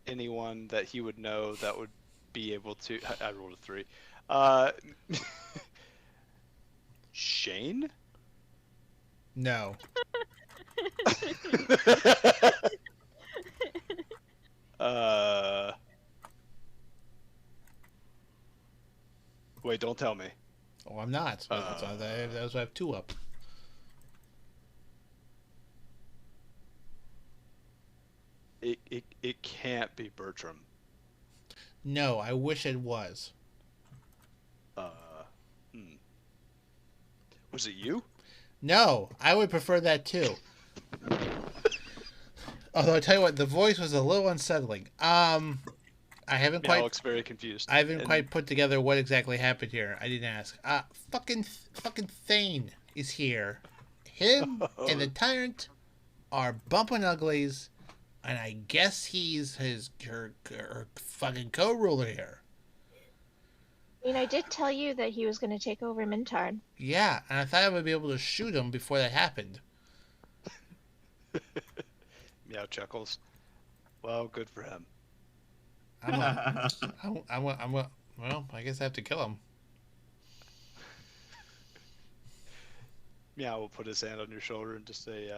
anyone that he would know that would be able to. I rolled a 3. Shane? No. Wait, don't tell me. Oh, I'm not. That's why I have 2 up. It can't be Bertram. No, I wish it was. Was it you? No, I would prefer that too. Although I tell you what, the voice was a little unsettling. I haven't Meow quite. looks very confused. I haven't And- quite put together what exactly happened here. I didn't ask. Fucking Thane is here. Him and the tyrant are bumping uglies, and I guess he's her fucking co-ruler here. I mean, I did tell you that he was going to take over Mintarn. Yeah, and I thought I would be able to shoot him before that happened. Meow chuckles. Well, good for him. Well, I guess I have to kill him. Meow will put his hand on your shoulder and just say,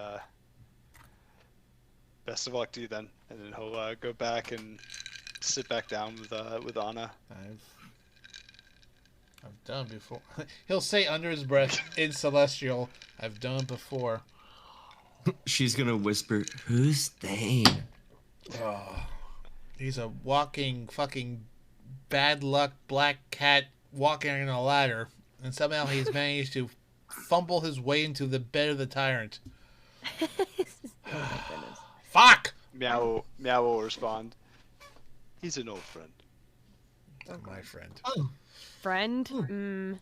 best of luck to you then. And then he'll go back and sit back down with Anna. I've done before. He'll say under his breath in Celestial, I've done before. She's gonna whisper, "Who's they?" Oh, he's a walking fucking bad luck black cat walking on a ladder, and somehow he's managed to fumble his way into the bed of the tyrant. Oh my goodness. Fuck! Meow will respond. He's an old friend. My friend. Oh. Friend?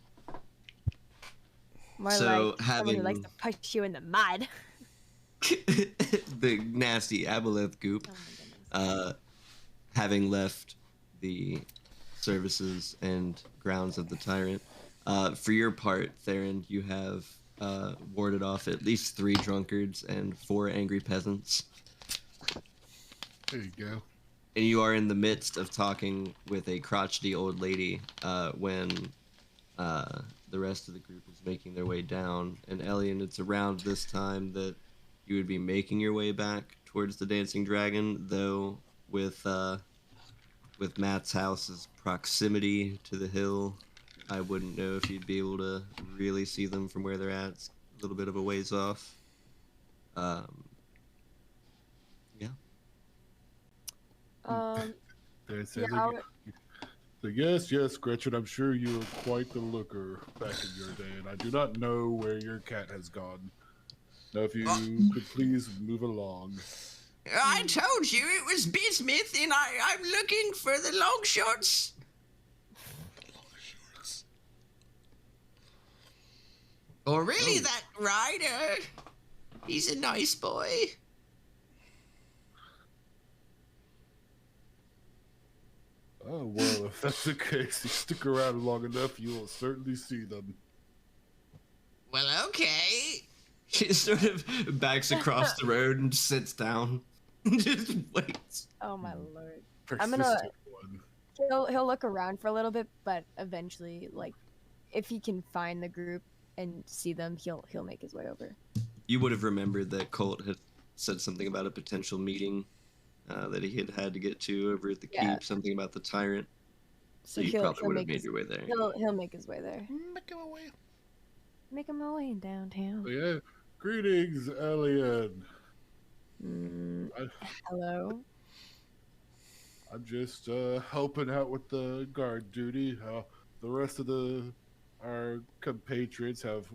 More So, like someone who likes having- to push you in the mud. The nasty aboleth goop. Oh my goodness. Having left the services and grounds of the tyrant, for your part, Theron, you have warded off at least 3 drunkards and 4 angry peasants. There you go. And you are in the midst of talking with a crotchety old lady when the rest of the group is making their way down. And Elian, it's around this time that you would be making your way back towards the Dancing Dragon, though with Matt's house's proximity to the hill, I wouldn't know if you'd be able to really see them from where they're at. It's a little bit of a ways off. Yeah. There's Yeah, so yes, Gretchen, I'm sure you were quite the looker back in your day, and I do not know where your cat has gone. Now, if you could please move along. I told you it was Bismuth, and I'm looking for the Longshots. Or really that rider. He's a nice boy. Oh, well, if that's the case, you stick around long enough, you will certainly see them. Well, okay. She sort of backs across the road and sits down. Just waits. Oh my lord. I'm gonna- Persistent one. He'll look around for a little bit, but eventually, like, if he can find the group and see them, he'll make his way over. You would have remembered that Colt had said something about a potential meeting that he had to get to over at the Yeah. keep, something about the tyrant. So you he'll probably would have make made his, your way there. he'll make his way there. Make him away. Make him away in downtown. So, yeah, greetings, Elian. Hello. I'm just helping out with the guard duty. The rest of our compatriots have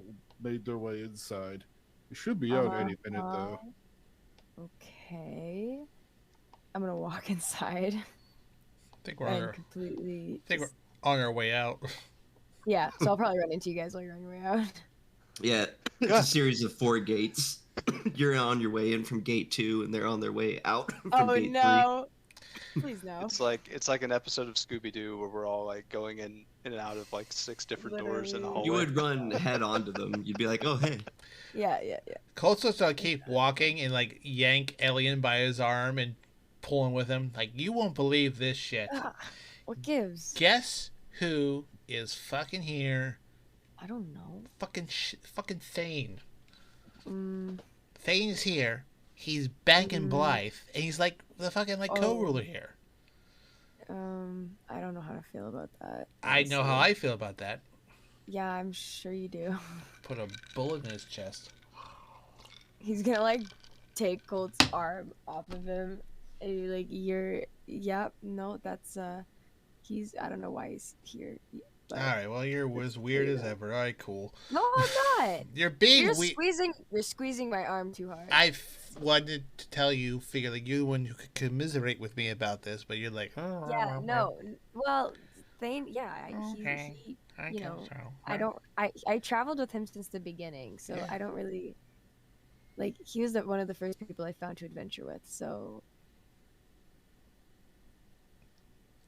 made their way inside. We should be out any minute, though. Okay. I'm gonna walk inside I think we're and completely. on our way out. Yeah, so I'll probably run into you guys while you're on your way out. Yeah, it's a series of 4 gates. You're on your way in from gate 2, and they're on their way out from Oh gate 3. no! Please no. It's like an episode of Scooby Doo where we're all like going in and out of like 6 different doors in a Literally. hallway. You would run head onto them. You'd be like, "Oh, hey." Yeah. Colt's just gonna keep walking and like yank Alien by his arm and pulling with him. Like, you won't believe this shit. What gives? Guess who is fucking here? I don't know. Fucking Thane. Mm, Thane's here. He's banking Blythe, and he's like the fucking co-ruler here. I don't know how to feel about that. I know how honestly. I feel about that. Yeah, I'm sure you do. Put a bullet in his chest. He's gonna like take Colt's arm off of him, and no, that's he's I don't know why he's here. But... All right, well, you're as weird as ever. All right, cool. No, I'm not. You're being You're weird. squeezing my arm too hard. I wanted to tell you, figure like you're the one who could commiserate with me about this, but you're like, oh, Yeah, no. Well, Thane, yeah, Okay. he I you guess know, so. I traveled with him since the beginning, so Yeah. I don't really like. He was one of the first people I found to adventure with. So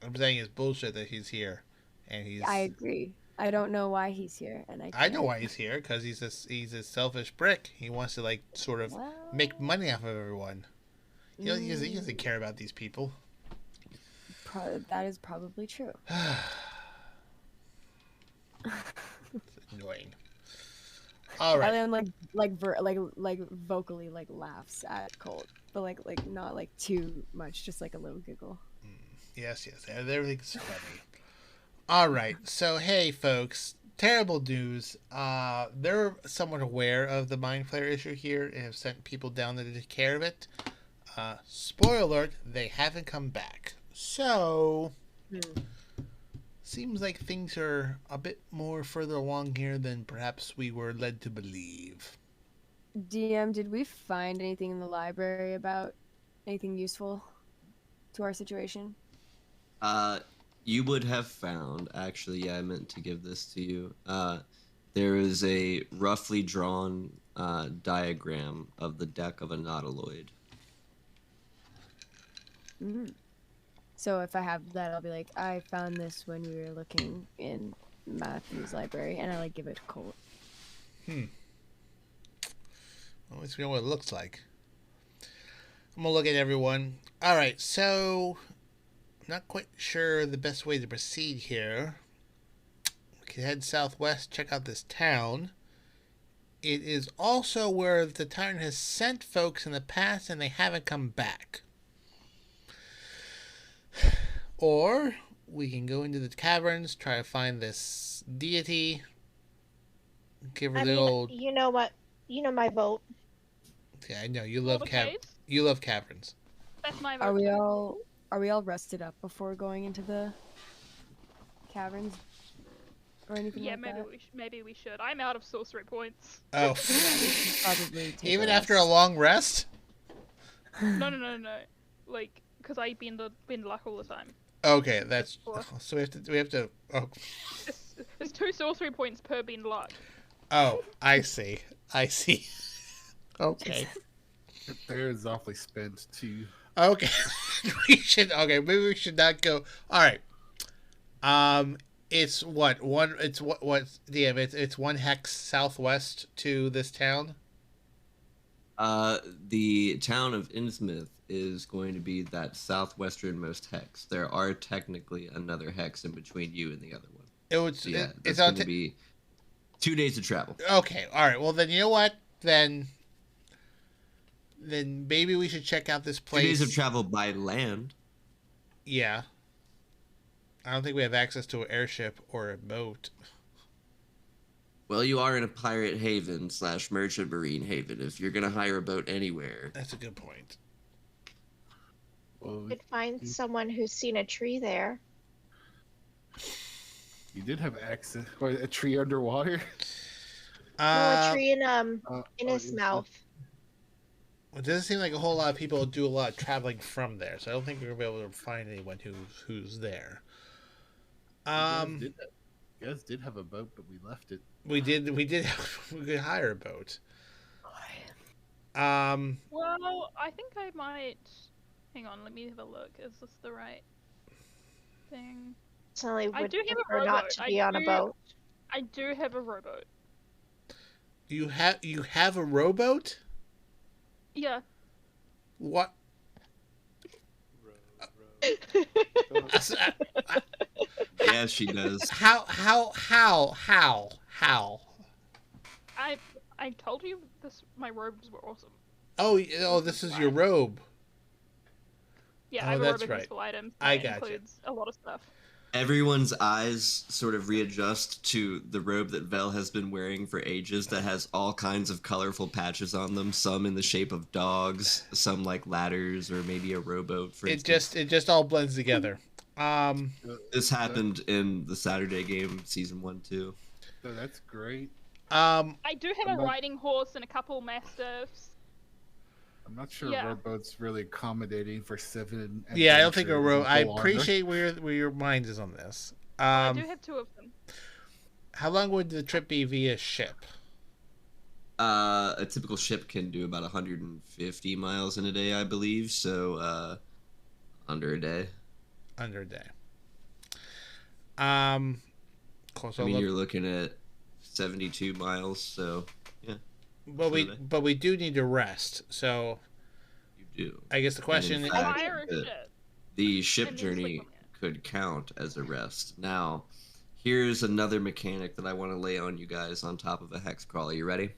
I'm saying it's bullshit that he's here, and he's. I agree. I don't know why he's here, and I know why he's here because he's a selfish prick. He wants to like sort of make money off of everyone. He doesn't care about these people. that is probably true. Annoying. All right. Ellen like vocally like laughs at Colt, but like not like too much, just like a little giggle. Yes, everything's funny. All right, so hey, folks, terrible news. They're somewhat aware of the mind flare issue here and have sent people down there to take care of it. Spoiler alert: they haven't come back. So, seems like things are a bit more further along here than perhaps we were led to believe. DM, did we find anything in the library about anything useful to our situation? You would have found, actually, yeah, I meant to give this to you. There is a roughly drawn diagram of the deck of a nautiloid. So if I have that, I'll be like, I found this when we were looking in Matthew's library, and I like give it to Colt. Well, at least we know what it looks like. I'm gonna look at everyone. All right, so not quite sure the best way to proceed here. We can head southwest, check out this town. It is also where the town has sent folks in the past and they haven't come back. Or we can go into the caverns, try to find this deity, give her old. You know what? You know my vote. Yeah, I know you love caves? You love caverns. That's my vote. Are we all rested up before going into the caverns or anything Yeah, like maybe that? maybe we should. I'm out of sorcery points. Oh, Probably take even a after a rest. long rest. No. Like, because I been luck all the time. Okay, that's Or- so we have to. Oh, There's 2 sorcery points per bean luck. oh, I see. Okay. There is awfully spent too. Okay. Maybe we should not go. All right. It's what DM, it's 1 hex southwest to this town. The town of Innsmouth is going to be that southwesternmost hex. There are technically another hex in between you and the other one. It's going to be 2 days of travel. Okay. All right. Well, then you know what? Then maybe we should check out this place. 2 days of travel by land. Yeah. I don't think we have access to an airship or a boat. Well, you are in a pirate haven / merchant marine haven. If you're gonna hire a boat anywhere, That's a good point. Well, You could find someone who's seen a tree there. you did have access. Or a tree underwater. No, a tree in Oh, Innsmouth. It doesn't seem like a whole lot of people do a lot of traveling from there, so I don't think we're gonna be able to find anyone who's there. You guys did have a boat, but we left it. We could hire a boat. Well, I think I might. Hang on, let me have a look. Is this the right thing? Personally, I would do have a prefer not rowboat. to be on a boat. I do have a rowboat. You have a rowboat? Yeah. What? yeah, she does. How? I told you my robes were awesome. Oh, this is your robe. Yeah, Oh, I have a that's robe of right. useful items. I That gotcha. includes a lot of stuff. Everyone's eyes sort of readjust to the robe that Vel has been wearing for ages that has all kinds of colorful patches on them, some in the shape of dogs, some like ladders, or maybe a rowboat, for instance. It just all blends together. This happened in the Saturday game, Season 1 too. So that's great. I do have a I'm not- riding horse and a couple mastiffs. I'm not sure Yeah. rowboat's really accommodating for 7. Yeah, I don't think a adventurers row. and I go longer. appreciate where your mind is on this. I do have 2 of them. How long would the trip be via ship? A typical ship can do about 150 miles in a day, I believe. So, under a day. Under a day. Cool, so I mean, you're looking at 72 miles. So, yeah, but we do need to rest. So you do. I guess the question in is, fact, Fire a the- ship. The ship And then sleep journey on it. could count as a rest. Now, here's another mechanic that I want to lay on you guys on top of a hex crawl. Are you ready?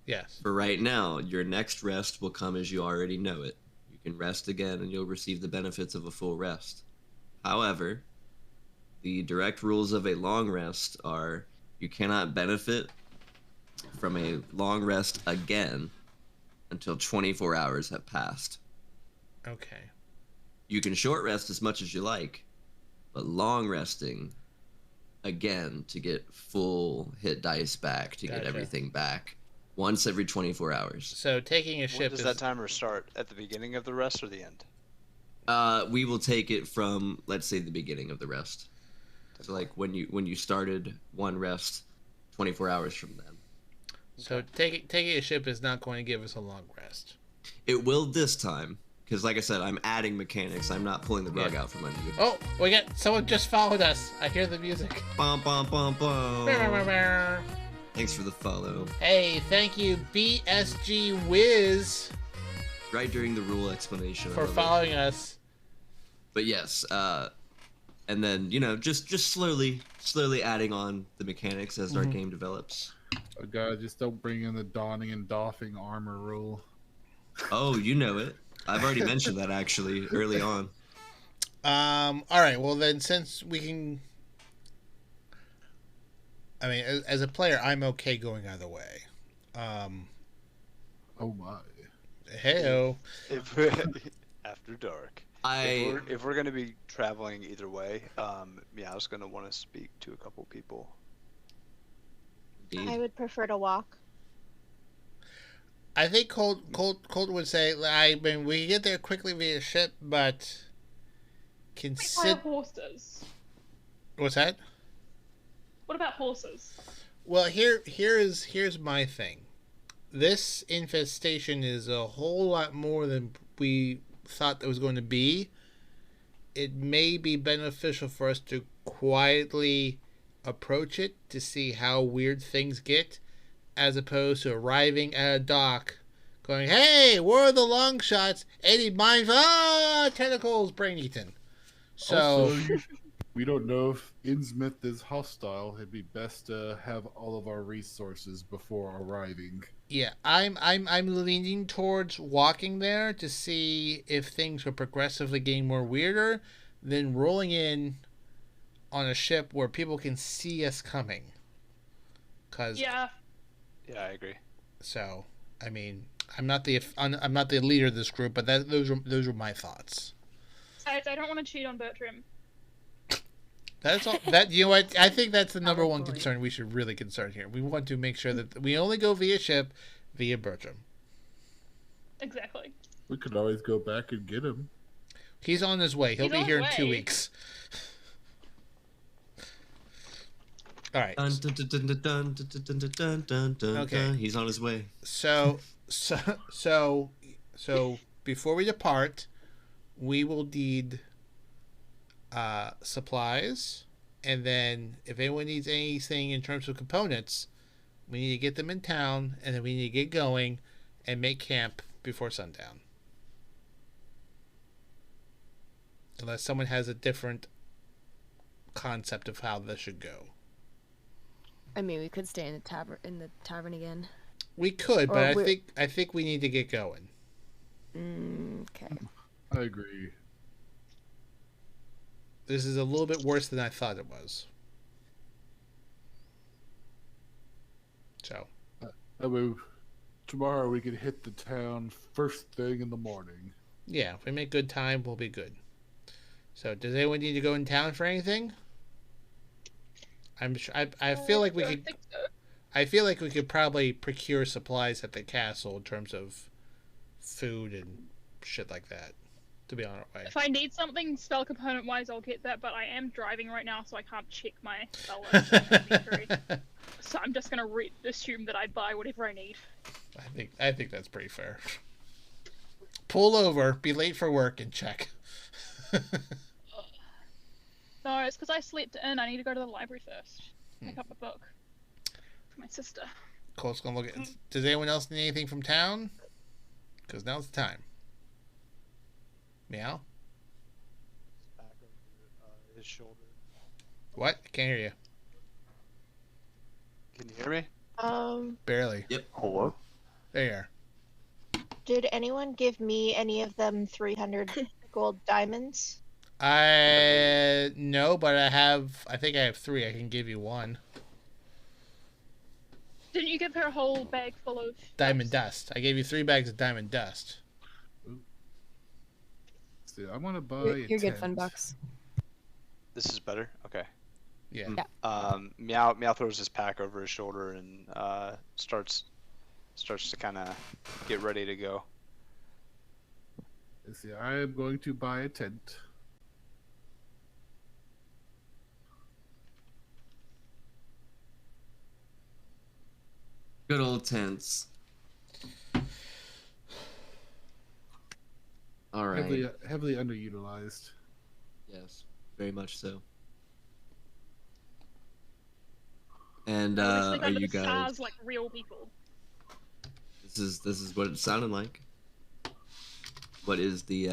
Yes. For right now, your next rest will come as you already know it. You can rest again and you'll receive the benefits of a full rest. However, the direct rules of a long rest are you cannot benefit from a long rest again until 24 hours have passed. Okay. You can short rest as much as you like, but long resting again to get full hit dice back, to get Gotcha. everything back, once every 24 hours. So taking a When ship does is that timer start? At the beginning of the rest or the end? We will take it from, let's say, the beginning of the rest. So like when you started one rest, 24 hours from then. so taking a ship is not going to give us a long rest. It will this time, because like I said, I'm adding mechanics. I'm not pulling the rug out from under you. Oh, we got someone just followed us. I hear the music. Bum, bum, bum, bum. Thanks for the follow. Hey, thank you, BSG Wiz, Right during the rule explanation. I for love it. following us. But yes, and then just slowly adding on the mechanics as our game develops. Oh god, just don't bring in the donning and doffing armor rule. Oh, you know it. I've already mentioned that actually early on. All right. Well, then, since we can, I mean, as a player, I'm okay going either way. Oh my. Heyo. If after dark. I If we're going to be traveling either way, Meow's going to want to speak to a couple people. I would prefer to walk. I think Colt would say, I mean, we can get there quickly via ship, but What about consider. horses? What's that? What about horses? Well, here's my thing. This infestation is a whole lot more than we thought it was going to be. It may be beneficial for us to quietly approach it to see how weird things get, as opposed to arriving at a dock going, hey, where are the Longshots? 80 mines, tentacles, brain eaten. So, Also, we don't know if Innsmouth is hostile. It'd be best to have all of our resources before arriving. yeah, I'm leaning towards walking there to see if things will progressively getting more weirder, than rolling in on a ship where people can see us coming. Yeah. Yeah, I agree. So, I mean, I'm not the leader of this group, but those are my thoughts. Besides, I don't want to cheat on Bertram. That's all. That, you know what? I think that's the number one Probably. concern we should really concern here. We want to make sure that we only go via ship, via Bertram. Exactly. We could always go back and get him. He's on his way. He'll He's be on here his in 2 way. weeks. All right. Dun, dun, dun, dun, dun, dun, dun, dun, dun, dun, dun, Okay. dun. He's on his way. So before we depart, we will need supplies, and then if anyone needs anything in terms of components, we need to get them in town, and then we need to get going and make camp before sundown. Unless someone has a different concept of how this should go. I mean, we could stay in the tavern again. We could, Or but we- I think we need to get going. Okay. I agree. This is a little bit worse than I thought it was. So, That way, tomorrow we can hit the town first thing in the morning. yeah, if we make good time, we'll be good. So, does anyone need to go in town for anything? I'm sure. I feel like we I could. think so. I feel like we could probably procure supplies at the castle in terms of food and shit like that. To be on our way. If I need something spell component wise, I'll get that, but I am driving right now, so I can't check my spell list in my inventory. So I'm just gonna assume that I buy whatever I need. I think that's pretty fair. Pull over, be late for work, and check. No, it's because I slept in. I need to go to the library first. Pick up a book for my sister. Cole's gonna look at. Does anyone else need anything from town? Because now's the time. Meow. his shoulder. What? I can't hear you. Can you hear me? Barely. Yep. Hello? There you are. Did anyone give me any of them 300 gold diamonds? No, but I think I have 3. I can give you 1. Didn't you give her a whole bag full of Diamond dust. I gave you 3 bags of diamond dust. See, I want to buy. You're good, tent. Funbox. This is better? Okay. Yeah. Meow throws his pack over his shoulder and starts to kind of get ready to go. You see, I am going to buy a tent. Good old tents. All right. Heavily underutilized. Yes, very much so. And We are sleep under you the guys? stars like real people. This is what it sounded like. What is the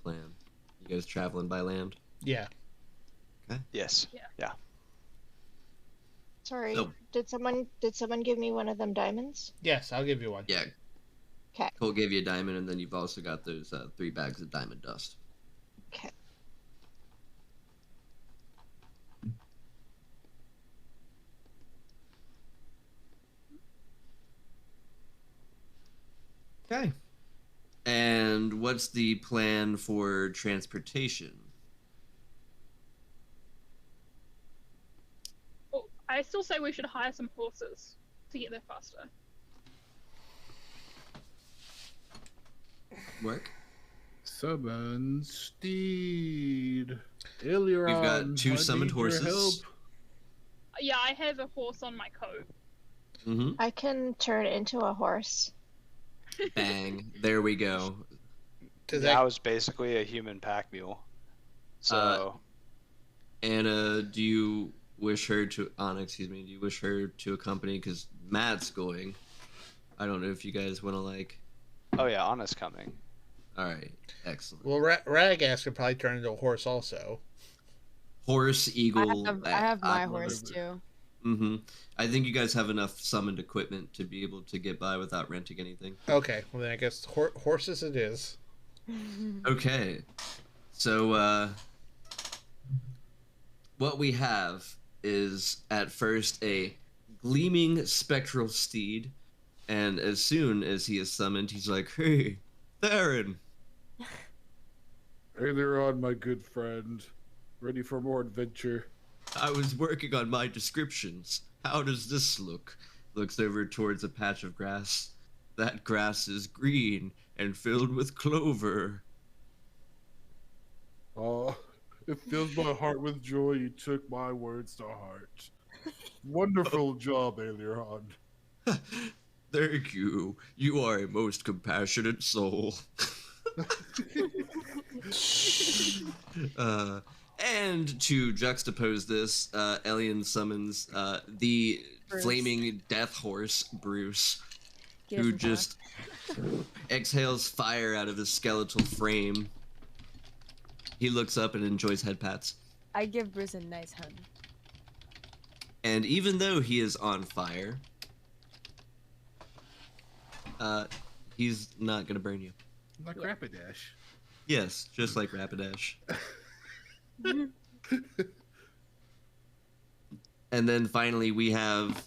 plan? You guys traveling by land? Yeah. Yes. Yeah. Sorry, So- did someone give me one of them diamonds? Yes, I'll give you 1. Yeah. 'Kay. Colt gave you a diamond, and then you've also got those 3 bags of diamond dust. Okay. Okay. And what's the plan for transportation? Oh, I still say we should hire some horses to get there faster. Work. Summon Steed. Aileron, We've got I 2 summoned need your horses. help. Yeah, I have a horse on my coat. Mm-hmm. I can turn into a horse. Bang. There we go. Does That that was basically a human pack mule. So Anna, do you wish her to... Anna, excuse me. Do you wish her to accompany? Because Matt's going. I don't know if you guys want to, like... oh yeah, Anna's coming. All right. Excellent. Well, Radagast could probably turn into a horse also. Horse, eagle... I have my horse too. Mm-hmm. I think you guys have enough summoned equipment to be able to get by without renting anything. Okay, well then I guess horses it is. Okay. So, what we have is at first a gleaming spectral steed, and as soon as he is summoned, he's like, "Hey, Theron!" Aileron, my good friend. Ready for more adventure? I was working on my descriptions. How does this look? Looks over towards a patch of grass. That grass is green and filled with clover. Oh, it fills my heart with joy you took my words to heart. Wonderful job, Aileron. Thank you. You are a most compassionate soul. And to juxtapose this, Elian summons the Bruce. flaming death horse, Bruce, He who doesn't just exhales fire out of his skeletal frame. He looks up and enjoys head pats. I give Bruce a nice hug. And even though he is on fire, he's not gonna burn you. Like Rapidash. Yes, just like Rapidash. And then finally we have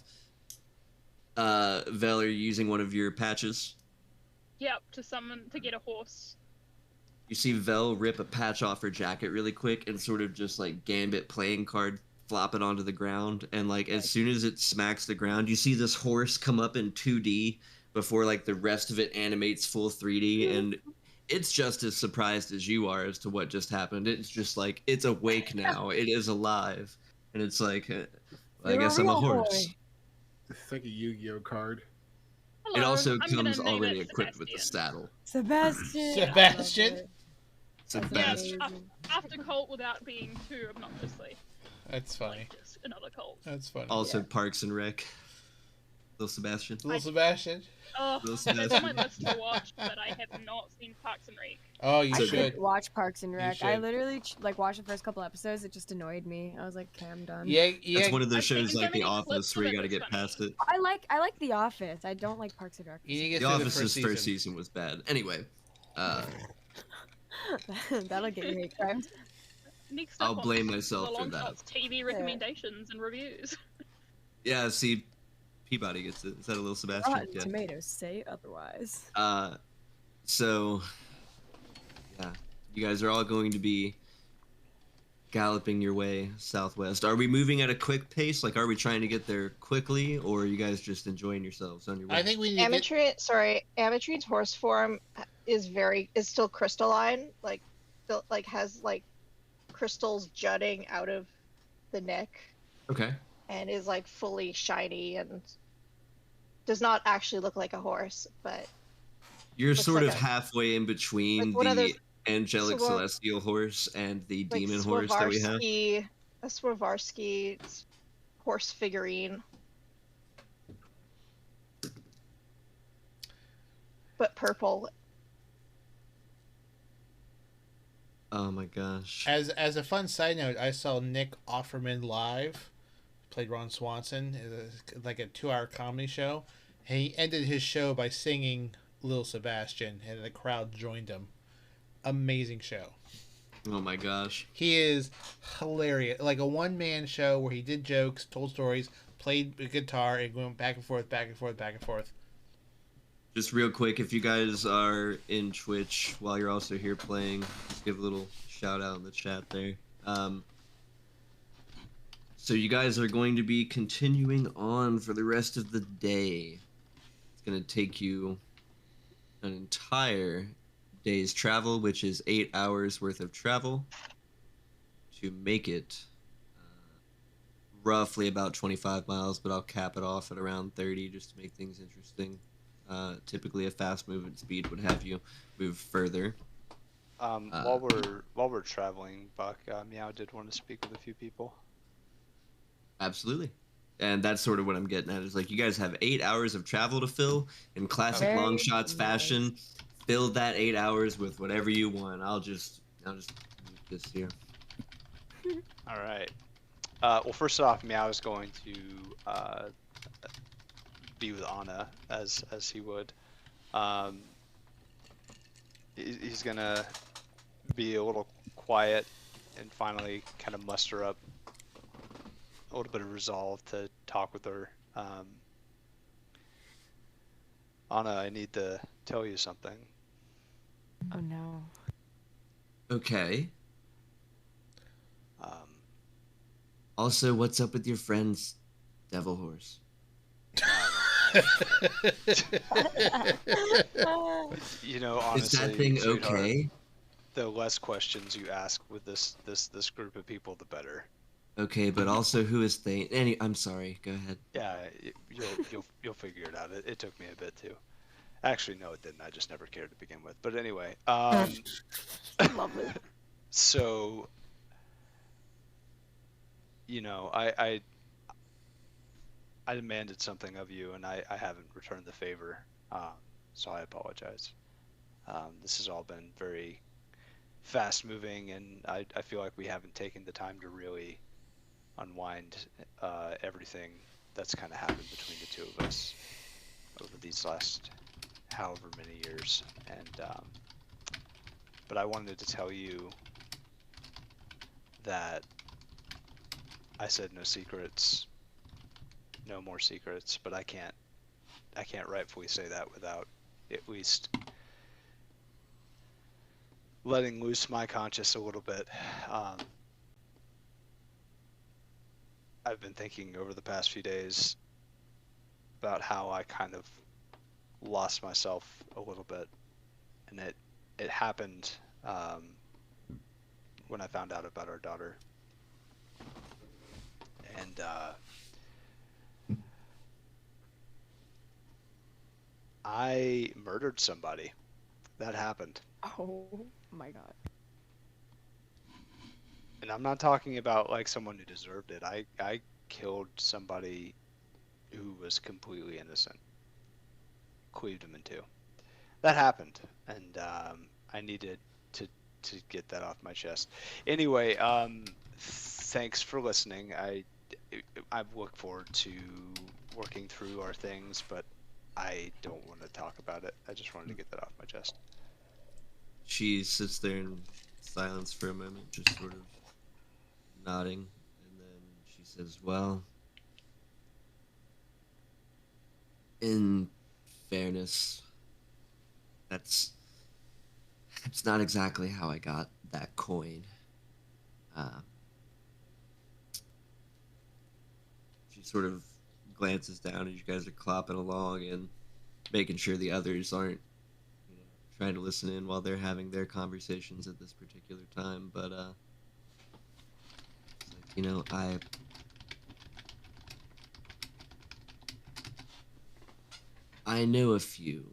Veller using one of your patches. Yep, to get a horse. You see Vel rip a patch off her jacket really quick and sort of just like Gambit playing card flop it onto the ground, and like as soon as it smacks the ground, you see this horse come up in 2D before like the rest of it animates full 3D, and it's just as surprised as you are as to what just happened. It's just like it's awake now. It is alive, and it's like I guess I'm a horse. It's like a Yu-Gi-Oh card. Hello, It also I'm gonna comes name already it equipped with the Sebastian. saddle. Sebastian. Sebastian? I love it. Sebastian. Yes, after Colt without being too obnoxiously. That's funny. Like just another Colt. That's funny. Also Parks and Rec. Little Sebastian. Little Sebastian. Oh, Little it's on my Sebastian. list to watch, but I have not seen Parks and Rec. Oh, you I So should. should watch Parks and Rec. I should. literally like watched the first couple episodes. It just annoyed me. I was like, okay, I'm done. Yeah, yeah. That's one of those I've shows seen so like The many Office clips where of you it, got to it's get funny. past it. I like The Office. I don't like Parks and Rec. You need to get The through Office's the first season was bad. Anyway, That'll get you hate crimes. Next I'll up on blame myself the for that. Longshots TV recommendations and reviews. Yeah, see, Peabody gets it. Is that a Little Sebastian? Rotten Yeah. Tomatoes say otherwise. So, yeah, you guys are all going to be galloping your way southwest. Are we moving at a quick pace? Like, are we trying to get there quickly, or are you guys just enjoying yourselves on your way? I think we need to get... Ametrine's horse form is still crystalline, has like crystals jutting out of the neck, Okay. and is like fully shiny and does not actually look like a horse, but You're looks sort like of a- halfway in between like one of the those angelic Swa- celestial horse and the like demon horse that we have. A Swarovski horse figurine, but purple. Oh my gosh. As a fun side note, I saw Nick Offerman live, played Ron Swanson, like a 2-hour comedy show. And he ended his show by singing Little Sebastian, and the crowd joined him. Amazing show. Oh my gosh. He is hilarious. Like a one-man show where he did jokes, told stories, played the guitar, and went back and forth, back and forth, back and forth. Just real quick, if you guys are in Twitch while you're also here playing, just give a little shout out in the chat there. So you guys are going to be continuing on for the rest of the day. It's going to take you an entire day's travel, which is 8 hours worth of travel, to make it roughly about 25 miles, but I'll cap it off at around 30 just to make things interesting. Typically a fast movement speed would have you move further. While we're traveling, Buck, Meow did want to speak with a few people. Absolutely. And that's sort of what I'm getting at, is like you guys have 8 hours of travel to fill in classic Very Longshots nice. fashion. Fill that 8 hours with whatever you want. I'll just move this here. All right. Well, first off, Meow is going to be with Anna as he would. He's gonna be a little quiet and finally kind of muster up a little bit of resolve to talk with her. Anna, I need to tell you something. Oh no. Okay. Also, what's up with your friend's devil horse? You know, honestly, Is that thing sweetheart, okay? the less questions you ask with this group of people, the better. Okay, but also who is Thane? I'm sorry. Go ahead. Yeah, you'll figure it out. It took me a bit too. Actually, no, it didn't. I just never cared to begin with. But anyway, Lovely. so you know, I demanded something of you, and I haven't returned the favor. So I apologize. This has all been very fast moving, and I feel like we haven't taken the time to really unwind everything that's kind of happened between the two of us over these last however many years. And but I wanted to tell you that I said no secrets, no more secrets, but I can't rightfully say that without at least letting loose my conscience a little bit. I've been thinking over the past few days about how I kind of lost myself a little bit, and it happened when I found out about our daughter. And I murdered somebody. That happened. Oh my god. And I'm not talking about like someone who deserved it. I killed somebody who was completely innocent. Cleaved him in two. That happened, and I needed to get that off my chest. Anyway, thanks for listening. I look forward to working through our things, but I don't want to talk about it. I just wanted to get that off my chest. She sits there in silence for a moment, just sort of nodding, and then she says, well, in fairness, that's not exactly how I got that coin. She sort of glances down as you guys are clopping along and making sure the others aren't, trying to listen in while they're having their conversations at this particular time. But it's like, I know a few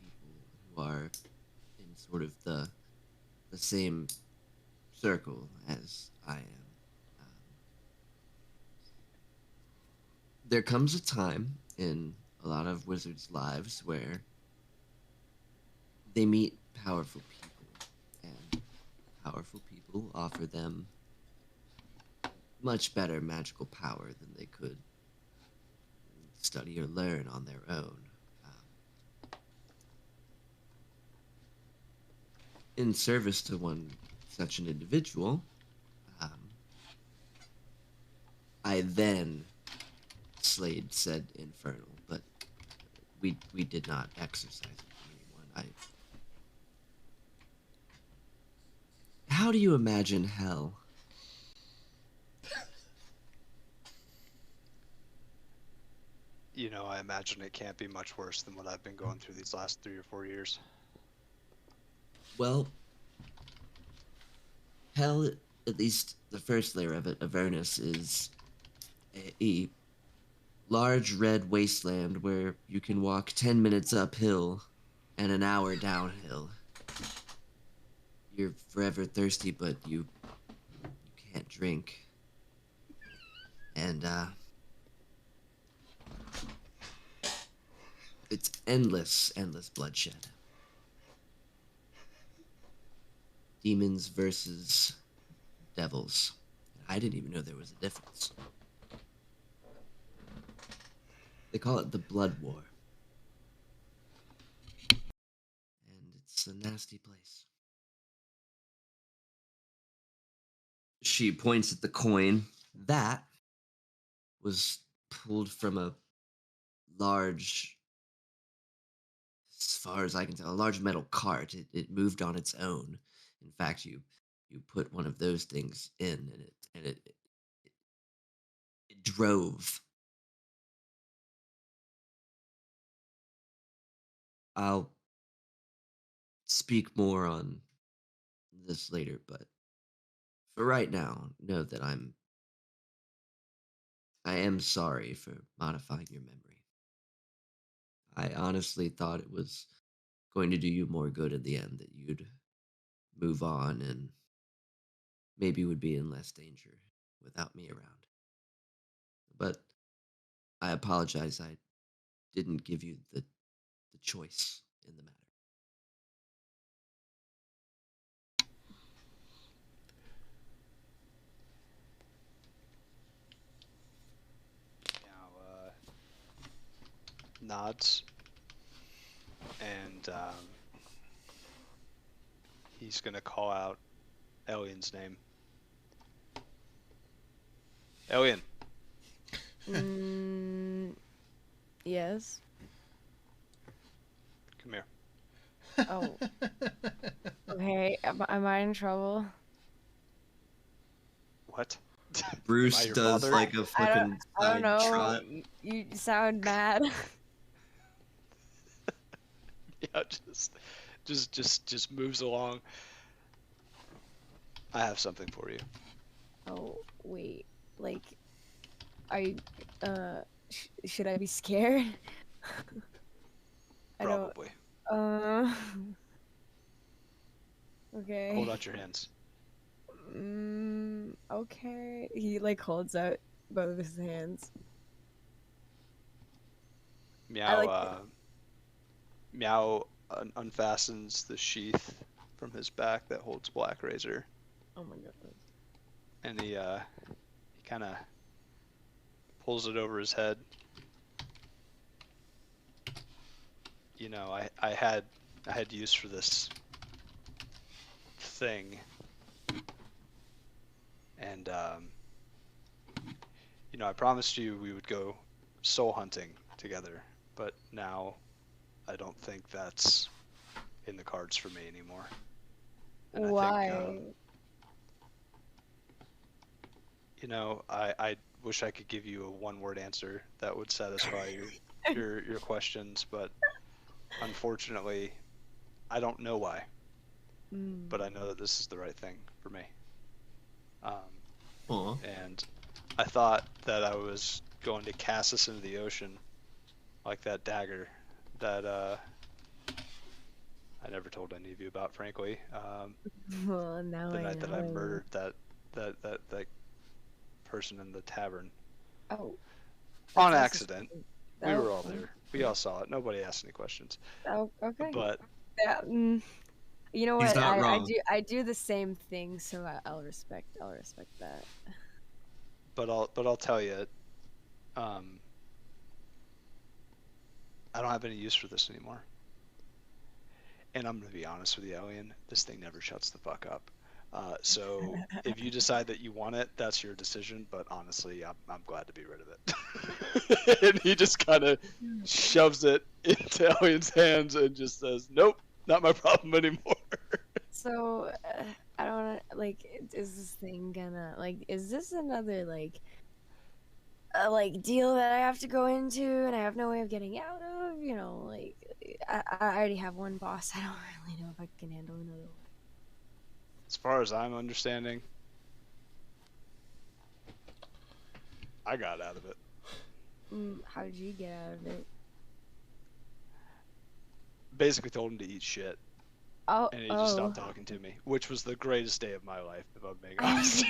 people who are in sort of the same circle as I am. There comes a time in a lot of wizards' lives where they meet powerful people, and powerful people offer them much better magical power than they could study or learn on their own. In service to one such an individual, I then slayed said infernal, but we did not exercise it on anyone. How do you imagine hell? I imagine it can't be much worse than what I've been going through these last 3 or 4 years. Well, hell, at least the first layer of it, Avernus, is a large red wasteland where you can walk 10 minutes uphill and an hour downhill. You're forever thirsty, but you can't drink. And, it's endless bloodshed. Demons versus devils. I didn't even know there was a difference. They call it the Blood War. And it's a nasty place. She points at the coin. That was pulled from a large, as far as I can tell, a large metal cart. It moved on its own. In fact, you put one of those things in, and it drove. I'll speak more on this later, but for right now, know that I am sorry for modifying your memory. I honestly thought it was going to do you more good at the end, that you'd move on and maybe would be in less danger without me around. But I apologize, I didn't give you the choice in the matter. Nods, and he's gonna call out Elian's name. Elian. Yes. Come here. Oh. Okay. Am I in trouble? What? Bruce your does father? like a fucking I don't know. trot. You sound mad. Yeah, just moves along. I have something for you. Oh wait, like, should I be scared? Probably. Okay. Hold out your hands. Okay. He like holds out both of his hands. Meow, like Meow unfastens the sheath from his back that holds Black Razor, Oh my god. and he kind of pulls it over his head. You know, I had use for this thing, and you know, I promised you we would go soul hunting together, but now I don't think that's in the cards for me anymore. And Why? I think, you know, I wish I could give you a one-word answer that would satisfy your questions, but unfortunately, I don't know why. But I know that this is the right thing for me. Aw. And I thought that I was going to cast us into the ocean, like that dagger that I never told any of you about, frankly. Well, now The I night that know. I murdered that person in the tavern Oh. on that's accident. suspicious. We were Oh, all there. We all saw it. Nobody asked any questions. Oh, okay. But Yeah, you know He's what? not wrong. I do the same thing, so I'll respect that. I'll tell you, I don't have any use for this anymore. And I'm gonna be honest with you, Alien. This thing never shuts the fuck up. So if you decide that you want it, that's your decision. But honestly, I'm glad to be rid of it. And he just kind of shoves it into Alien's hands and just says, "Nope, not my problem anymore." So I don't like. Is this thing gonna like? Is this another like deal that I have to go into and I have no way of getting out of? You know, like I already have one boss. I don't really know if I can handle another one. As far as I'm understanding, I got out of it. How did you get out of it? Basically told him to eat shit. Oh, And he just stopped talking to me, which was the greatest day of my life, if I'm being honest.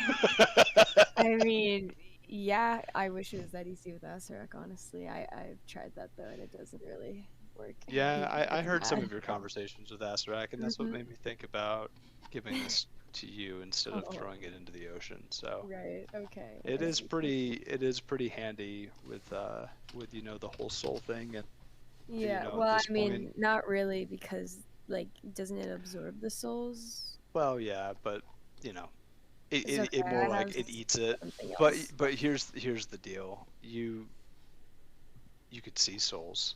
I mean, yeah, I wish it was that easy with Asarak, honestly. I've tried that though, and it doesn't really work. Yeah, I It's heard some bad. of your conversations with Asarak, and that's what made me think about giving this to you instead of Oh. throwing it into the ocean. So Right, okay. it I is see. pretty handy with you know, the whole soul thing. And Yeah, know, at well, this I mean, point- not really, because, like, doesn't it absorb the souls? well, yeah, but you know, It's it okay, more I like have it eats it. something But else. here's the deal. You could see souls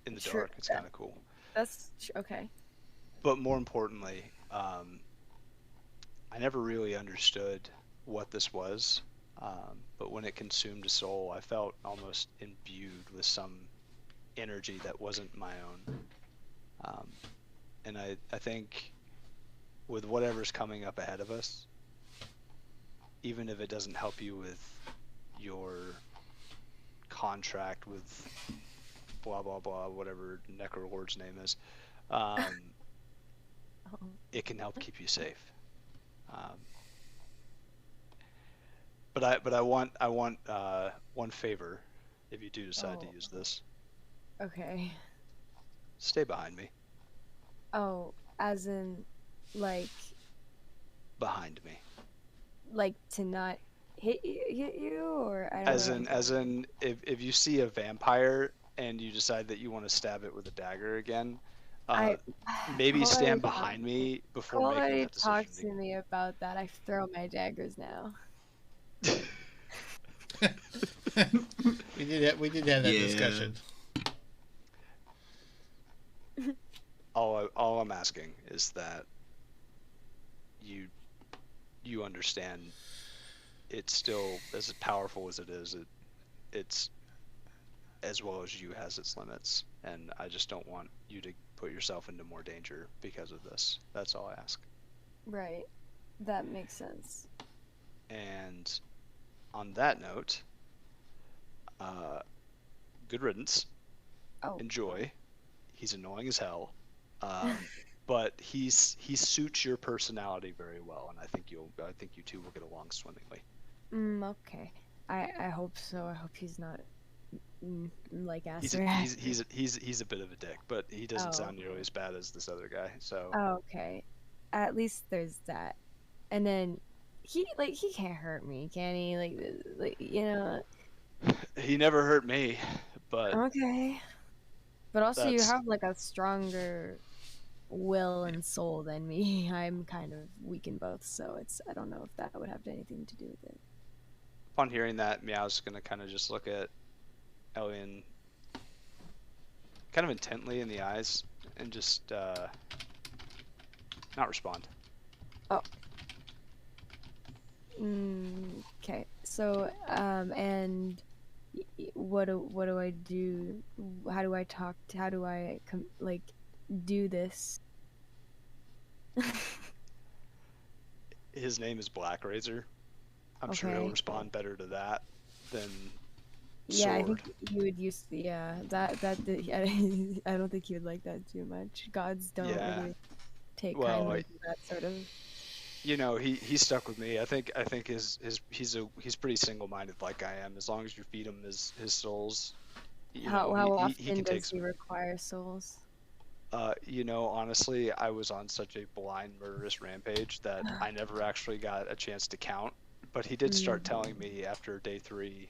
in the Sure, dark. It's kind of cool. That's okay. But more importantly, I never really understood what this was. But when it consumed a soul, I felt almost imbued with some energy that wasn't my own. And I think with whatever's coming up ahead of us, even if it doesn't help you with your contract with blah blah blah, whatever Necrolord's name is, it can help keep you safe. But I want one favor, if you do decide to Oh. use this. Okay. Stay behind me. Oh, as in, like Behind me. to not hit you, or I don't As know. in, if you see a vampire and you decide that you want to stab it with a dagger again, maybe Colt stand already behind me before Colt making already that decision. talked to me about that. I throw my daggers now. We did have that Yeah. discussion. All I'm asking is that you understand it's still as powerful as it is. It's as well as you has its limits, and I just don't want you to put yourself into more danger because of this. That's all I ask. Right. That makes sense. And on that note, good riddance. Oh. Enjoy. He's annoying as hell, but he suits your personality very well, and I think you two will get along swimmingly. Okay. I hope so. I hope he's not Like He's Aster. he's a bit of a dick, but he doesn't Oh. sound nearly as bad as this other guy. So Oh, okay. At least there's that. And then he can't hurt me, can he? Like you know. he never hurt me, but Okay. But also you that's have like a stronger will and soul than me. I'm kind of weak in both, so I don't know if that would have anything to do with it. upon hearing that, Meow's gonna kind of just look at Elian kind of intently in the eyes and just not respond. Okay. So and what do I do? How do I talk? How do I like do this? His name is Black Razor. I'm sure he'll Okay. respond better to that than Yeah, I sword. think you would use that I don't think he would like that too much. Gods don't Yeah. really take Well, kindly to that sort of. You know, he stuck with me. I think he's pretty single-minded like I am. As long as you feed him his souls, you How know, often he can take does he some. require souls? You know, honestly, I was on such a blind murderous rampage that I never actually got a chance to count. But he did start telling me after day 3,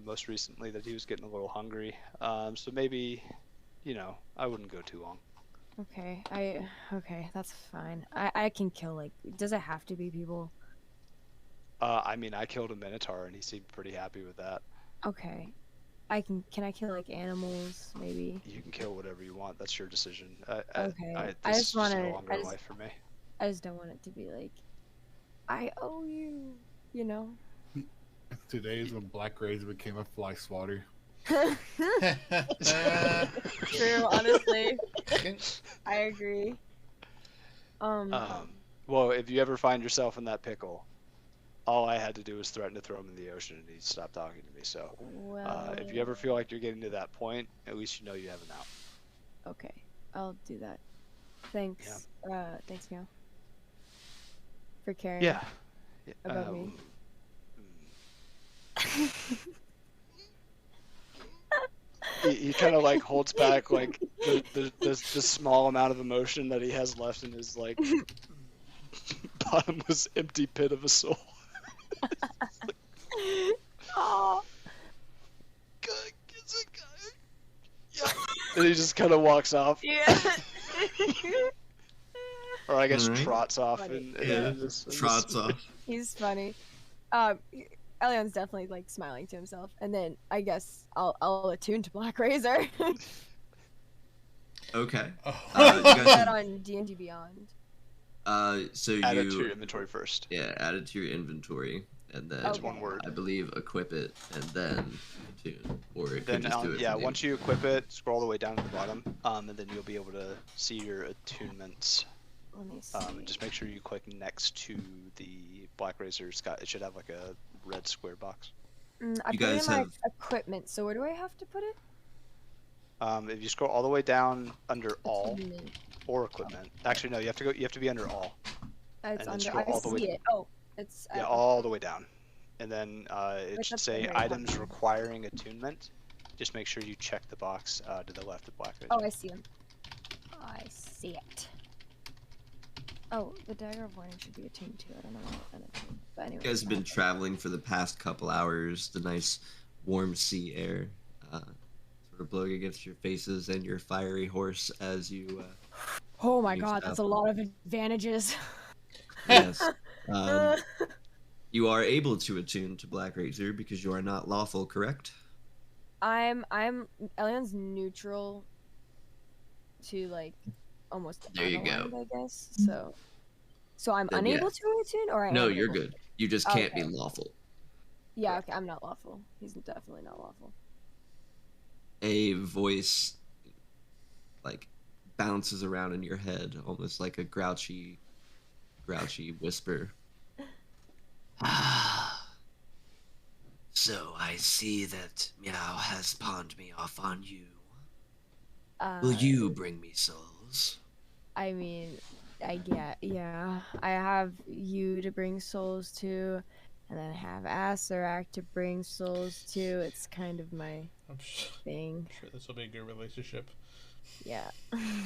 most recently, that he was getting a little hungry. So maybe, you know, I wouldn't go too long. Okay, okay, that's fine. I can kill, like, does it have to be people? I mean, I killed a Minotaur and he seemed pretty happy with that. Okay, can I kill like animals maybe? You can kill whatever you want. That's your decision. Okay, this I is just just wanna, no longer life for me. I just don't want it to be like, I owe you, you know? Today is when Black Razor became a fly swatter. True, honestly. I agree. Well, if you ever find yourself in that pickle, all I had to do was threaten to throw him in the ocean, and he stopped talking to me. So, well, if you ever feel like you're getting to that point, at least you know you have an out. okay, I'll do that. Thanks. Thanks, Meow. For caring. Yeah. About me. He kind of like holds back like the small amount of emotion that he has left in his like bottomless empty pit of a soul. Oh. Yeah. And he just kind of walks off, Yeah. or I guess Alright. trots off, Funny. and Trots off. He's funny. Elion's definitely like smiling to himself, and then I guess I'll attune to Black Razor. Okay. Oh. You guys That have- on D&D Beyond. so add it to your you inventory first. yeah add it to your inventory and then It's one word. I believe equip it and then tune, or it Then could just do it. yeah, from the once you equip it, scroll all the way down to the bottom, and then you'll be able to see your attunements. Let me see. Just make sure you click next to the Black Razor. It should have like a red square box. I You put it guys in my have- equipment. So where do I have to put it? If you scroll all the way down under all Attunement. or equipment, actually no, you have to go. You have to be under all. It's then under. scroll I all the way- see it. Oh, it's. Yeah, all the way down, and then it Like should up say there, items top. requiring attunement. Just make sure you check the box to the left of Black Razor. Oh, I see him. I see it. Oh, the dagger of warning should be attuned to. I don't know why it's unattuned. But anyway. You guys have been traveling for the past couple hours. The nice warm sea air sort of blowing against your faces and your fiery horse as you Oh my use god, that's a that. lot of advantages. yes. You are able to attune to Black Razor because you are not lawful, correct? I'm Elion's neutral to like almost There you go. unaligned, I guess. So I'm Then, unable yeah. to attune, or I No, am you're able good. to? You just can't be Okay. lawful. Yeah, okay, I'm not lawful. He's definitely not lawful. A voice like bounces around in your head, almost like a grouchy whisper. So I see that Meow has pawned me off on you. Will you bring me souls? I mean, yeah. I have you to bring souls to, and then I have Asarak to bring souls to. It's kind of my I'm thing. sure this will be a good relationship. Yeah.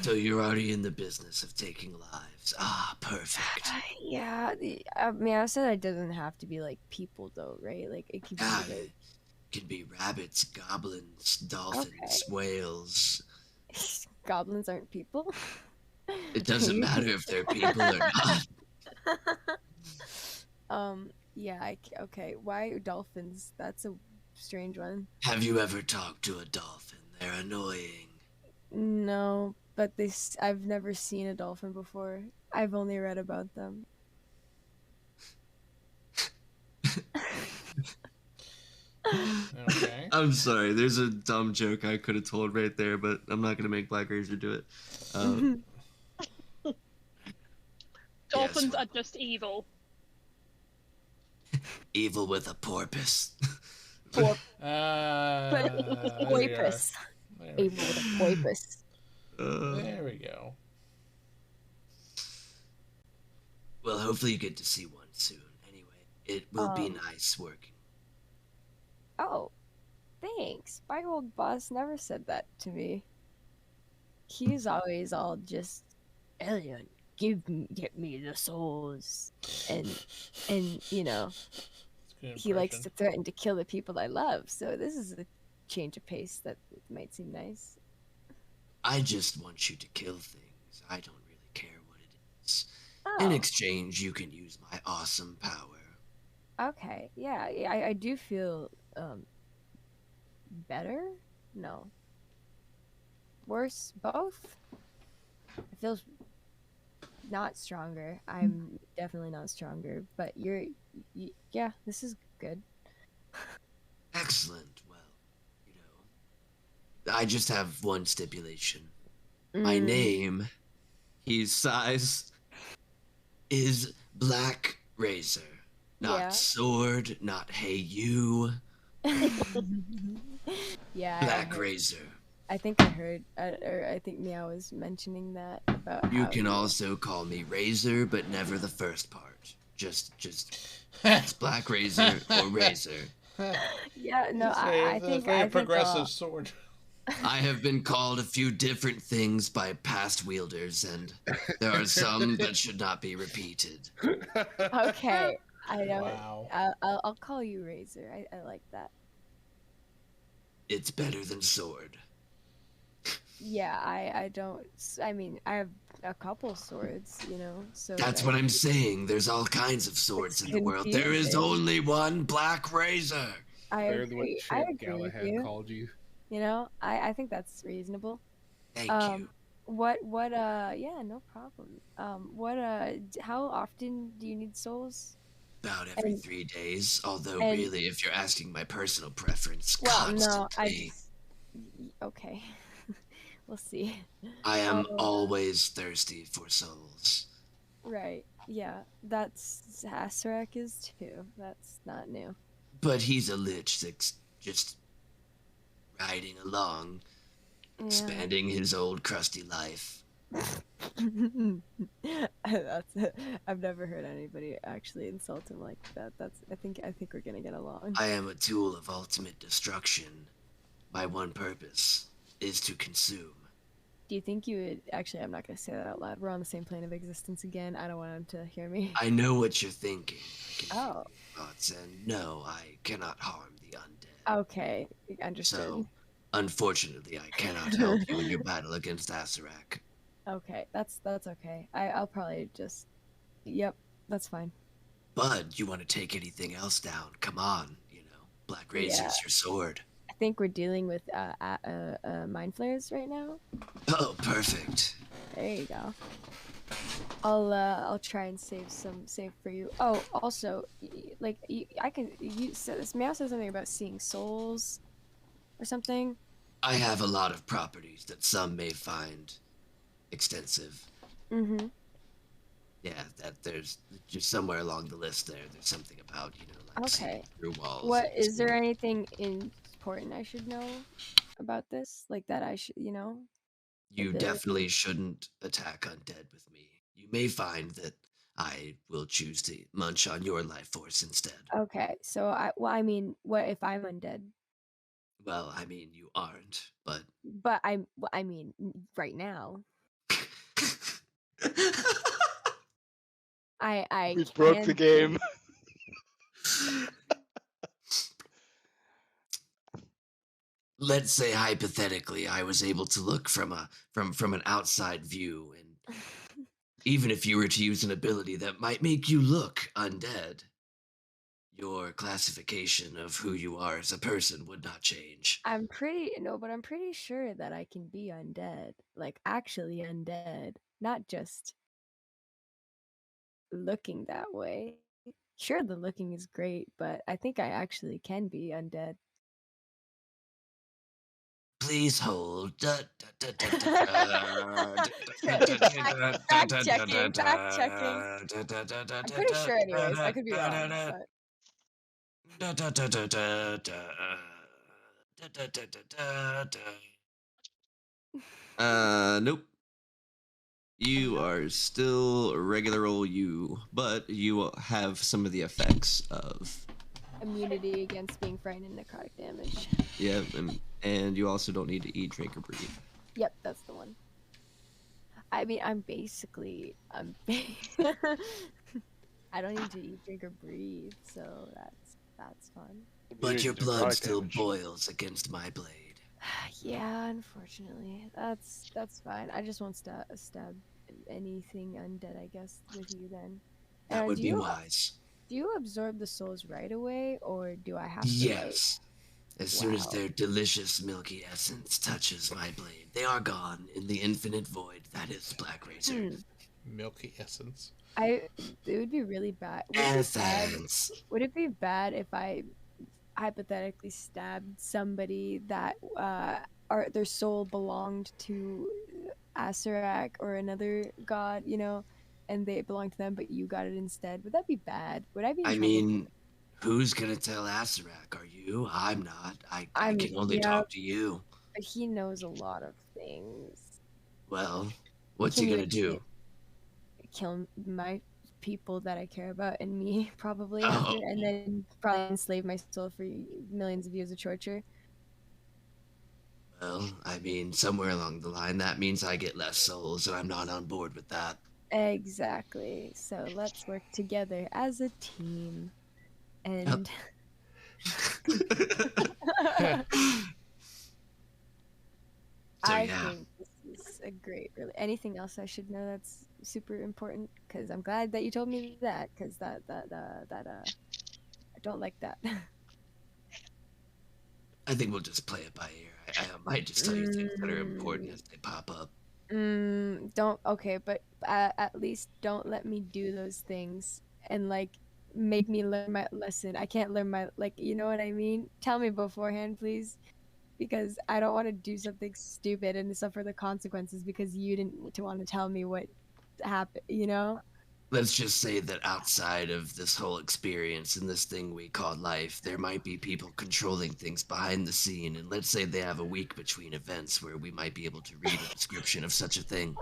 So you're already in the business of taking lives. Ah, perfect. Yeah. I mean, I said it doesn't have to be like people though, right? Like it could be Ah, like can be rabbits, goblins, dolphins, whales. goblins aren't people. It doesn't matter if they're people or not. Yeah. Okay. Why dolphins? That's a strange one. Have you ever talked to a dolphin? They're annoying. No, but I've never seen a dolphin before. I've only read about them. Okay. I'm sorry. There's a dumb joke I could have told right there, but I'm not gonna make Black Razor do it. Dolphins Yes. are just evil. Evil with a porpoise. Porpoise. There we Evil with a porpoise. There we go. Well, hopefully you get to see one soon. Anyway, it will be nice working. Oh, thanks. My old boss never said that to me. He's always all just, Elliot, get me the souls, and you know, he likes to threaten to kill the people I love. So this is a change of pace that might seem nice. I just want you to kill things. I don't really care what it is. Oh. In exchange, you can use my awesome power. Okay, yeah, I do feel better. No, worse, both. I feel not stronger. I'm definitely not stronger, but yeah, this is good. Excellent. Well, you know, I just have one stipulation. My name, He's size. is Black Razor. Not Yeah. sword, not hey you. Yeah, Black Razor. I think I heard, or I think Meow was mentioning that about You how can also call me Razor, but never the first part. Just it's Black Razor or Razor. Yeah, no, I think very I think progressive sword. I have been called a few different things by past wielders, and there are some that should not be repeated. Okay, I know. Wow. I'll call you Razor. I like that. It's better than sword. Yeah, I don't. I mean, I have a couple swords, you know. So That's what I'm saying. There's all kinds of swords in the world. There is confusing. only one Black Razor. I Better than what agree. Chip I agree with Galahad you. called you. You know, I think that's reasonable. Thank you. Yeah, no problem. How often do you need souls? About every and- 3 days. Although, and- really, if you're asking my personal preference, Well, no, constantly. okay. We'll see. I am always thirsty for souls. Right. Yeah, that's Hasarak is too. That's not new. But he's a lich that's just riding along, expanding his old crusty life. That's it. I've never heard anybody actually insult him like that. I think we're gonna get along. I am a tool of ultimate destruction. My one purpose is to consume. Do you think you would actually? I'm not gonna say that out loud. We're on the same plane of existence again. I don't want him to hear me. I know what you're thinking. I can Oh. feel your thoughts, and no, I cannot harm the undead. Okay, understood. So, unfortunately, I cannot help you in your battle against Hasarak. Okay, that's okay. I'll probably just. Yep, that's fine. But you want to take anything else down? Come on, Black Razor's your sword. I think we're dealing with mind flares right now. Oh, perfect. There you go. I'll try and save for you. Oh, also, like you said this. Meow said something about seeing souls, or something. I have a lot of properties that some may find extensive. Mm-hmm. Yeah, that there's just somewhere along the list there. There's something about like seeing through walls. What is there anything important I should know about this? Like that I should, You definitely shouldn't attack undead with me. You may find that I will choose to munch on your life force instead. Okay, so what if I'm undead? Well, I mean, you aren't, but. But I mean, right now, I We broke the can game. Let's say hypothetically, I was able to look from an outside view, and even if you were to use an ability that might make you look undead, your classification of who you are as a person would not change. but I'm pretty sure that I can be undead. Like actually undead, not just looking that way. Sure, the looking is great, but I think I actually can be undead. Please hold. Fact checking, fact checking. I'm pretty sure anyways. I could be wrong, but Nope. You are still regular old you, but you have some of the effects of. immunity against being frightened and necrotic damage. Yeah, and you also don't need to eat, drink, or breathe. Yep, that's the one. I mean, I'm basically I don't need to eat, drink, or breathe, so that's fun. But your blood Necrotic still damage. boils against my blade. Yeah, unfortunately, that's fine. I just won't stab anything undead, I guess, with you then. That would do be you wise. do you absorb the souls right away, or do I have to? Yes. As soon as Wow. their delicious milky essence touches my blade, they are gone in the infinite void that is Black Razor. Milky essence. It would be really bad. Essence. Would it be bad if I hypothetically stabbed somebody that their soul belonged to Asarak or another god, and they belonged to them, but you got it instead? Would that be bad? Would I be in I trouble? mean, who's gonna tell Asarak? Are you? I'm not. I can only talk to you. But he knows a lot of things. Well, what's Can he you gonna do? Kill my people that I care about and me probably Oh. after, and then probably enslave my soul for millions of years of torture. Well, I mean, somewhere along the line, that means I get less souls, and I'm not on board with that. Exactly. So let's work together as a team. And So, I yeah. think this is a great. Really, anything else I should know that's super important? Because I'm glad that you told me that. Because that I don't like that. I think we'll just play it by ear. I might just tell you things that are important as they pop up. Don't. Okay, but at least don't let me do those things and make me learn my lesson. I can't learn my you know what I mean? Tell me beforehand, please. Because I don't want to do something stupid and suffer the consequences because you didn't want to tell me what happened, Let's just say that outside of this whole experience and this thing we call life, there might be people controlling things behind the scene, and let's say they have a week between events where we might be able to read a description of such a thing.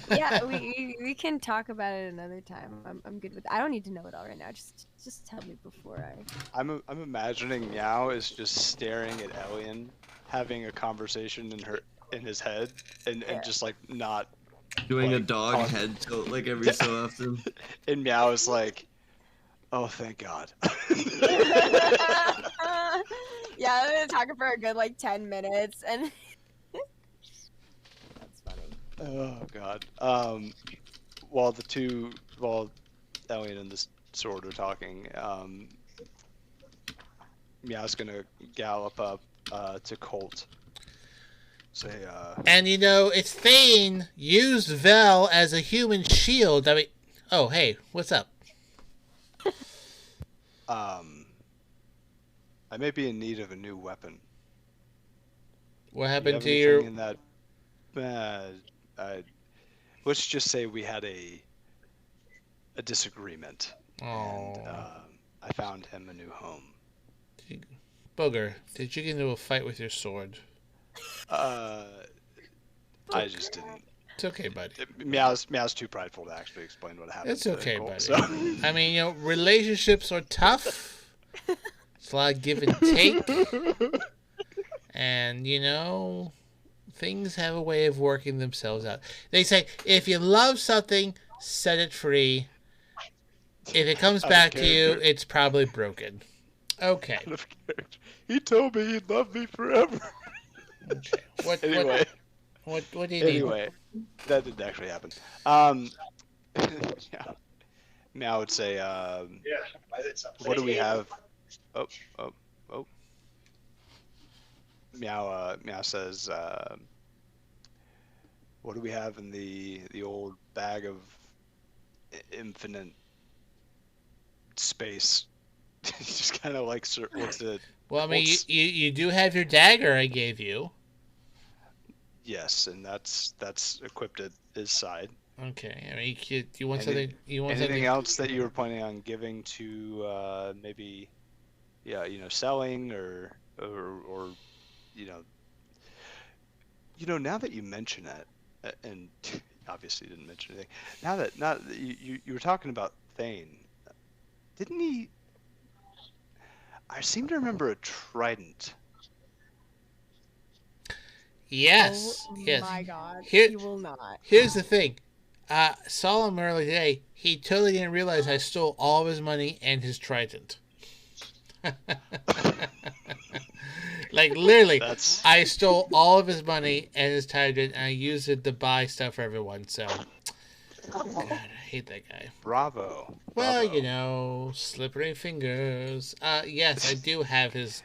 Yeah, we can talk about it another time. I'm good with it. I don't need to know it all right now. Just tell me before I. I'm imagining Meow is just staring at Elian, having a conversation in his head, and just not. Doing a Like, dog head tilt like every so often. And Meow is like, oh, thank God. Yeah, I've been talking for a good 10 minutes, and that's funny. Oh God. While Elian and this sword are talking, Meow's gonna gallop up to Colt. Say, And it's Thane used Vel as a human shield. I mean, oh hey, what's up? I may be in need of a new weapon. What You happened have to anything your? in that? Let's just say we had a disagreement, and I found him a new home. Booger, did you get into a fight with your sword? I just didn't. It's okay, buddy. Meow's too prideful to actually explain what happened. It's to okay, Colt, buddy. so- I mean, relationships are tough. It's a lot of give and take. And, things have a way of working themselves out. They say, if you love something, set it free. If it comes back to you, it's probably broken. Okay. He told me he'd love me forever. Okay. What do you need? Anyway, that didn't actually happen. Yeah. Now it's a. What do we have? Oh. Meow says, what do we have in the old bag of infinite space? He just kind of like looks at. Well, I mean, you do have your dagger I gave you. Yes, and that's equipped at his side. Okay, I mean, you want something? Anything else that you were planning on giving to maybe, selling or now that you mention it, and obviously you didn't mention anything. Now that you were talking about Thane, didn't he? I seem to remember a trident. Yes. Oh yes. my God. Here, He will not. Here's the thing. Saw him earlier today. He totally didn't realize I stole all of his money and his trident. Like, literally, I stole all of his money and his trident, and I used it to buy stuff for everyone, so... God, I hate that guy. Bravo. Well, slippery fingers. Yes, I do have his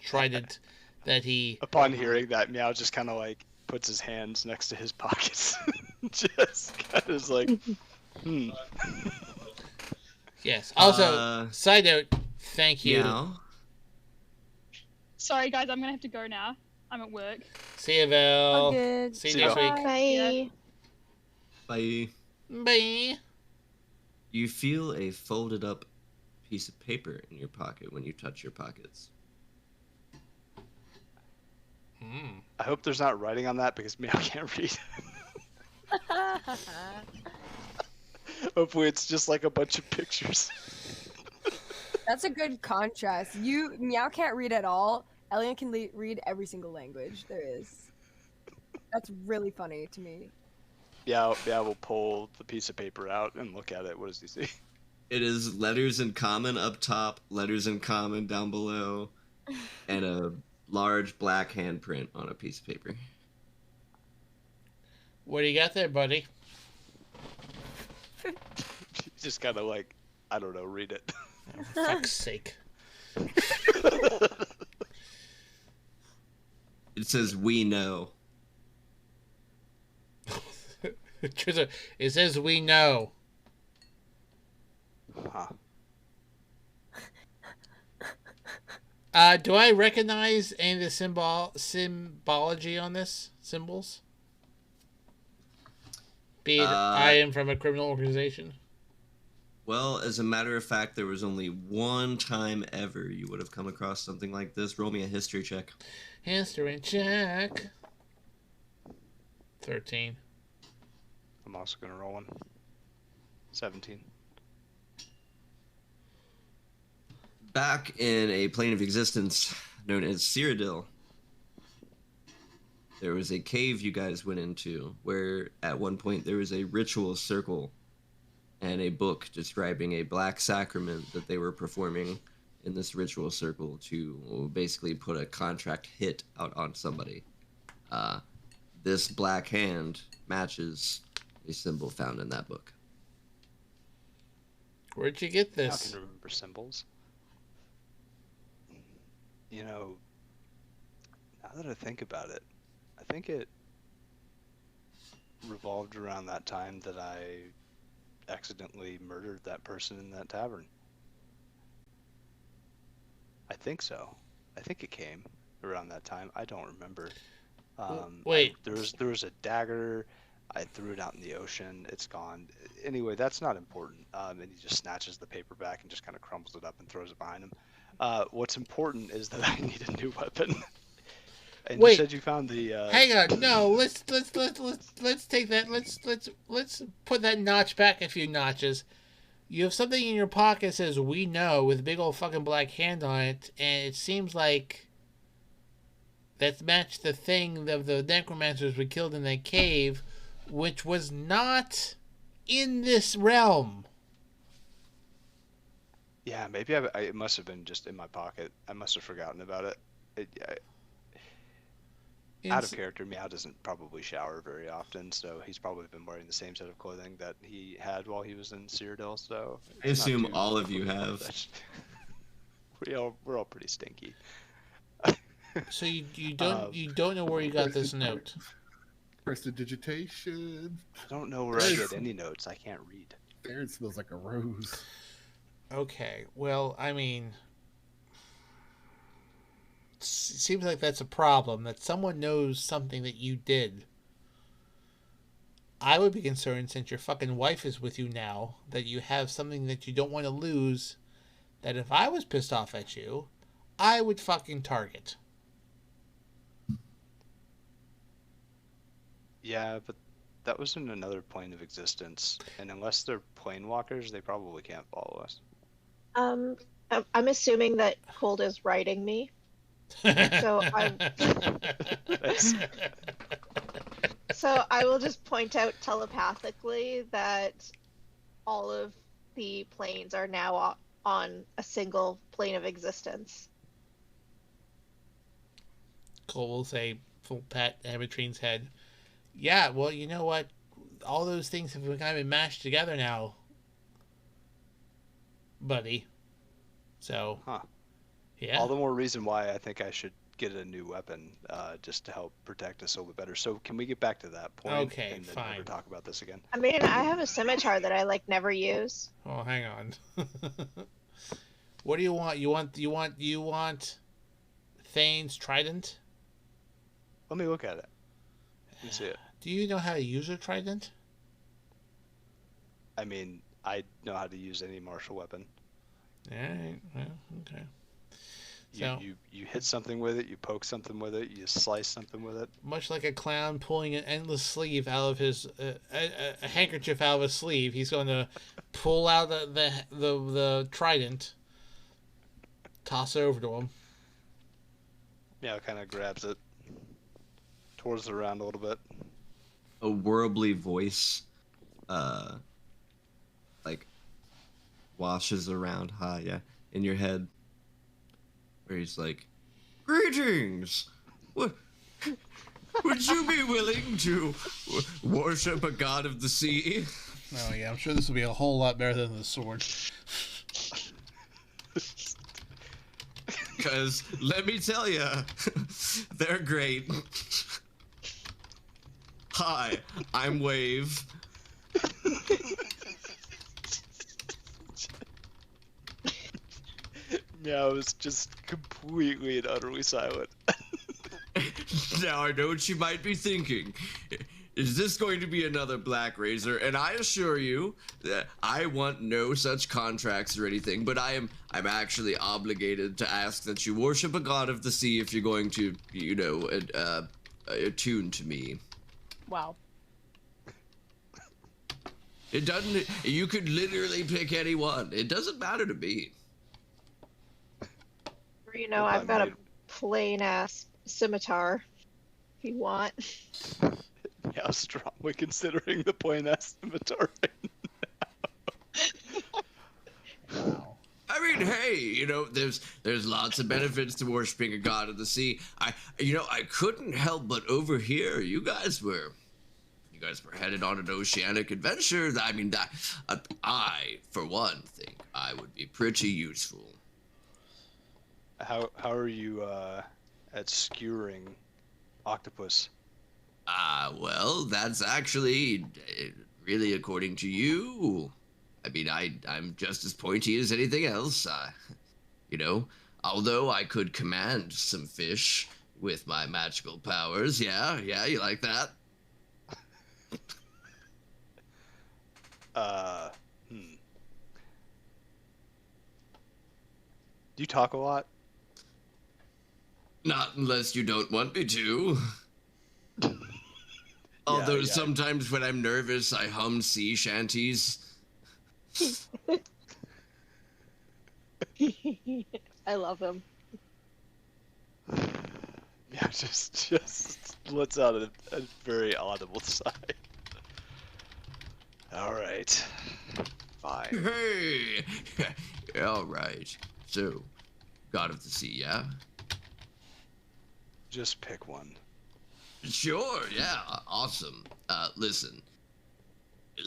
trident that he... Upon hearing that, Meow just kind of, like, puts his hands next to his pockets. Just kind of is like, Yes. Also, side note, thank you. Meow. Sorry, guys, I'm gonna have to go now. I'm at work. See you, Val. All good. See you See next ya. week. Bye. Bye. Bye. You feel a folded up piece of paper in your pocket when you touch your pockets. I hope there's not writing on that because Meow can't read. Hopefully it's just like a bunch of pictures. That's a good contrast. Meow can't read at all. Elian can read every single language there is. That's really funny to me. Yeah, we'll pull the piece of paper out and look at it. What does he see? It is letters in common up top, letters in common down below, and a large black handprint on a piece of paper. What do you got there, buddy? Just kind of like, I don't know, read it. Oh, for fuck's sake. It says, "We know." It says we know. Huh. Do I recognize any of the symbology on this? Symbols? Be it I am from a criminal organization? Well, as a matter of fact, there was only one time ever you would have come across something like this. Roll me a history check. History check. 13. I'm also going to roll one. 17. Back in a plane of existence known as Cyrodiil, there was a cave you guys went into where at one point there was a ritual circle and a book describing a black sacrament that they were performing in this ritual circle to basically put a contract hit out on somebody. This black hand matches a symbol found in that book. Where'd you get I this? can remember symbols. You know, now that I think about it, I think it revolved around that time that I accidentally murdered that person in that tavern. I think so. I think it came around that time. I don't remember. Wait. There was a dagger. I threw it out in the ocean. It's gone. Anyway, that's not important. And he just snatches the paper back and just kind of crumbles it up and throws it behind him. What's important is that I need a new weapon. And Wait. you said you found the. Hang on, no. Let's take that. Let's put that notch back a few notches. You have something in your pocket that says "We know" with a big old fucking black hand on it, and it seems like that's matched the thing of the necromancers we killed in that cave, which was not in this realm. Yeah, maybe it must have been just in my pocket. I must have forgotten about it. Out of character, Meow doesn't probably shower very often, so he's probably been wearing the same set of clothing that he had while he was in Cyrodiil. So I assume all of you have. We're all pretty stinky. So you don't know where you got this note. Prestidigitation. I don't know where I get any notes. I can't read. There, it smells like a rose. Okay, well, I mean, it seems like that's a problem, that someone knows something that you did. I would be concerned, since your fucking wife is with you now, that you have something that you don't want to lose, that if I was pissed off at you, I would fucking target. Yeah, but that was in another plane of existence, and unless they're planewalkers, they probably can't follow us. I'm assuming that Colt is writing me. So I will just point out telepathically that all of the planes are now on a single plane of existence. Cole will say, full pat Abitrine's head. Yeah, well, you know what? All those things have kind of been mashed together now, buddy. So, yeah. All the more reason why I think I should get a new weapon, just to help protect us a little bit better. So can we get back to that point? Okay, and then fine. never talk about this again? I mean, I have a scimitar that I never use. Oh, hang on. What do you want? You want Thane's trident? Let me look at it. Let me see it. Do you know how to use a trident? I mean, I know how to use any martial weapon. Alright, well, okay. You hit something with it, you poke something with it, you slice something with it. Much like a clown pulling an endless sleeve out of his a handkerchief out of his sleeve, he's going to pull out the trident, toss it over to him. Yeah, it kind of grabs it, twirls it around a little bit. A warbly voice, washes around high, in your head, where he's like, "Greetings! What? Would you be willing to worship a god of the sea?" Oh yeah, I'm sure this will be a whole lot better than the sword. Because, let me tell you, they're great. Hi, I'm Wave. Meow is just completely and utterly silent. Now, I know what you might be thinking. Is this going to be another Black Razor? And I assure you that I want no such contracts or anything, but I'm actually obligated to ask that you worship a god of the sea if you're going to, attune to me. Wow. It doesn't, you could literally pick any one. It doesn't matter to me. Or, I've got a plain ass scimitar if you want. Yeah, I'm strongly considering the plain ass scimitar right now. Wow. I mean, hey, there's lots of benefits to worshiping a god of the sea. I couldn't help but overhear you guys were headed on an oceanic adventure. I mean, I, for one, think I would be pretty useful. How are you at skewering octopus? Well, that's actually really according to you. I mean, I'm just as pointy as anything else. Although I could command some fish with my magical powers. Yeah, you like that? Do you talk a lot? Not unless you don't want me to. Although yeah. sometimes when I'm nervous, I hum sea shanties. I love him. Yeah, just lets out a very audible sigh. All right, fine. Hey! All right. So, God of the Sea, yeah? Just pick one. Sure, yeah, awesome. Listen.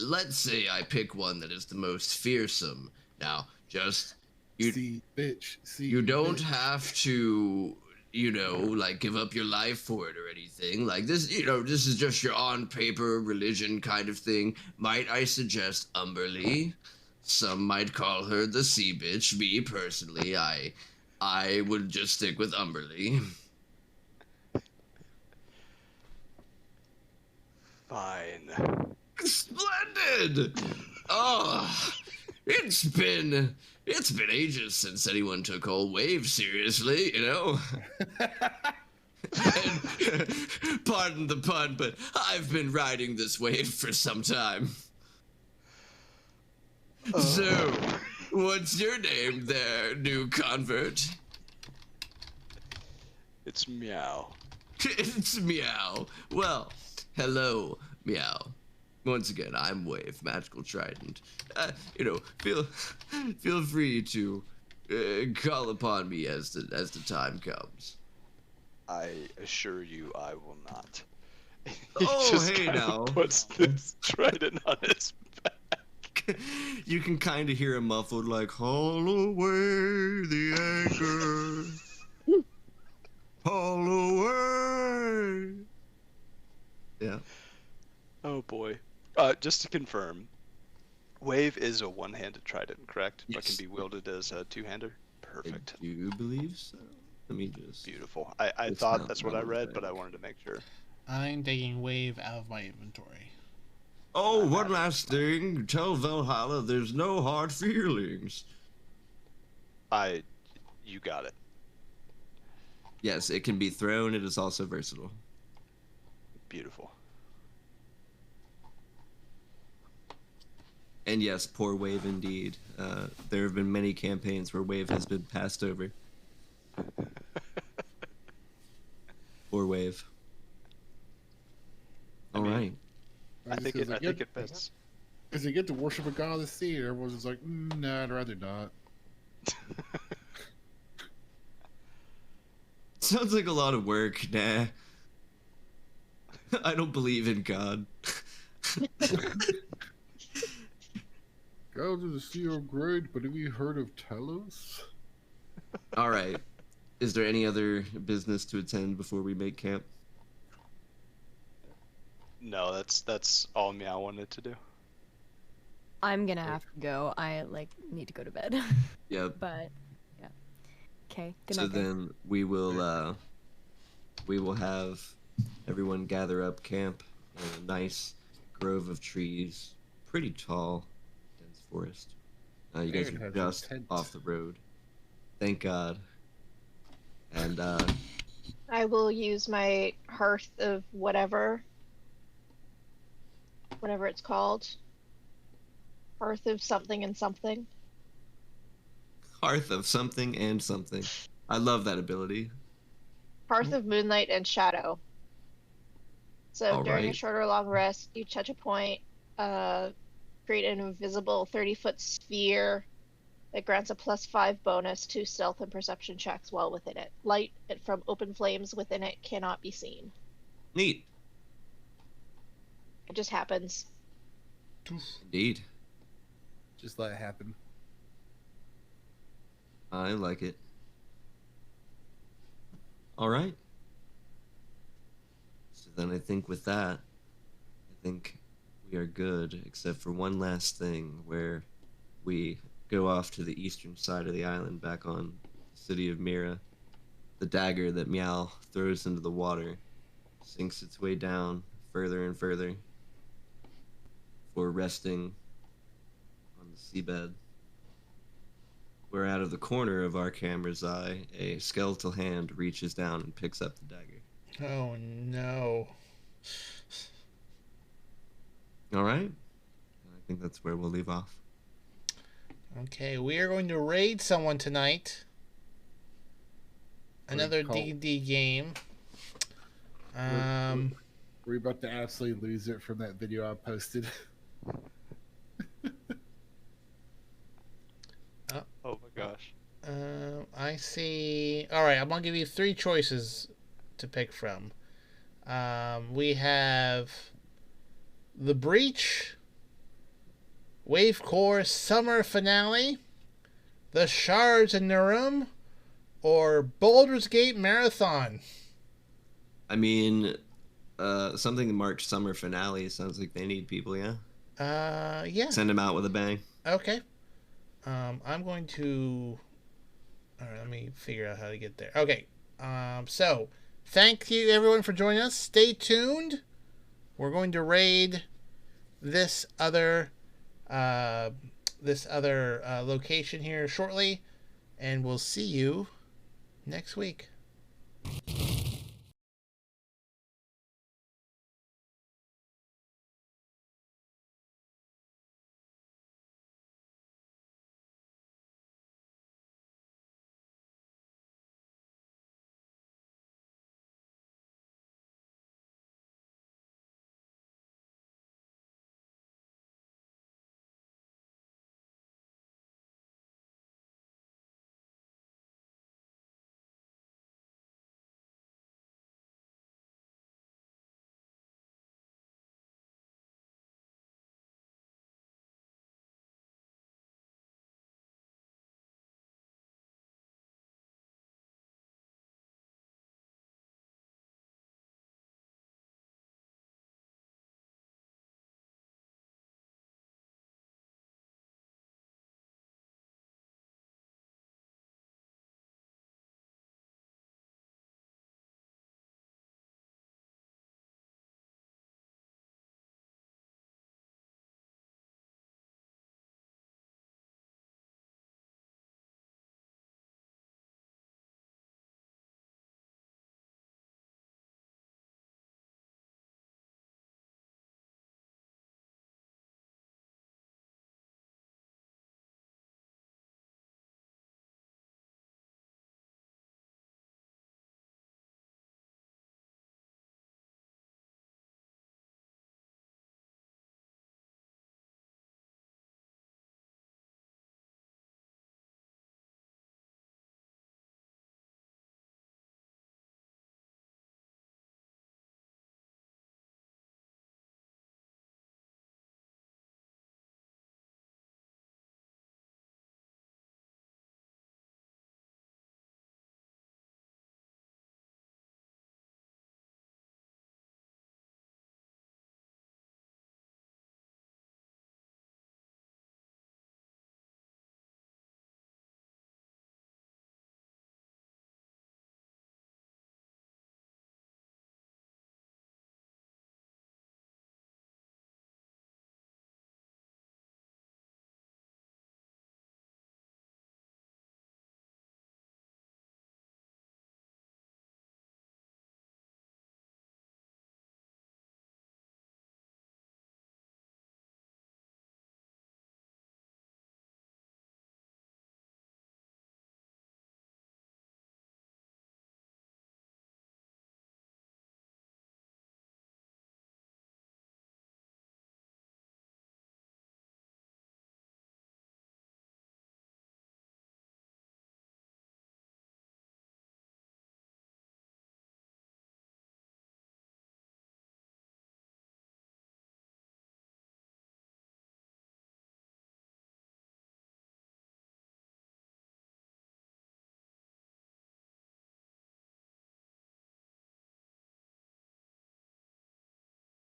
Let's say I pick one that is the most fearsome. Now, just See, bitch. See, you don't bitch. have to, like give up your life for it or anything. Like this, this is just your on paper religion kind of thing. Might I suggest Umberly? Some might call her the sea bitch. Me personally, I would just stick with Umberly. Fine. Splendid! Oh, it's been ages since anyone took old Wave seriously, And, pardon the pun, but I've been riding this wave for some time. So, what's your name there, new convert? It's Meow. It's Meow. Well, hello, Meow. Once again, I'm Wave, Magical Trident. Feel free to call upon me as the time comes. I assure you, I will not. He Oh, just hey kind now. of puts this trident on his back. You can kind of hear a muffled like, haul away the anchor. Haul away. Yeah. Oh boy. Just to confirm, Wave is a one-handed trident, correct? But Yes. can be wielded as a two-hander? Perfect. Do you believe so? Let me just. Beautiful. I It's thought not that's what I wrong, read, right? but I wanted to make sure. I'm taking Wave out of my inventory. Oh, one last thing. Tell Valhalla there's no hard feelings. You got it. Yes, it can be thrown. It is also versatile. Beautiful. And yes, poor Wave indeed. There have been many campaigns where Wave has been passed over. Poor Wave. All right. I think it fits. Because you get to worship a god of the sea, and everyone's just like, nah, I'd rather not. Sounds like a lot of work. Nah. I don't believe in God. Gods of the sea are great, but have you heard of Telos? All right. Is there any other business to attend before we make camp? No, that's all Meow wanted to do. I'm gonna have to go. I need to go to bed. Yep. But yeah. Okay. Good So night, guys. then we will have everyone gather up camp in a nice grove of trees, pretty tall, dense forest. You guys And are have your just tent. off the road. Thank God. And I will use my hearth of whatever it's called. Hearth of something and something. hearth of something and something. I love that ability. Hearth of moonlight and shadow. So All during a right. short or long rest, you touch a point, create an invisible 30-foot sphere that grants a +5 bonus to stealth and perception checks while within it. Light from open flames within it cannot be seen. Neat. It just happens. Indeed. Just let it happen. I like it. All right. So then I think with that, I think we are good, except for one last thing where we go off to the eastern side of the island back on the city of Mira. The dagger that Meow throws into the water sinks its way down further and further before resting on the seabed. Where out of the corner of our camera's eye, a skeletal hand reaches down and picks up the dagger. Oh no. All right. I think that's where we'll leave off. Okay, we are going to raid someone tonight. Another Colt. D&D game. We're about to absolutely lose it from that video I posted. Oh my gosh. I see. All right, I'm gonna give you 3 choices to pick from. We have The Breach, Wave Core Summer Finale, The Shards in Narum, or Baldur's Gate Marathon. I mean, something March summer finale sounds like they need people. Yeah. Yeah. Send them out with a bang. Okay. I'm going to. All right, let me figure out how to get there. Okay. So, thank you everyone for joining us. Stay tuned. We're going to raid this other location here shortly, and we'll see you next week.